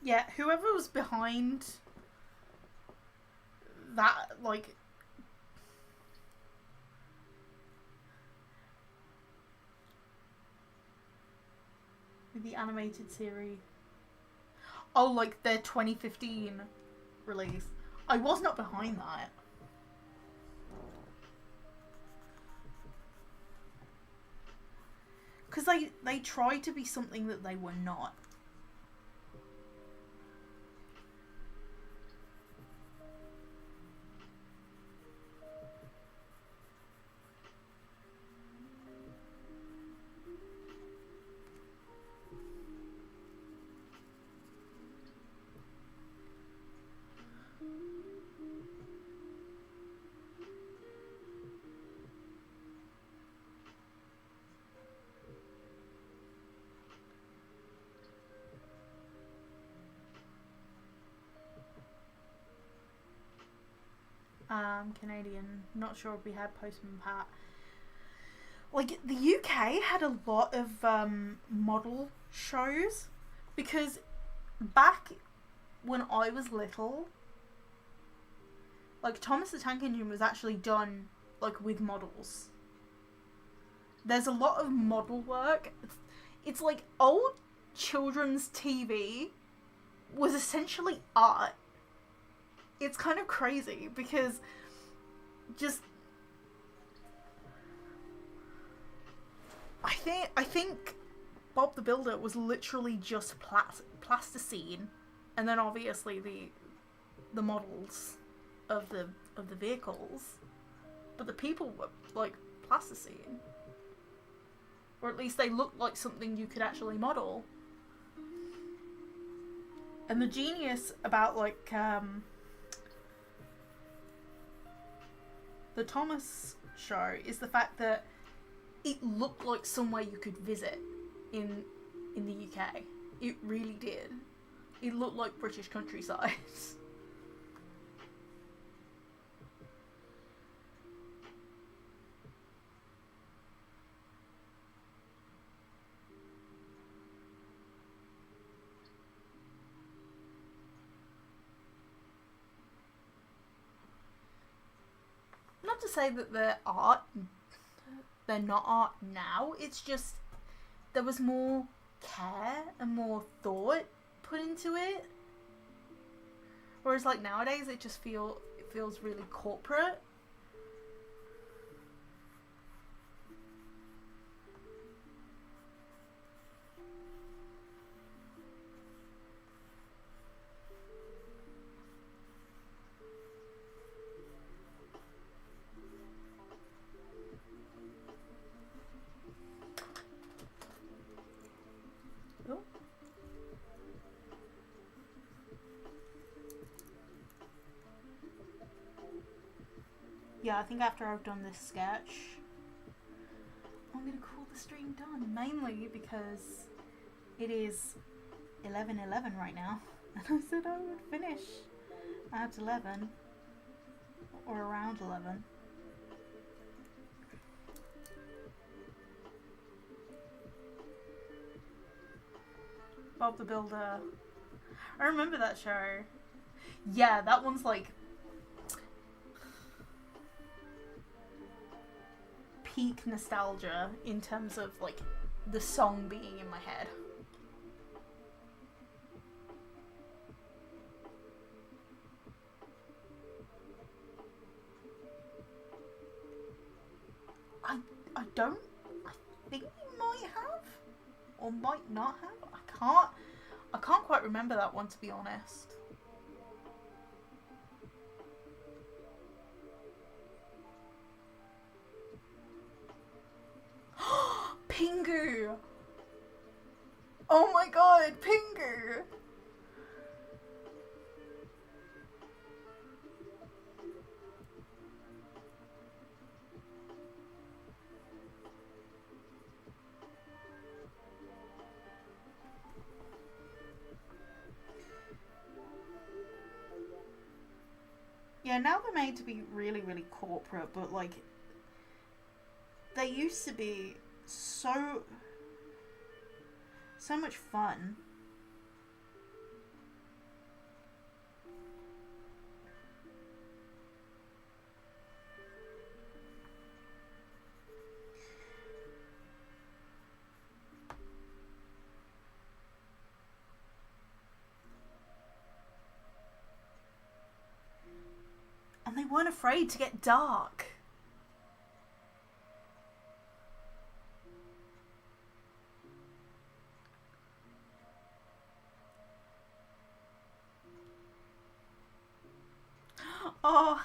Speaker 2: Yeah, whoever was behind that, like,
Speaker 1: the animated series. Oh, like their 2015 release. I was not behind that. Because they tried to be something that they were not. Canadian. Not sure if we had Postman Pat. Like, the UK had a lot of model shows because back when I was little, like, Thomas the Tank Engine was actually done, like, with models. There's a lot of model work. It's like old children's TV was essentially art. It's kind of crazy because just I think Bob the Builder was literally just plasticine, and then obviously the models of the vehicles, but the people were like plasticine, or at least they looked like something you could actually model. And the genius about like the Thomas show is the fact that it looked like somewhere you could visit in the UK. It really did. It looked like British countryside. Not to say that they're not art now, it's just there was more care and more thought put into it. Whereas like nowadays it feels really corporate. Yeah, I think after I've done this sketch, I'm going to call the stream done. Mainly because it is 11:11 right now. And I said I would finish at 11. Or around 11. Bob the Builder. I remember that show. Yeah, that one's like peak nostalgia in terms of like the song being in my head. I think you might have or might not have. I can't quite remember that one, to be honest. Pingu! Oh my god, Pingu! Yeah, now they're made to be really, really corporate, but like they used to be so much fun. And they weren't afraid to get dark. Oh.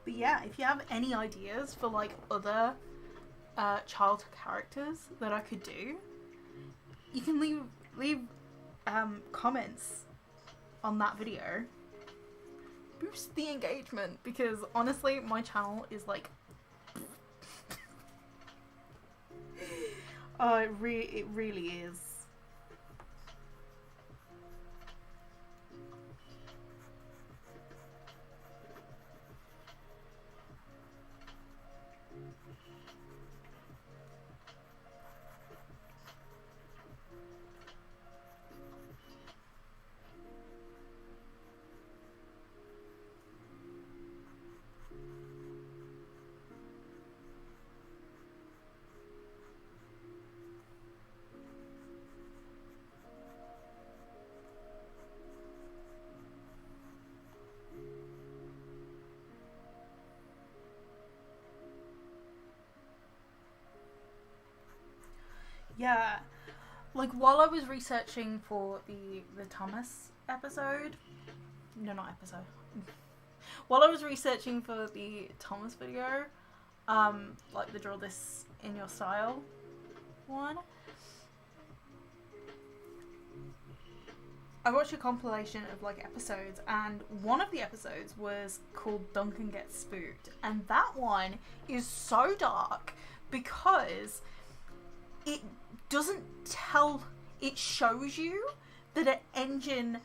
Speaker 1: But yeah, if you have any ideas for like other child characters that I could do, you can leave comments on that video. Boost the engagement, because honestly my channel is like oh, it really is. Yeah, like while I was researching for the Thomas episode, no, not episode. While I was researching for the Thomas video, like the Draw This in Your Style one, I watched a compilation of like episodes, and one of the episodes was called Duncan Gets Spooked, and that one is so dark because it doesn't tell, it shows you that an engine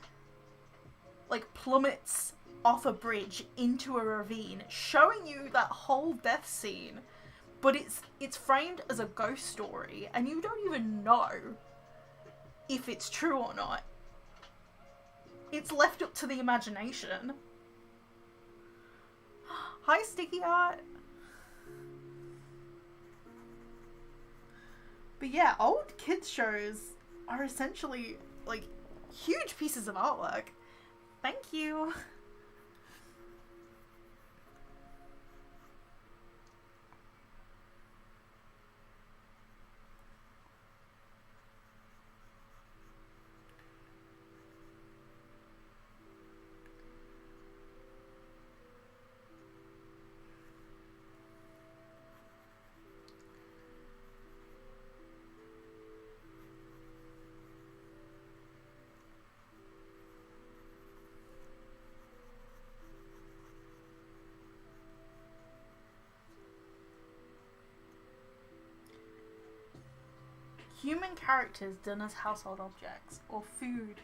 Speaker 1: like plummets off a bridge into a ravine, showing you that whole death scene, but it's framed as a ghost story and you don't even know if it's true or not. It's left up to the imagination. Hi, Sticky Art. But yeah, old kids shows are essentially like huge pieces of artwork. Thank you. human characters done as household objects or food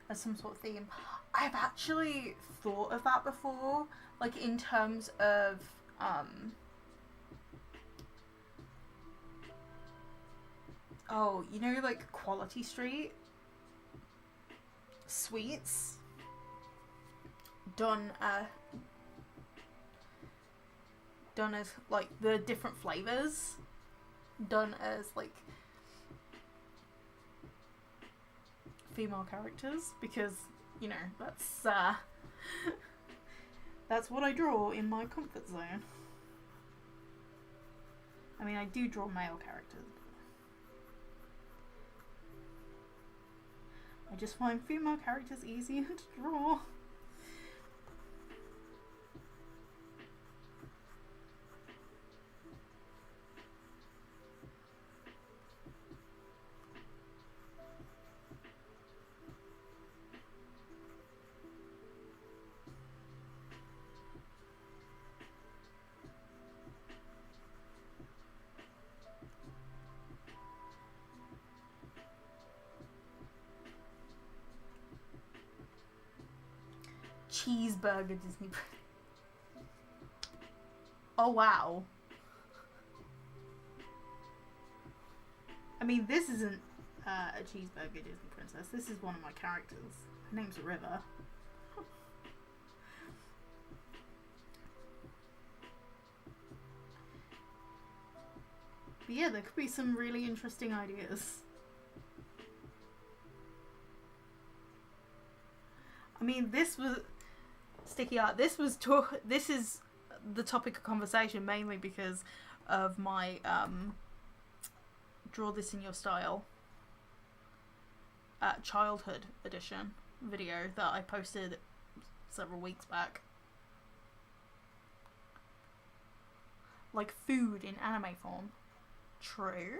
Speaker 1: as some sort of theme. I've actually thought of that before, like in terms of oh, you know, like Quality Street sweets done as like the different flavors done as like female characters, because you know that's what I draw in my comfort zone. I mean, I do draw male characters. I just find female characters easier to draw. Cheeseburger Disney. Oh wow. I mean, this isn't a cheeseburger Disney princess. This is one of my characters. Her name's River. But yeah, there could be some really interesting ideas. I mean, this was sticky art. This is the topic of conversation mainly because of my draw this in your style childhood edition video that I posted several weeks back. Like food in anime form. True.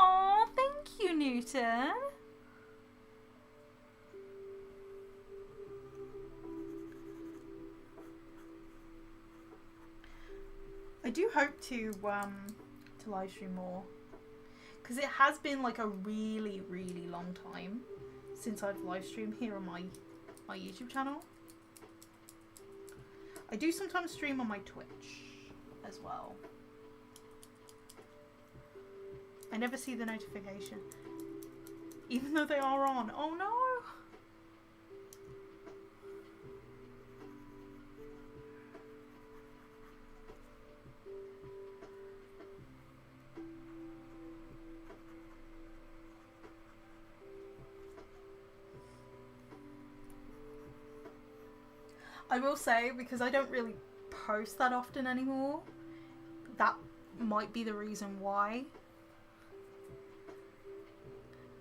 Speaker 1: Oh, thank you, Newton. I do hope to live stream more, because it has been like a really, really long time since I've live streamed here on my YouTube channel. I do sometimes stream on my Twitch as well. I never see the notification, even though they are on. Oh no! I will say, because I don't really post that often anymore, that might be the reason why.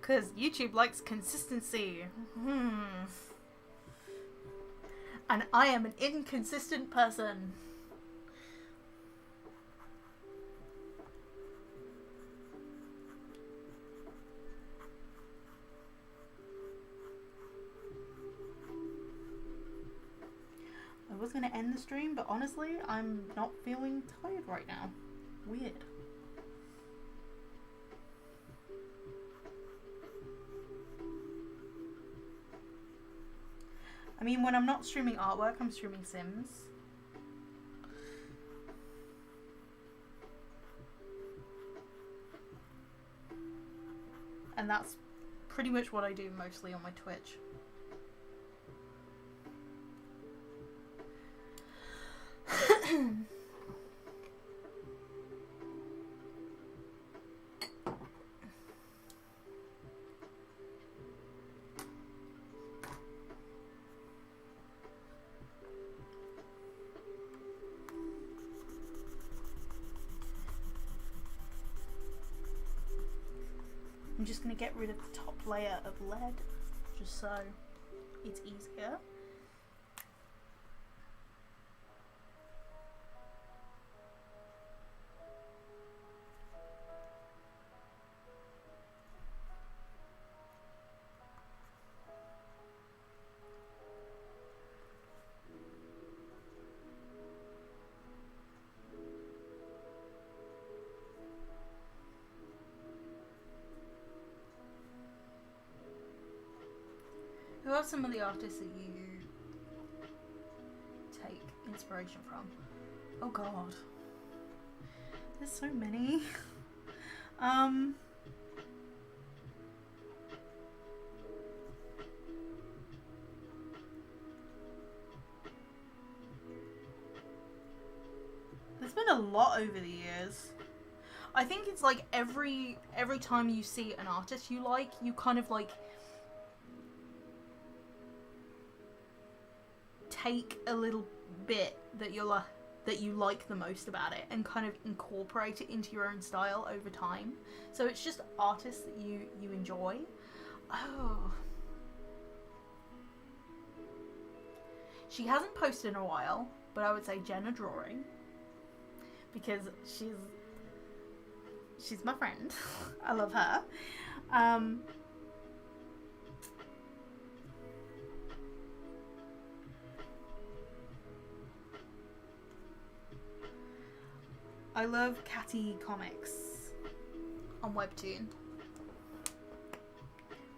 Speaker 1: Because YouTube likes consistency. And I am an inconsistent person. I was going to end the stream, but honestly, I'm not feeling tired right now. Weird. I mean, when I'm not streaming artwork, I'm streaming Sims. And that's pretty much what I do mostly on my Twitch. I'm just going to get rid of the top layer of lead, just so it's easier. some of the artists that you take inspiration from? Oh god.
Speaker 2: There's so many. There's been a lot over the years.
Speaker 1: I think it's like every time you see an artist you like, you kind of like take a little bit that you like the most about it and kind of incorporate it into your own style over time. So it's just artists that you enjoy. Oh. She hasn't posted in a while, but I would say Jenna Drawing. Because she's my friend. I love her.
Speaker 2: I love Catty Comics
Speaker 1: on Webtoon.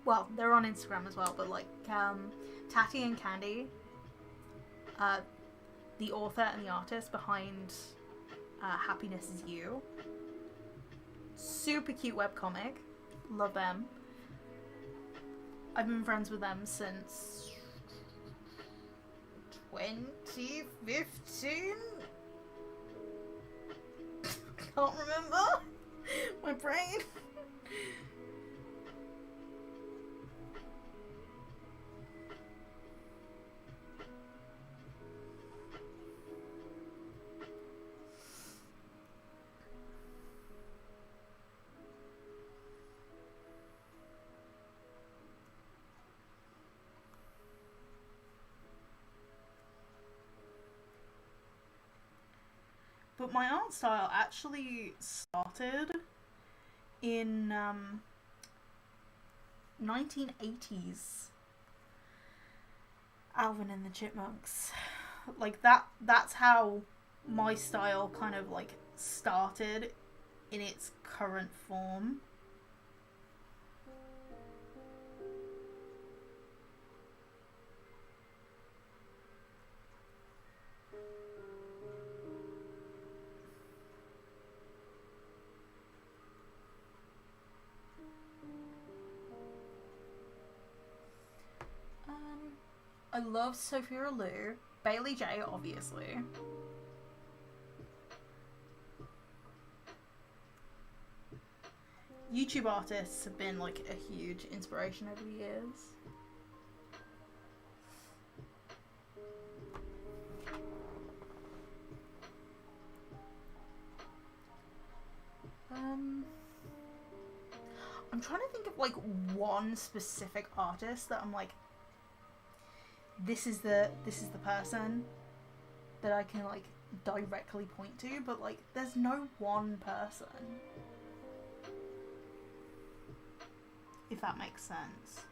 Speaker 1: Well, they're on Instagram as well, but like Tatty and Candy, the author and the artist behind Happiness Is You. Super cute webcomic. Love them. I've been friends with them since 2015? Can't remember. My brain.
Speaker 2: But my art style actually started in 1980s. Alvin and the Chipmunks. Like that's how my style kind of like started in its current form.
Speaker 1: I love Sophia Lou. Bailey J, obviously.
Speaker 2: YouTube artists have been like a huge inspiration over the years.
Speaker 1: I'm trying to think of like one specific artist that I'm like, this is the person that I can like directly point to, but like there's no one person, if that makes sense.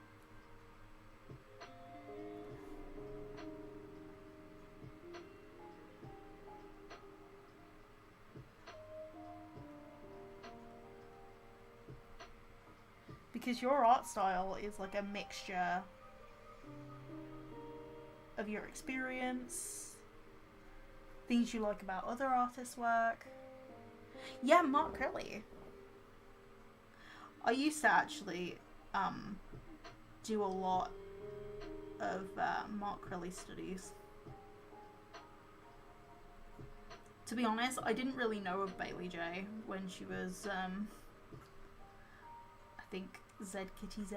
Speaker 1: Because your art style is like a mixture of your experience, things you like about other artists' work. Yeah, Mark Curley. I used to actually do a lot of Mark Curley studies. To be honest, I didn't really know of Bailey J when she was, I think, Z Kitty Z.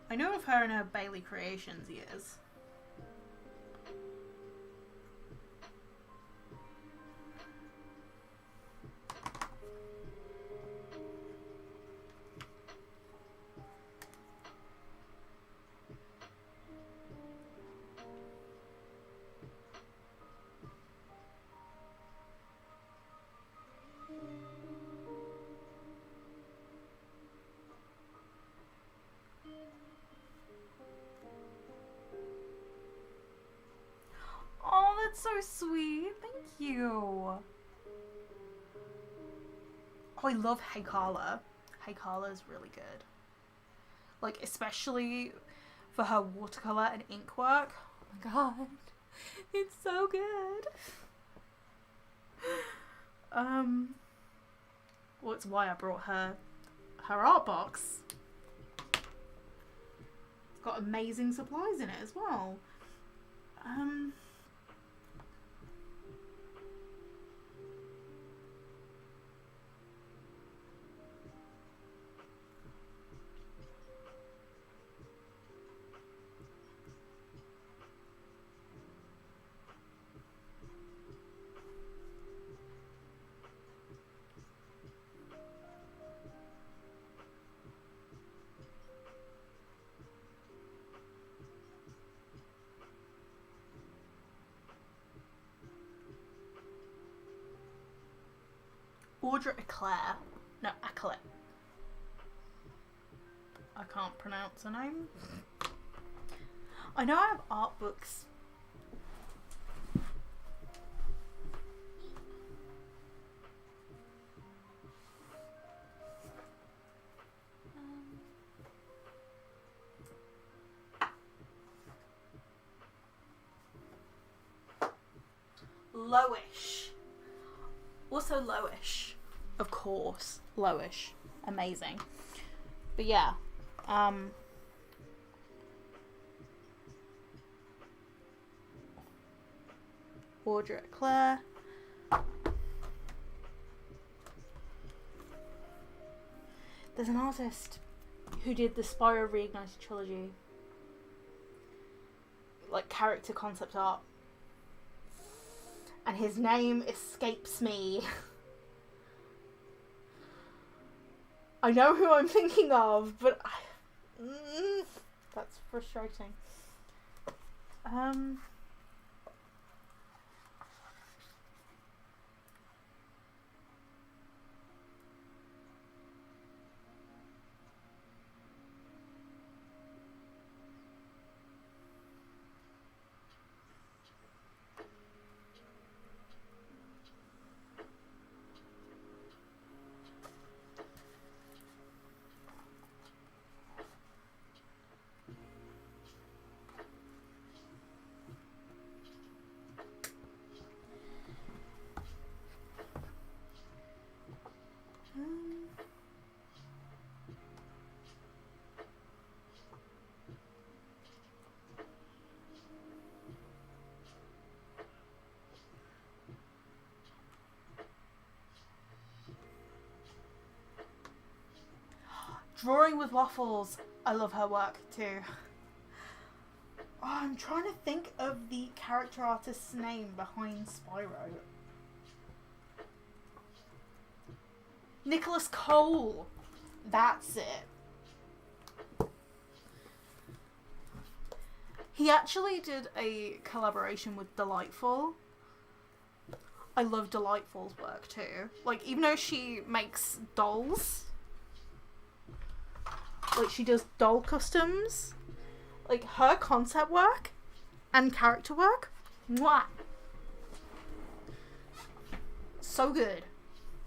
Speaker 1: I know of her in her Bailey Creations years. So sweet. Thank you. Oh, I love Hey Carla. Hey Carla's really good. Like, especially for her watercolor and ink work. Oh my god. It's so good. Well, it's why I brought her art box.
Speaker 2: It's got amazing supplies in it as well.
Speaker 1: Audra Eclair. No, Eclair. I can't pronounce her name. I know I have art books. Lowish. Also Lowish. Of course. Lowish. Amazing. But yeah. Audra Eclair. There's an artist who did the Spyro Reignited trilogy. Like, character concept art. And his name escapes me. I know who I'm thinking of, but that's frustrating. Drawing with Waffles. I love her work too. Oh, I'm trying to think of the character artist's name behind Spyro. Nicholas Cole. That's it. He actually did a collaboration with Delightful. I love Delightful's work too. Like, even though she makes dolls, like, she does doll customs, like, her concept work and character work, mwah! So good.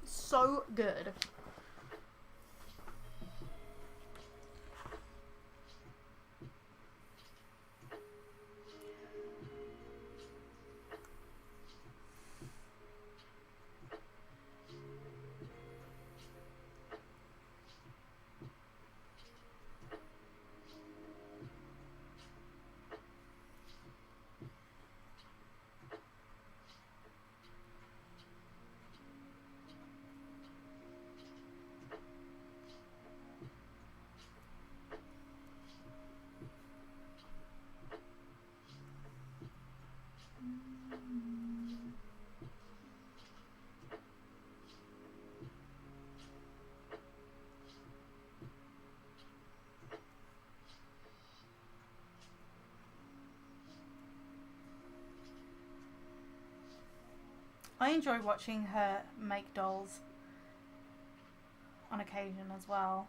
Speaker 1: So good. I enjoy watching her make dolls on occasion as well.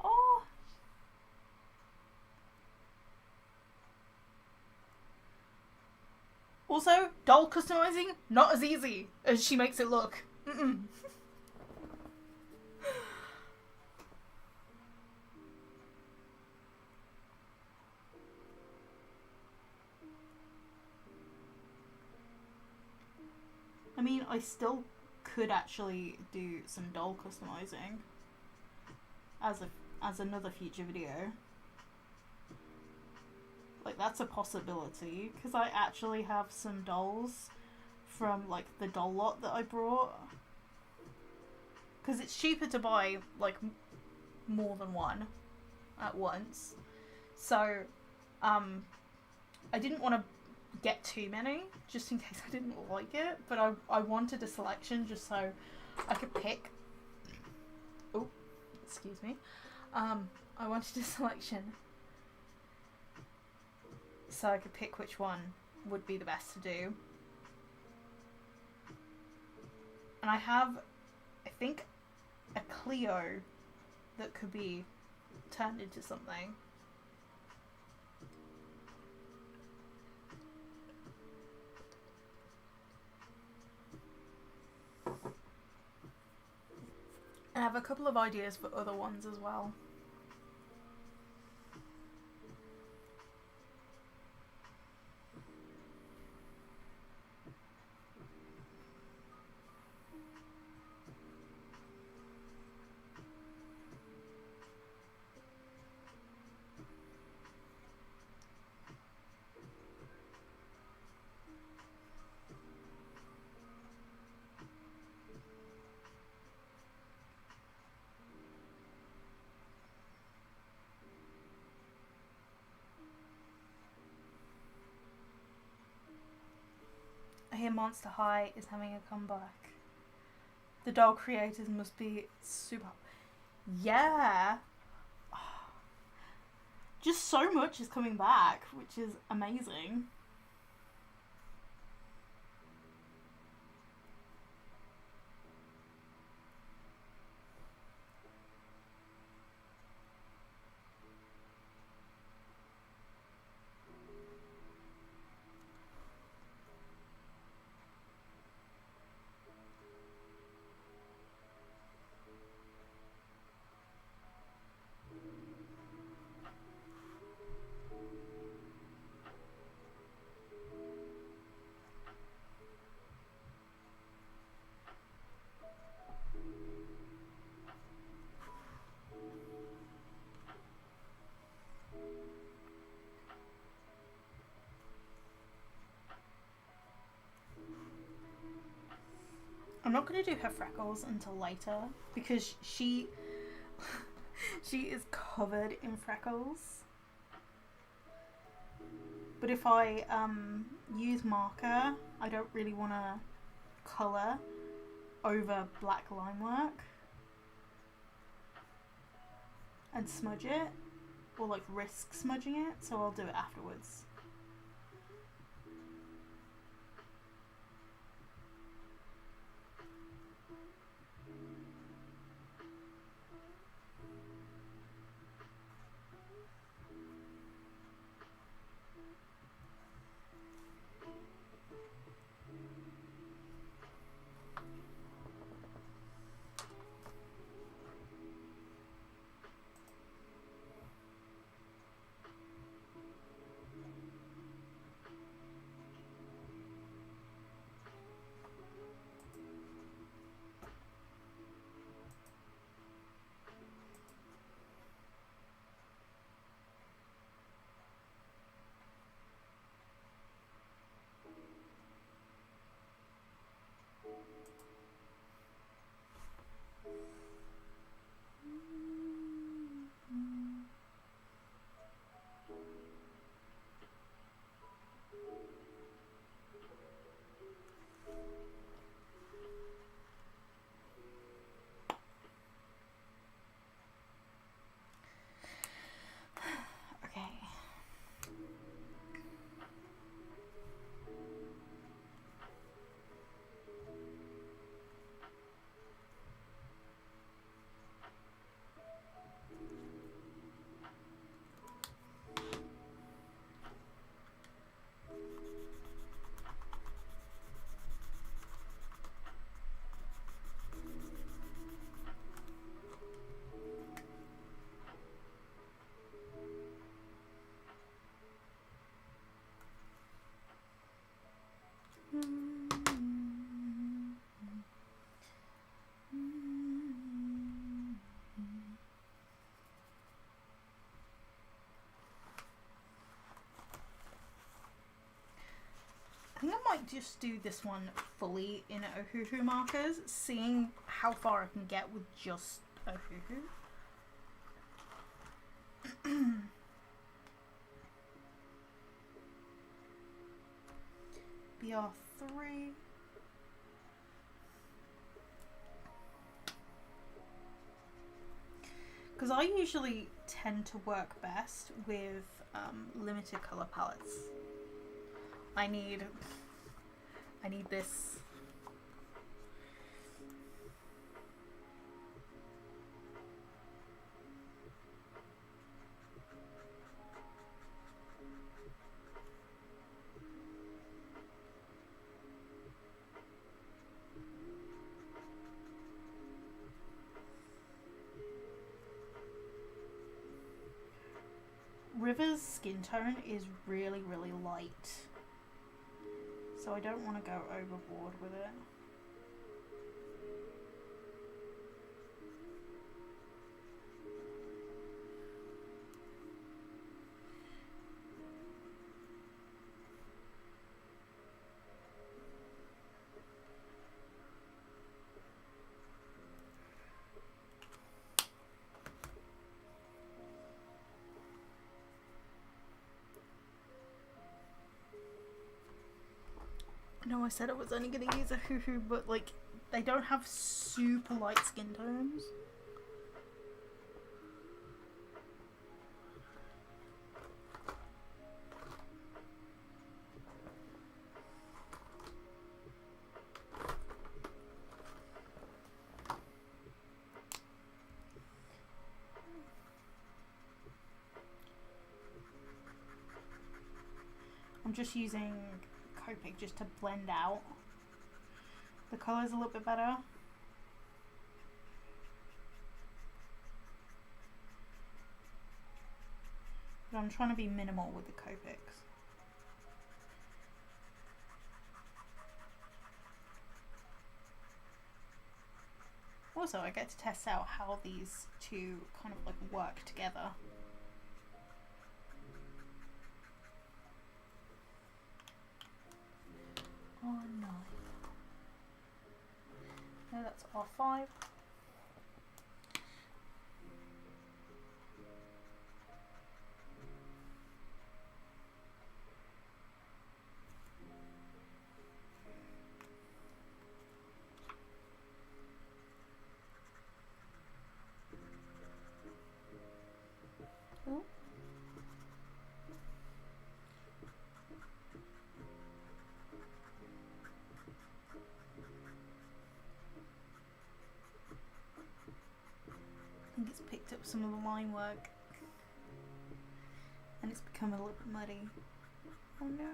Speaker 1: Oh! Also, doll customizing, not as easy as she makes it look. Mm-mm. I mean, I still could actually do some doll customizing as another future video. Like, that's a possibility, because I actually have some dolls from, like, the doll lot that I brought. Because it's cheaper to buy, like, more than one at once. So, I didn't want to get too many, just in case I didn't like it, but I wanted a selection just so I could pick. Oh, excuse me. I wanted a selection so I could pick which one would be the best to do. And I have, I think, a Clio that could be turned into something. I have a couple of ideas for other ones as well. I hear Monster High is having a comeback. The doll creators must be super... Yeah! Just so much is coming back, which is amazing. I'm not going to do her freckles until later because she is covered in freckles. But if I use marker, I don't really want to colour over black line work and smudge it, or like risk smudging it, so I'll do it afterwards. might just do this one fully in Ohuhu markers, seeing how far I can get with just Ohuhu. BR3. Because I usually tend to work best with limited color palettes. I need this. River's skin tone is really, really light, so I don't want to go overboard with it. No, I said I was only going to use Ohuhu, but like, they don't have super light skin tones. I'm just using Copic just to blend out the colours a little bit better. But I'm trying to be minimal with the Copics. Also, I get to test out how these two kind of like work together. R9. No, that's R5. Ooh. I think it's picked up some of the line work and it's become a little bit muddy. Oh no.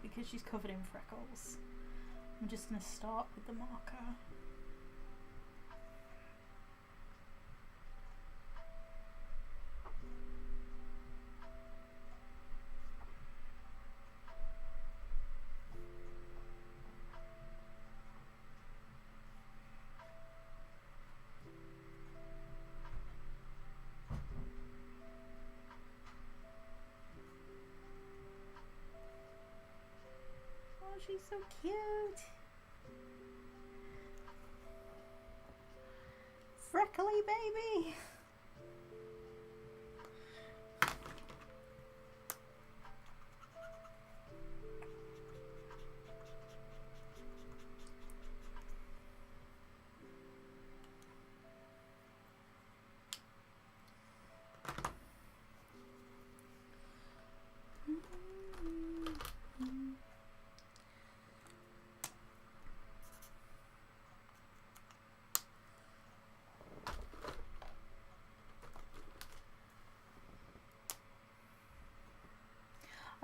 Speaker 1: because she's covered in freckles. I'm just going to start with the marker. Oh, she's so cute. Freckly baby.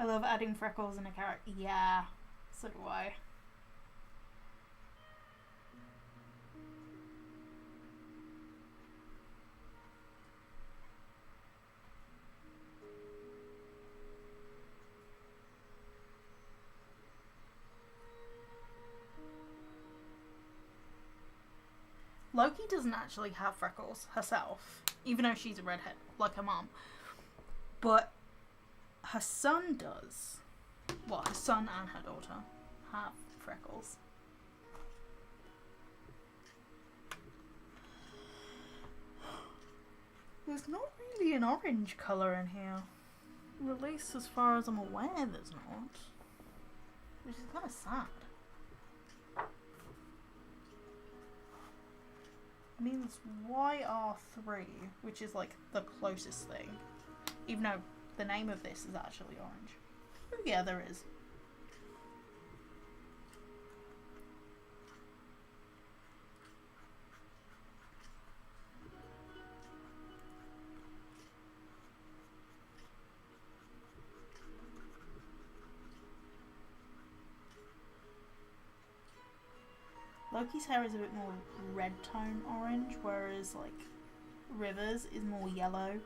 Speaker 1: I love adding freckles in a character. Yeah, so do I. Loki doesn't actually have freckles herself, even though she's a redhead, like her mom. But her son does. Well, her son and her daughter have freckles. There's not really an orange colour in here. At least as far as I'm aware, there's not. Which is kind of sad. I mean, it's YR3, which is like the closest thing. Even though the name of this is actually orange. Oh yeah, there is. Loki's hair is a bit more red tone orange, whereas like River's is more yellow.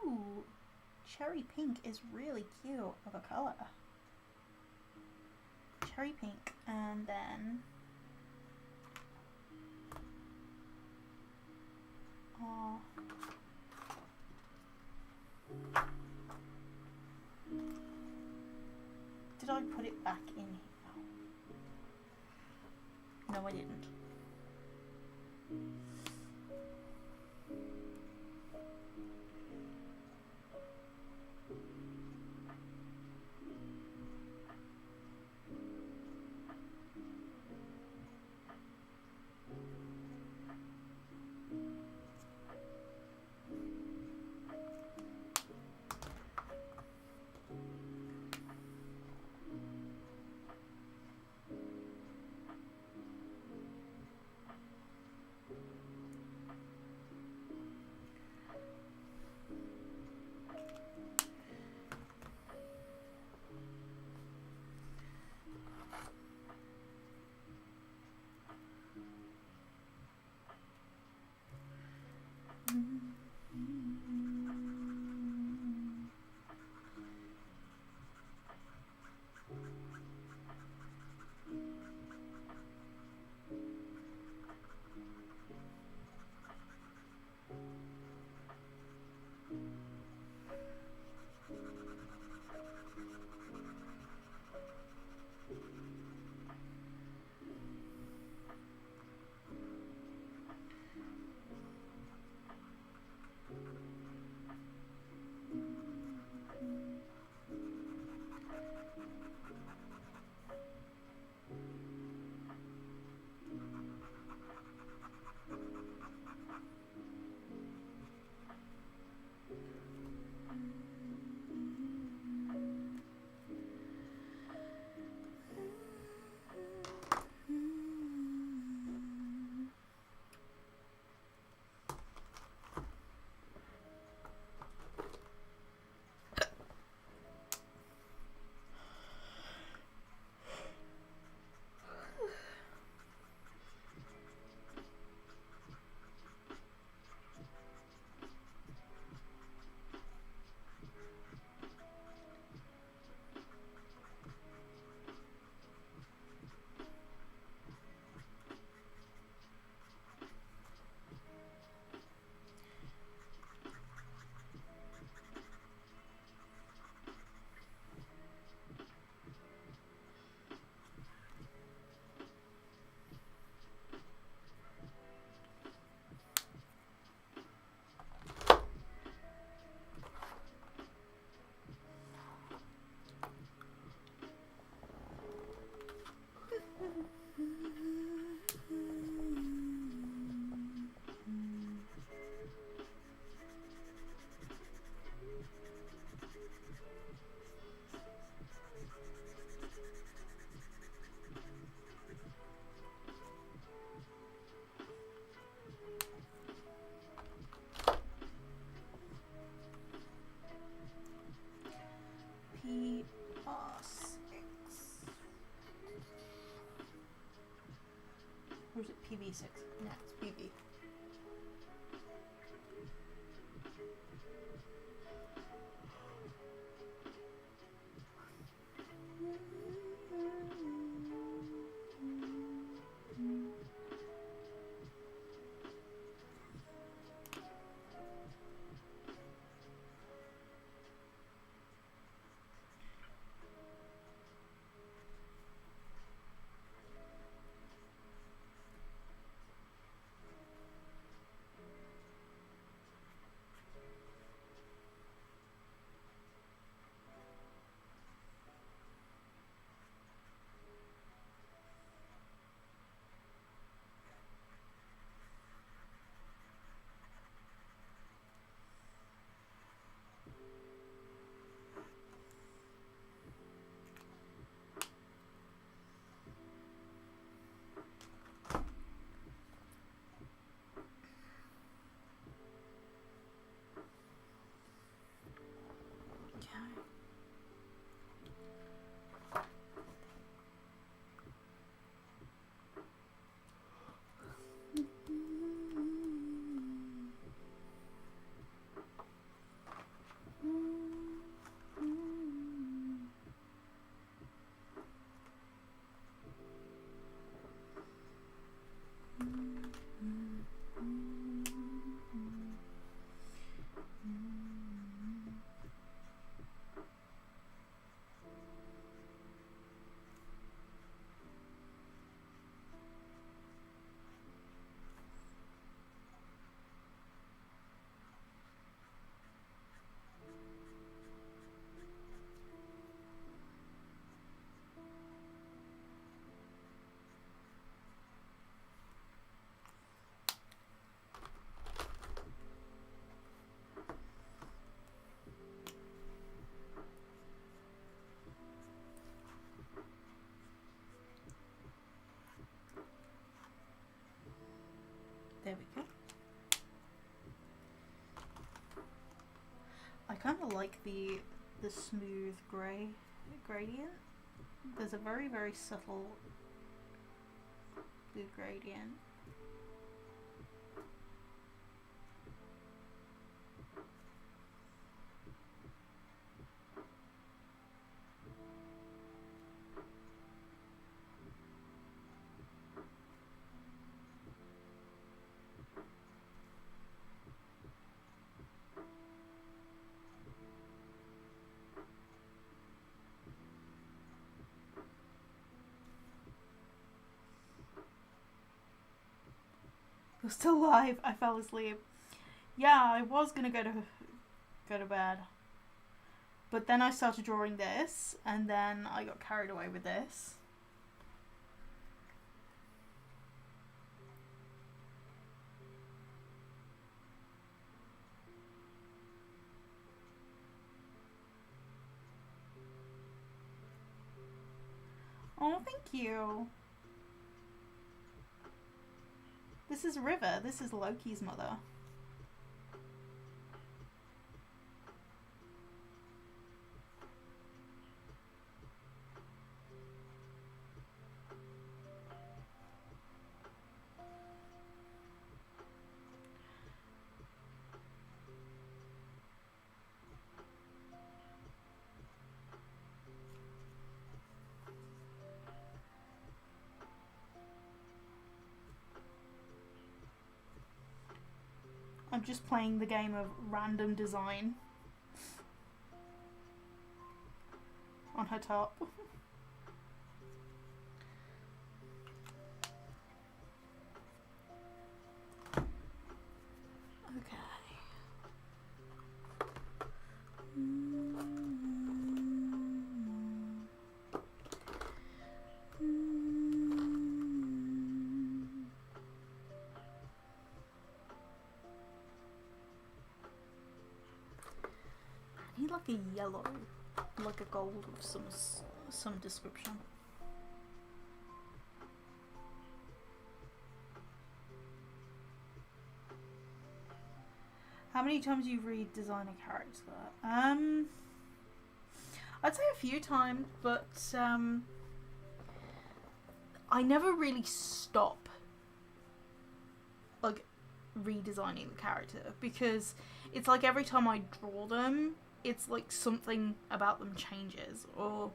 Speaker 1: Ooh, cherry pink is really cute of a colour. Cherry pink, and then did I put it back in here? No, I didn't. Or is it PV6? No, it's PV. There we go. I kind of like the smooth grey gradient. There's a very, very subtle blue gradient. You're still alive. I fell asleep. Yeah, I was gonna go to bed, but then I started drawing this, and then I got carried away with this. Oh, thank you. This is River. This is Loki's mother. I'm just playing the game of random design on her top. Like a yellow, like a gold of some description. How many times you've redesigned a character? I'd say a few times, but I never really stop redesigning the character, because it's like every time I draw them, it's like something about them changes, or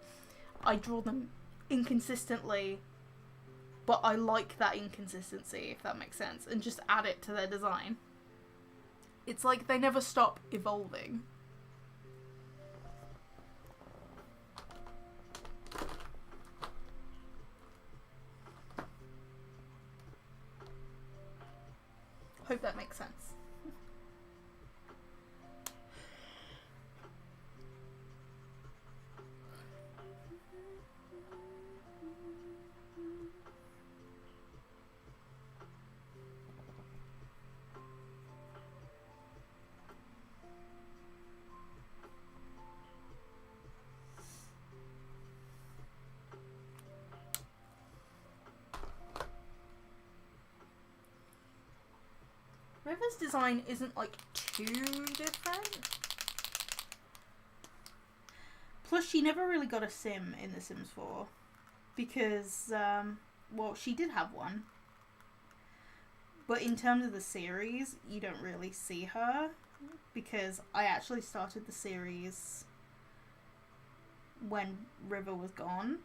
Speaker 1: I draw them inconsistently, but I like that inconsistency, if that makes sense, and just add it to their design. It's like they never stop evolving. Hope that makes sense. River's design isn't like too different.
Speaker 2: Plus, she never really got a sim in The Sims 4 because, well, she did have one. But in terms of the series, you don't really see her because I actually started the series when River was gone.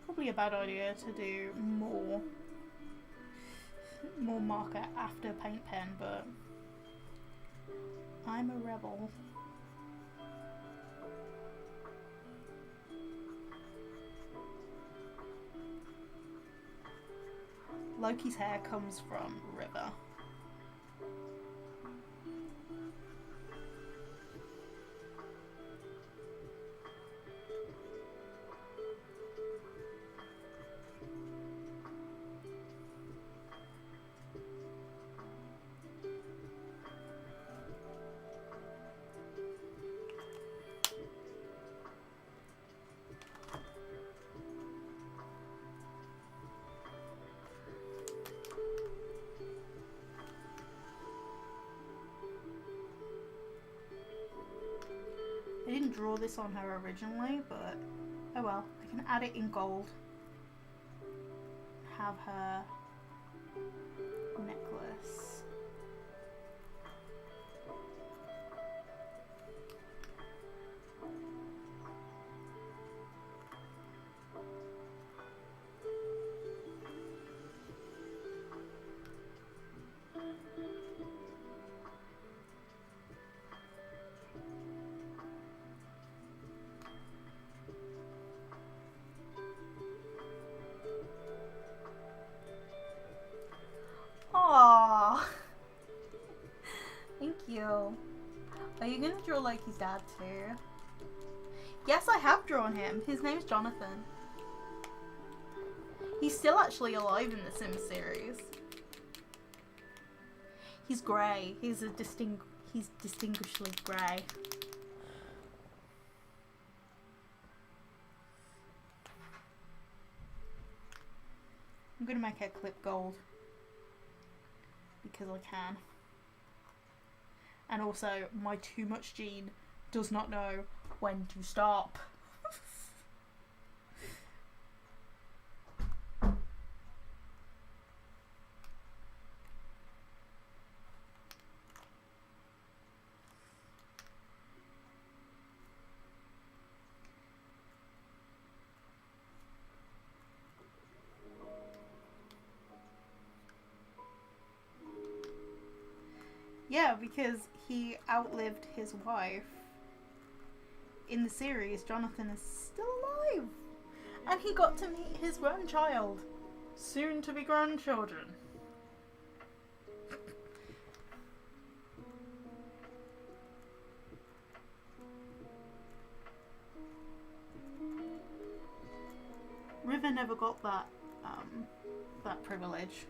Speaker 2: Probably a bad idea to do more marker after paint pen, but I'm a rebel. Loki's hair comes from River. I didn't draw this on her originally, but oh well. I can add it in gold. Have her necklace.
Speaker 1: Aww. Thank you. Are you gonna draw Loki's dad too? Yes, I have drawn him. His name's Jonathan. He's still actually alive in the Sims series. He's grey. He's distinguishedly grey. I'm gonna make her clip gold because I can. And also, my too much gene does not know when to stop.
Speaker 2: Yeah, because he outlived his wife. In the series, Jonathan is still alive.
Speaker 1: And he got to meet his grandchild. Soon to be grandchildren.
Speaker 2: River never got that privilege.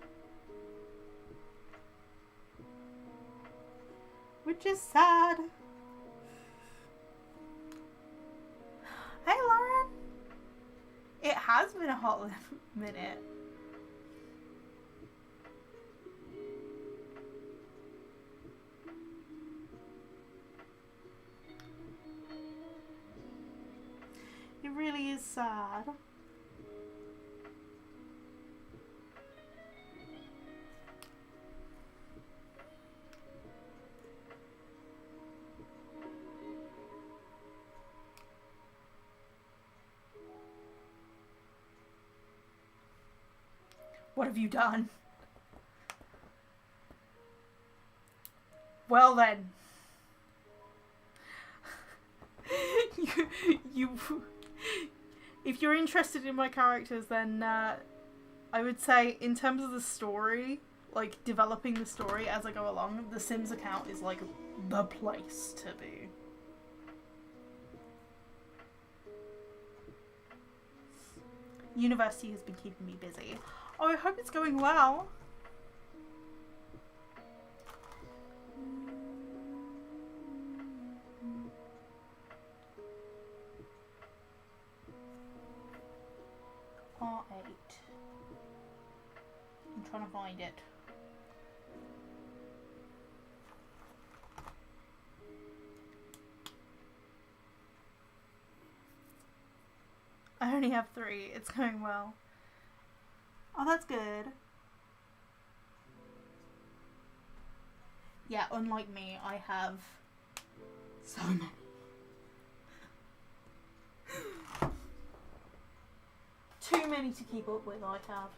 Speaker 2: which is sad. Hey, Lauren. It has been a hot minute. It really is sad. What have you done? Well then. you if you're interested in my characters, then I would say in terms of the story, like developing the story as I go along, the Sims account is like the place to be. University has been keeping me busy. Oh, I hope it's going well. R8. I'm trying to find it. I only have 3. It's going well. Oh, that's good. Yeah, unlike me, I have so many. Too many to keep up with, I have.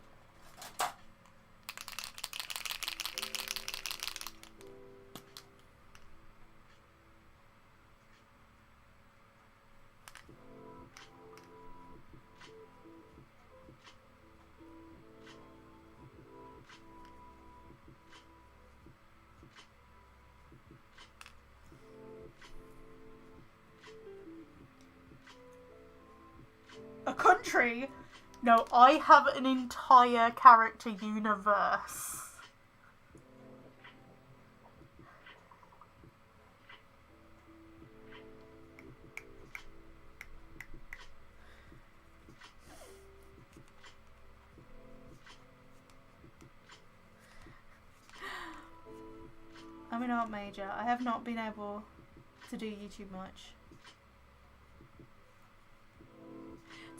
Speaker 2: A country? No, I have an entire character universe. I'm an art major. I have not been able to do YouTube much.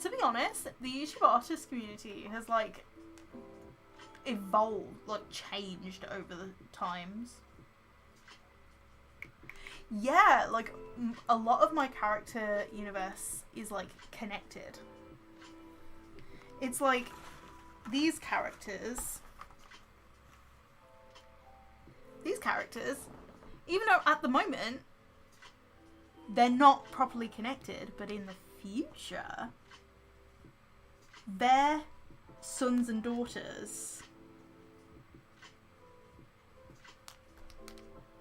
Speaker 2: To be honest, the YouTube artist community has like evolved, like changed over the times. Yeah, like a lot of my character universe is like connected. It's like these characters, even though at the moment they're not properly connected, but in the future their sons and daughters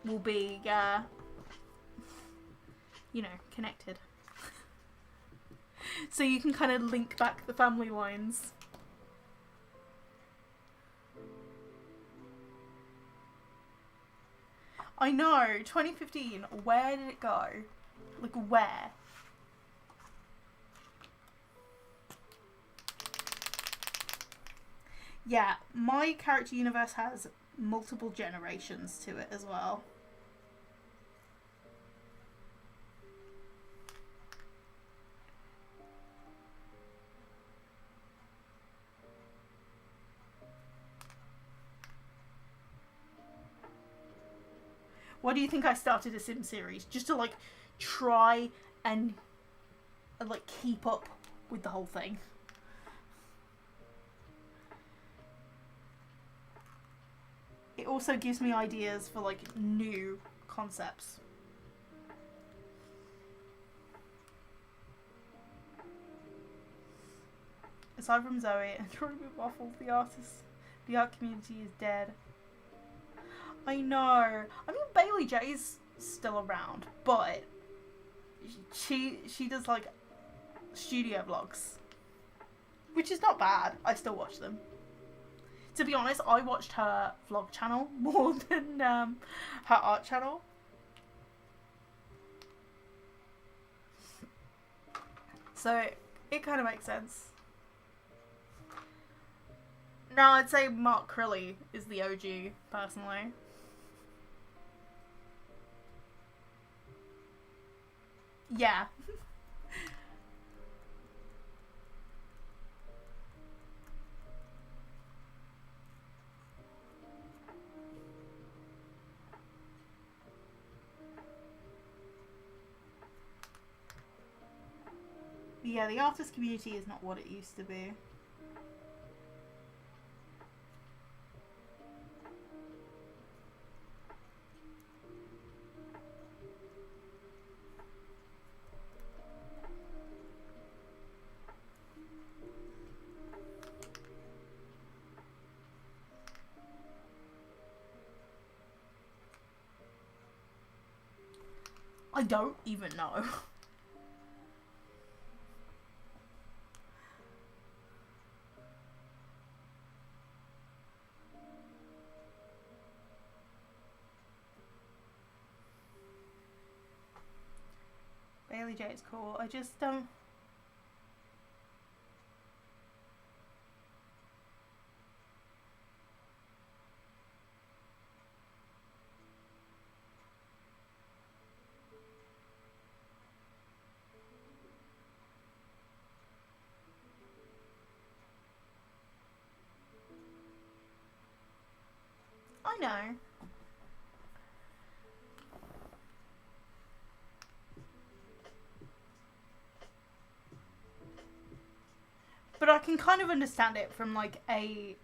Speaker 2: will be, you know, connected. So you can kind of link back the family lines. I know, 2015, where did it go? Like, where? Yeah, my character universe has multiple generations to it as well. Why do you think I started a Sim series? Just to like try and like keep up with the whole thing. It also gives me ideas for like new concepts. Aside from Zoe and Troy Waffle, the art community is dead. I know. I mean, Bailey J's still around, but she does like studio vlogs, which is not bad. I still watch them. To be honest, I watched her vlog channel more than her art channel.
Speaker 1: So it kind of makes sense. No, I'd say Mark Crilly is the OG, personally. Yeah. Yeah, the artist community is not what it used to be. I don't even know. Bailey J is cool. I just don't. I know. But I can kind of understand it from, like, a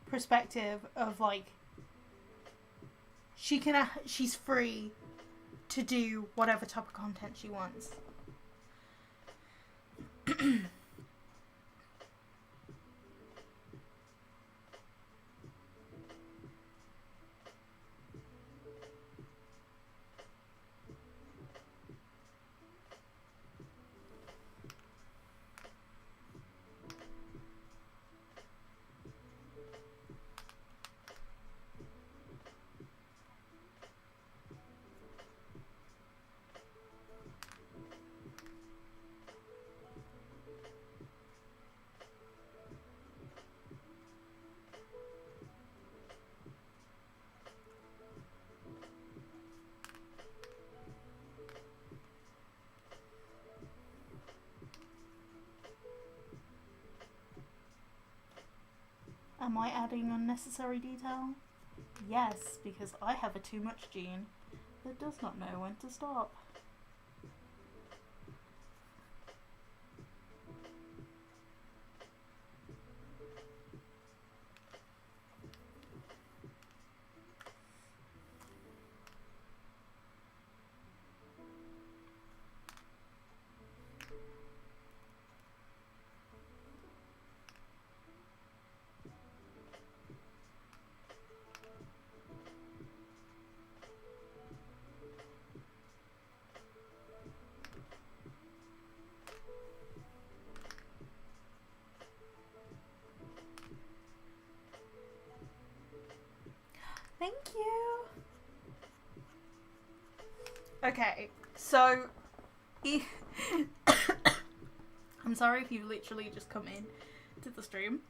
Speaker 1: perspective of, like, she's free to do whatever type of content she wants. Am I adding unnecessary detail? Yes, because I have a too much gene that does not know when to stop. Thank you. Okay, so I'm sorry if you literally just come in to the stream,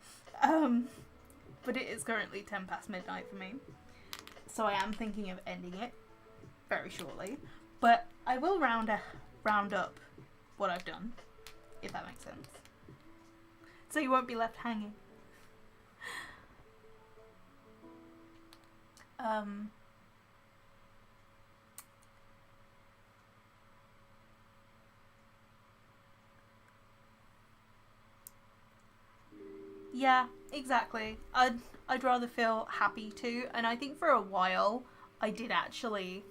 Speaker 1: but it is currently 10 past midnight for me, so I am thinking of ending it very shortly. But I will round up what I've done, if that makes sense, so you won't be left hanging. Yeah, exactly. I'd rather feel happy too, and I think for a while I did actually.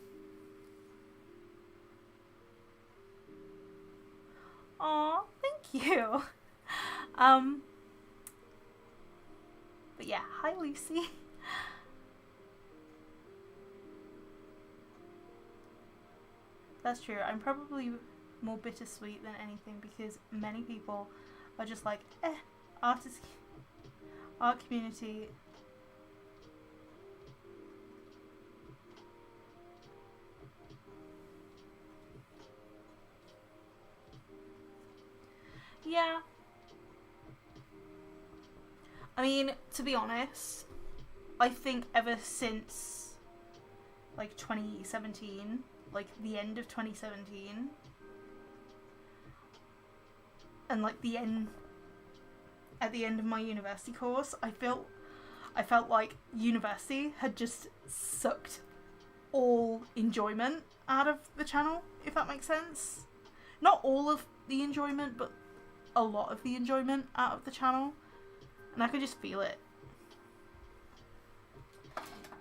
Speaker 1: Aw, thank you. But yeah, hi Lucy. That's true. I'm probably more bittersweet than anything because many people are just like, art community. Yeah. I mean, to be honest, I think ever since, like, 2017, like, the end of 2017, and, like, at the end of my university course, I felt like university had just sucked all enjoyment out of the channel, if that makes sense. Not all of the enjoyment, but a lot of the enjoyment out of the channel. And I could just feel it.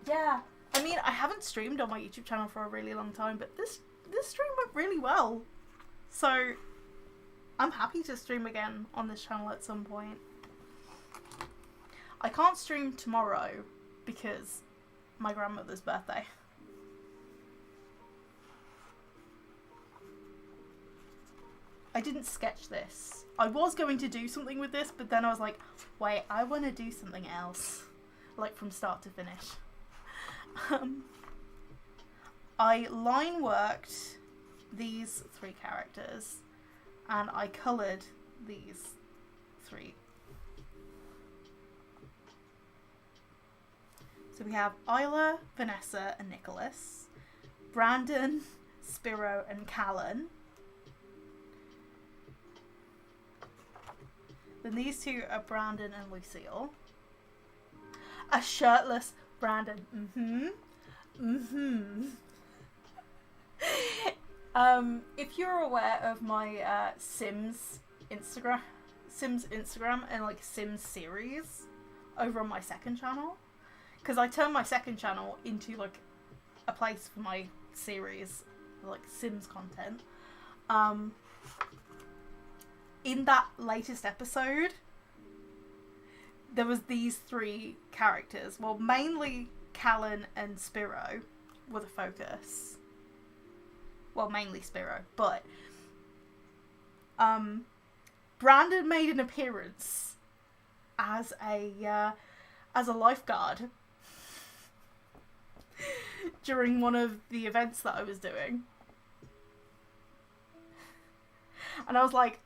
Speaker 1: Yeah. I mean, I haven't streamed on my YouTube channel for a really long time, but this stream went really well. So, I'm happy to stream again on this channel at some point. I can't stream tomorrow because my grandmother's birthday. I didn't sketch this. I was going to do something with this, but then I was like, wait, I want to do something else. Like, from start to finish. I line worked these 3 characters, and I coloured these 3. So we have Isla, Vanessa, and Nicholas, Brandon, Spiro, and Callan. Then these 2 are Brandon and Lucille. A shirtless Brandon. If you're aware of my Sims Instagram and like Sims series over on my second channel, because I turned my second channel into like a place for my series, like Sims content. In that latest episode, there was these 3 characters. Well, mainly Callan and Spiro were the focus. Well, mainly Spiro, but Brandon made an appearance as a lifeguard during one of the events that I was doing. And I was like,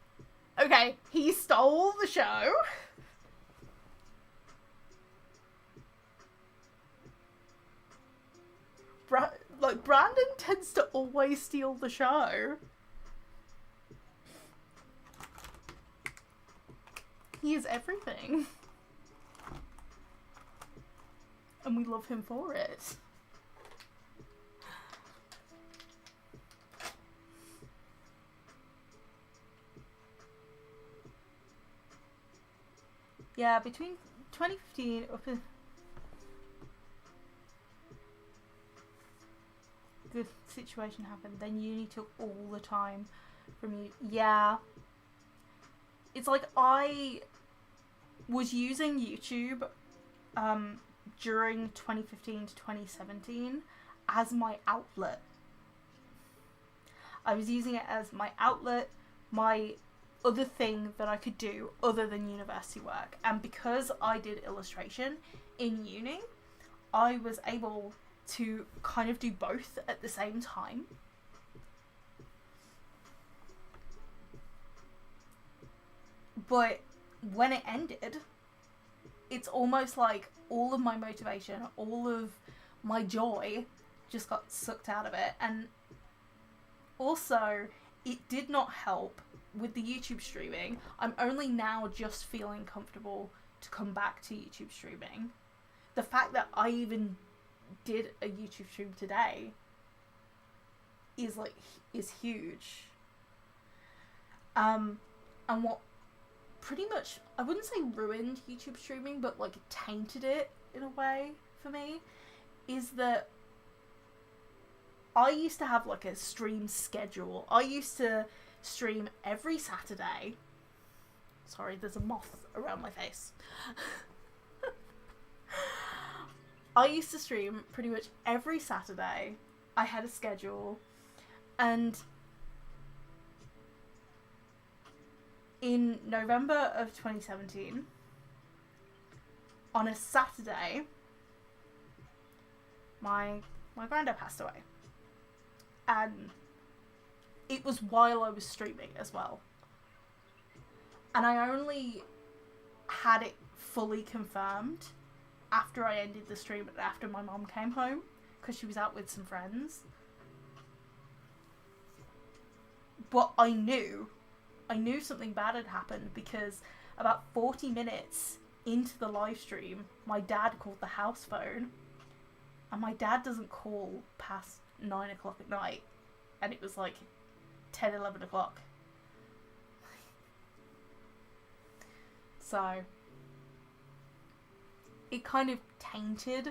Speaker 1: okay, he stole the show. Brandon tends to always steal the show. He is everything. And we love him for it. Yeah, between 2015 up in the situation happened, then uni took all the time from you. Yeah. It's like I was using YouTube during 2015 to 2017 as my outlet. I was using it as my outlet, my other thing that I could do other than university work. And because I did illustration in uni, I was able to kind of do both at the same time. But when it ended, it's almost like all of my motivation, all of my joy just got sucked out of it. And also, it did not help with the YouTube streaming. I'm only now just feeling comfortable to come back to YouTube streaming. The fact that I even did a YouTube stream today is huge. And what pretty much, I wouldn't say ruined YouTube streaming, but like tainted it in a way for me, is that I used to have like a stream schedule. I used to stream every Saturday. Sorry, there's a moth around my face. I used to stream pretty much every Saturday. I had a schedule, and in November of 2017, on a Saturday, my granddad passed away. And it was while I was streaming as well. And I only had it fully confirmed after I ended the stream and after my mom came home, because she was out with some friends. But I knew something bad had happened, because about 40 minutes into the live stream, my dad called the house phone, and my dad doesn't call past 9 o'clock at night, and it was like 10, 11 o'clock. So it kind of tainted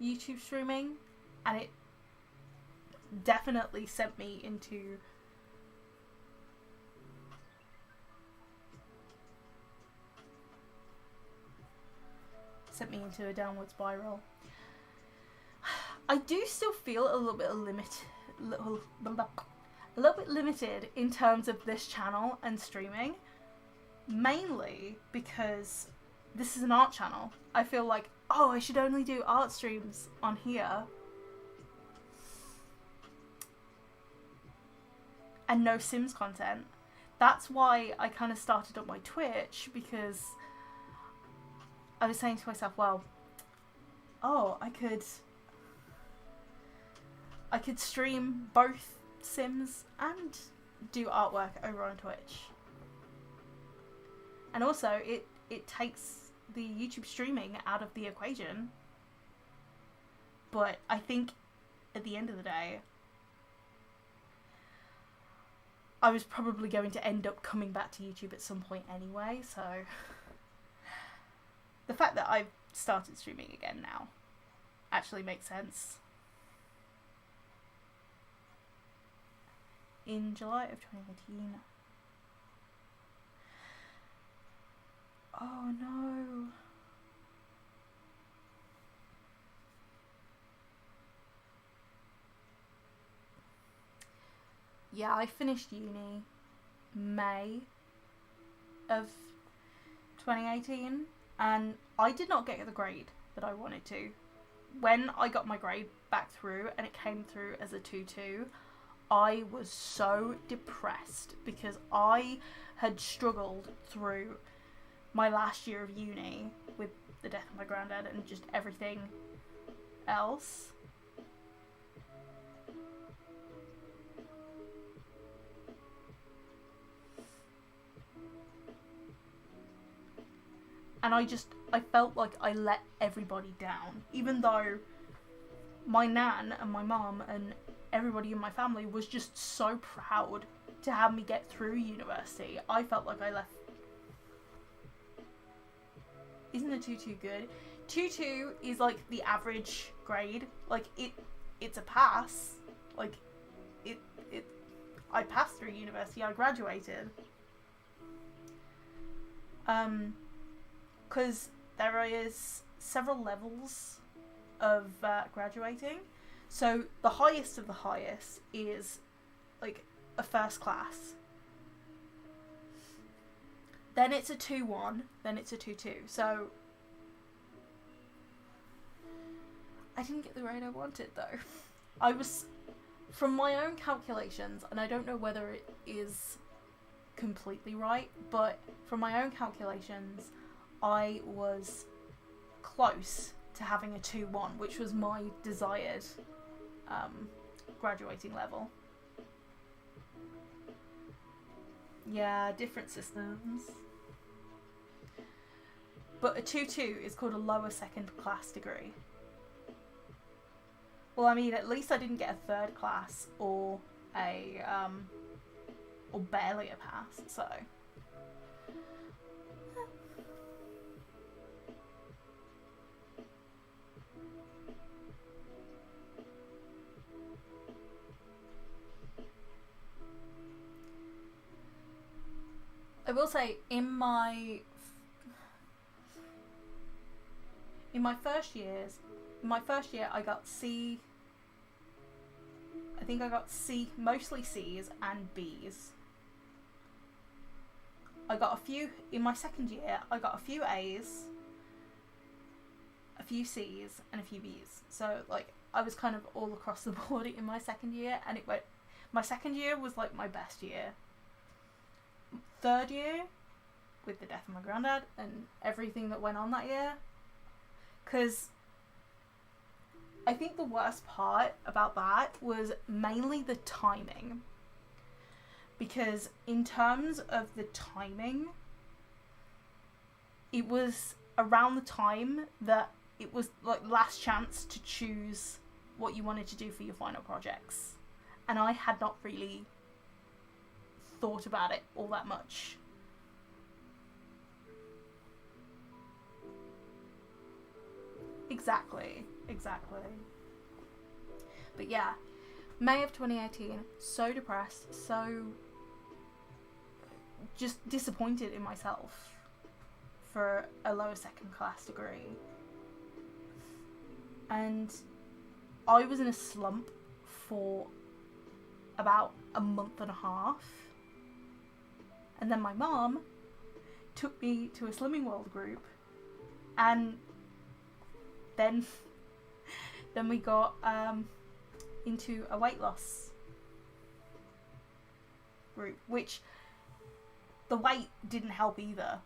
Speaker 1: YouTube streaming, and it definitely sent me into a downward spiral. I do still feel a little bit limited in terms of this channel and streaming, mainly because this is an art channel. I feel like, oh, I should only do art streams on here and no Sims content. That's why I kind of started up my Twitch, because I was saying to myself, well, oh, I could stream both Sims and do artwork over on Twitch. And also, it takes the YouTube streaming out of the equation. But I think at the end of the day, I was probably going to end up coming back to YouTube at some point anyway, so the fact that I've started streaming again now actually makes sense. In July of 2018. Oh no. Yeah, I finished uni May of 2018, and I did not get the grade that I wanted to. When I got my grade back through and it came through as a 2-2, I was so depressed, because I had struggled through my last year of uni with the death of my granddad and just everything else. And I felt like I let everybody down, even though my nan and my mum and everybody in my family was just so proud to have me get through university. I felt like I left. Isn't a 2-2 good? 2-2 is like the average grade. Like it's a pass. Like I passed through university. I graduated. Because there is several levels of graduating. So the highest of the highest is like a first class. Then it's a 2-1. Then it's a 2-2. So I didn't get the grade I wanted, though. I was, from my own calculations, and I don't know whether it is completely right, but from my own calculations, I was close to having a 2-1, which was my desired graduating level. Yeah, different systems. But a 2-2 is called a lower second class degree. Well, I mean, at least I didn't get a third class or a or barely a pass, so. I will say, in my first year I got C. I think I got C, mostly C's and B's. I got a few, in my second year, I got a few A's, a few C's, and a few B's. So, like, I was kind of all across the board in my second year, and my second year was, like, my best year. Third year, with the death of my granddad and everything that went on that year. Because I think the worst part about that was mainly the timing. Because in terms of the timing, it was around the time that it was like last chance to choose what you wanted to do for your final projects. And I had not really thought about it all that much. Exactly. But yeah, May of 2018, so depressed, so just disappointed in myself for a lower second class degree. And I was in a slump for about a month and a half. And then my mom took me to a Slimming World group, and then we got into a weight loss group, which the weight didn't help either.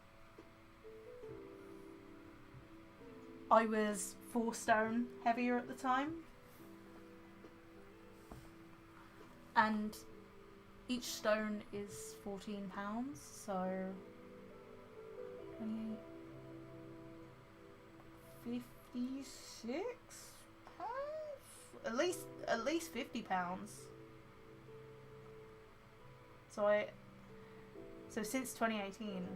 Speaker 1: I was 4 stone heavier at the time, and each stone is 14 pounds, so 56 pounds? At least 50 pounds. So since 2018,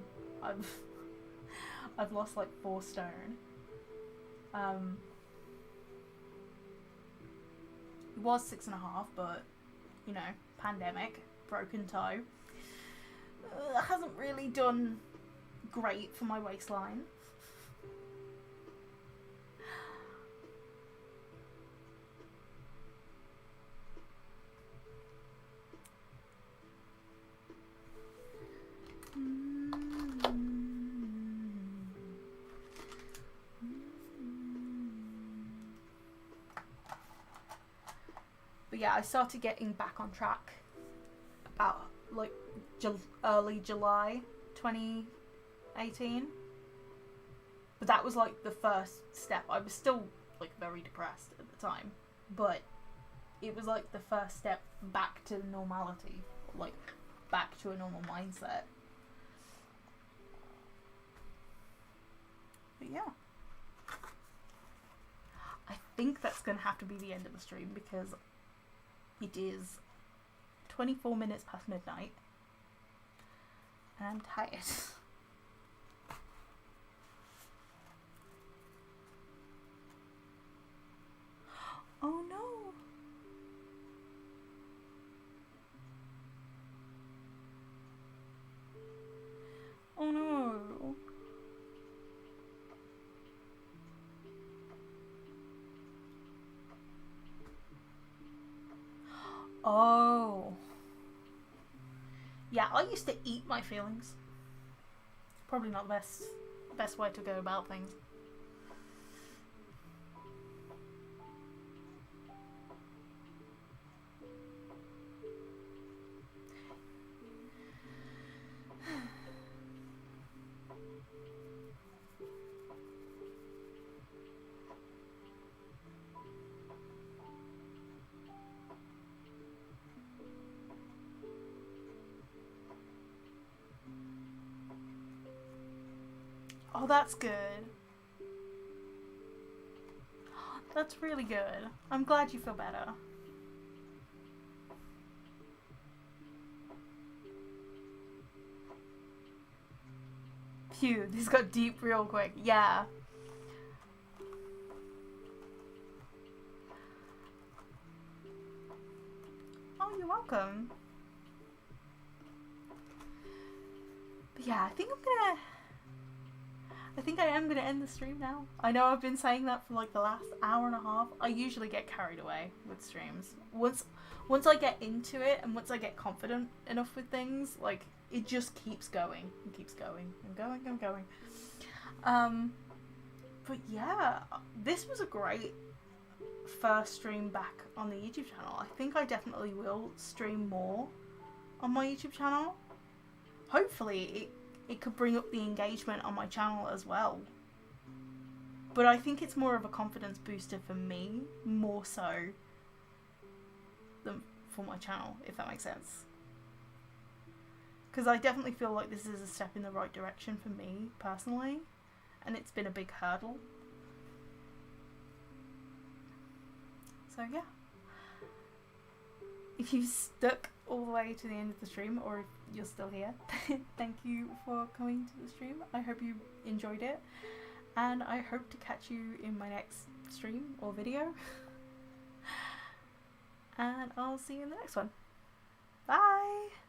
Speaker 1: I've lost like 4 stone. It was 6.5, but you know, pandemic, broken toe, hasn't really done great for my waistline. But yeah, I started getting back on track about like early July 2018. But that was like the first step. I was still like very depressed at the time, but it was like the first step back to normality, like back to a normal mindset. But yeah, I think that's gonna have to be the end of the stream because it is 24 minutes past midnight and I'm tired. Oh no! Oh no! Oh. Yeah, I used to eat my feelings. Probably not the best way to go about things. Oh, that's good. That's really good. I'm glad you feel better. Phew, this got deep real quick. Yeah. Oh, you're welcome. But yeah, I think I am gonna end the stream now. I know I've been saying that for like the last hour and a half. I usually get carried away with streams. Once I get into it and once I get confident enough with things, like it just keeps going and keeps going and going and going. But yeah, this was a great first stream back on the YouTube channel. I think I definitely will stream more on my YouTube channel. Hopefully it could bring up the engagement on my channel as well. But I think it's more of a confidence booster for me, more so than for my channel, if that makes sense. Because I definitely feel like this is a step in the right direction for me, personally. And it's been a big hurdle. So yeah. If you stuck all the way to the end of the stream, or if you're still here, thank you for coming to the stream. I hope you enjoyed it. And I hope to catch you in my next stream or video. And I'll see you in the next one. Bye!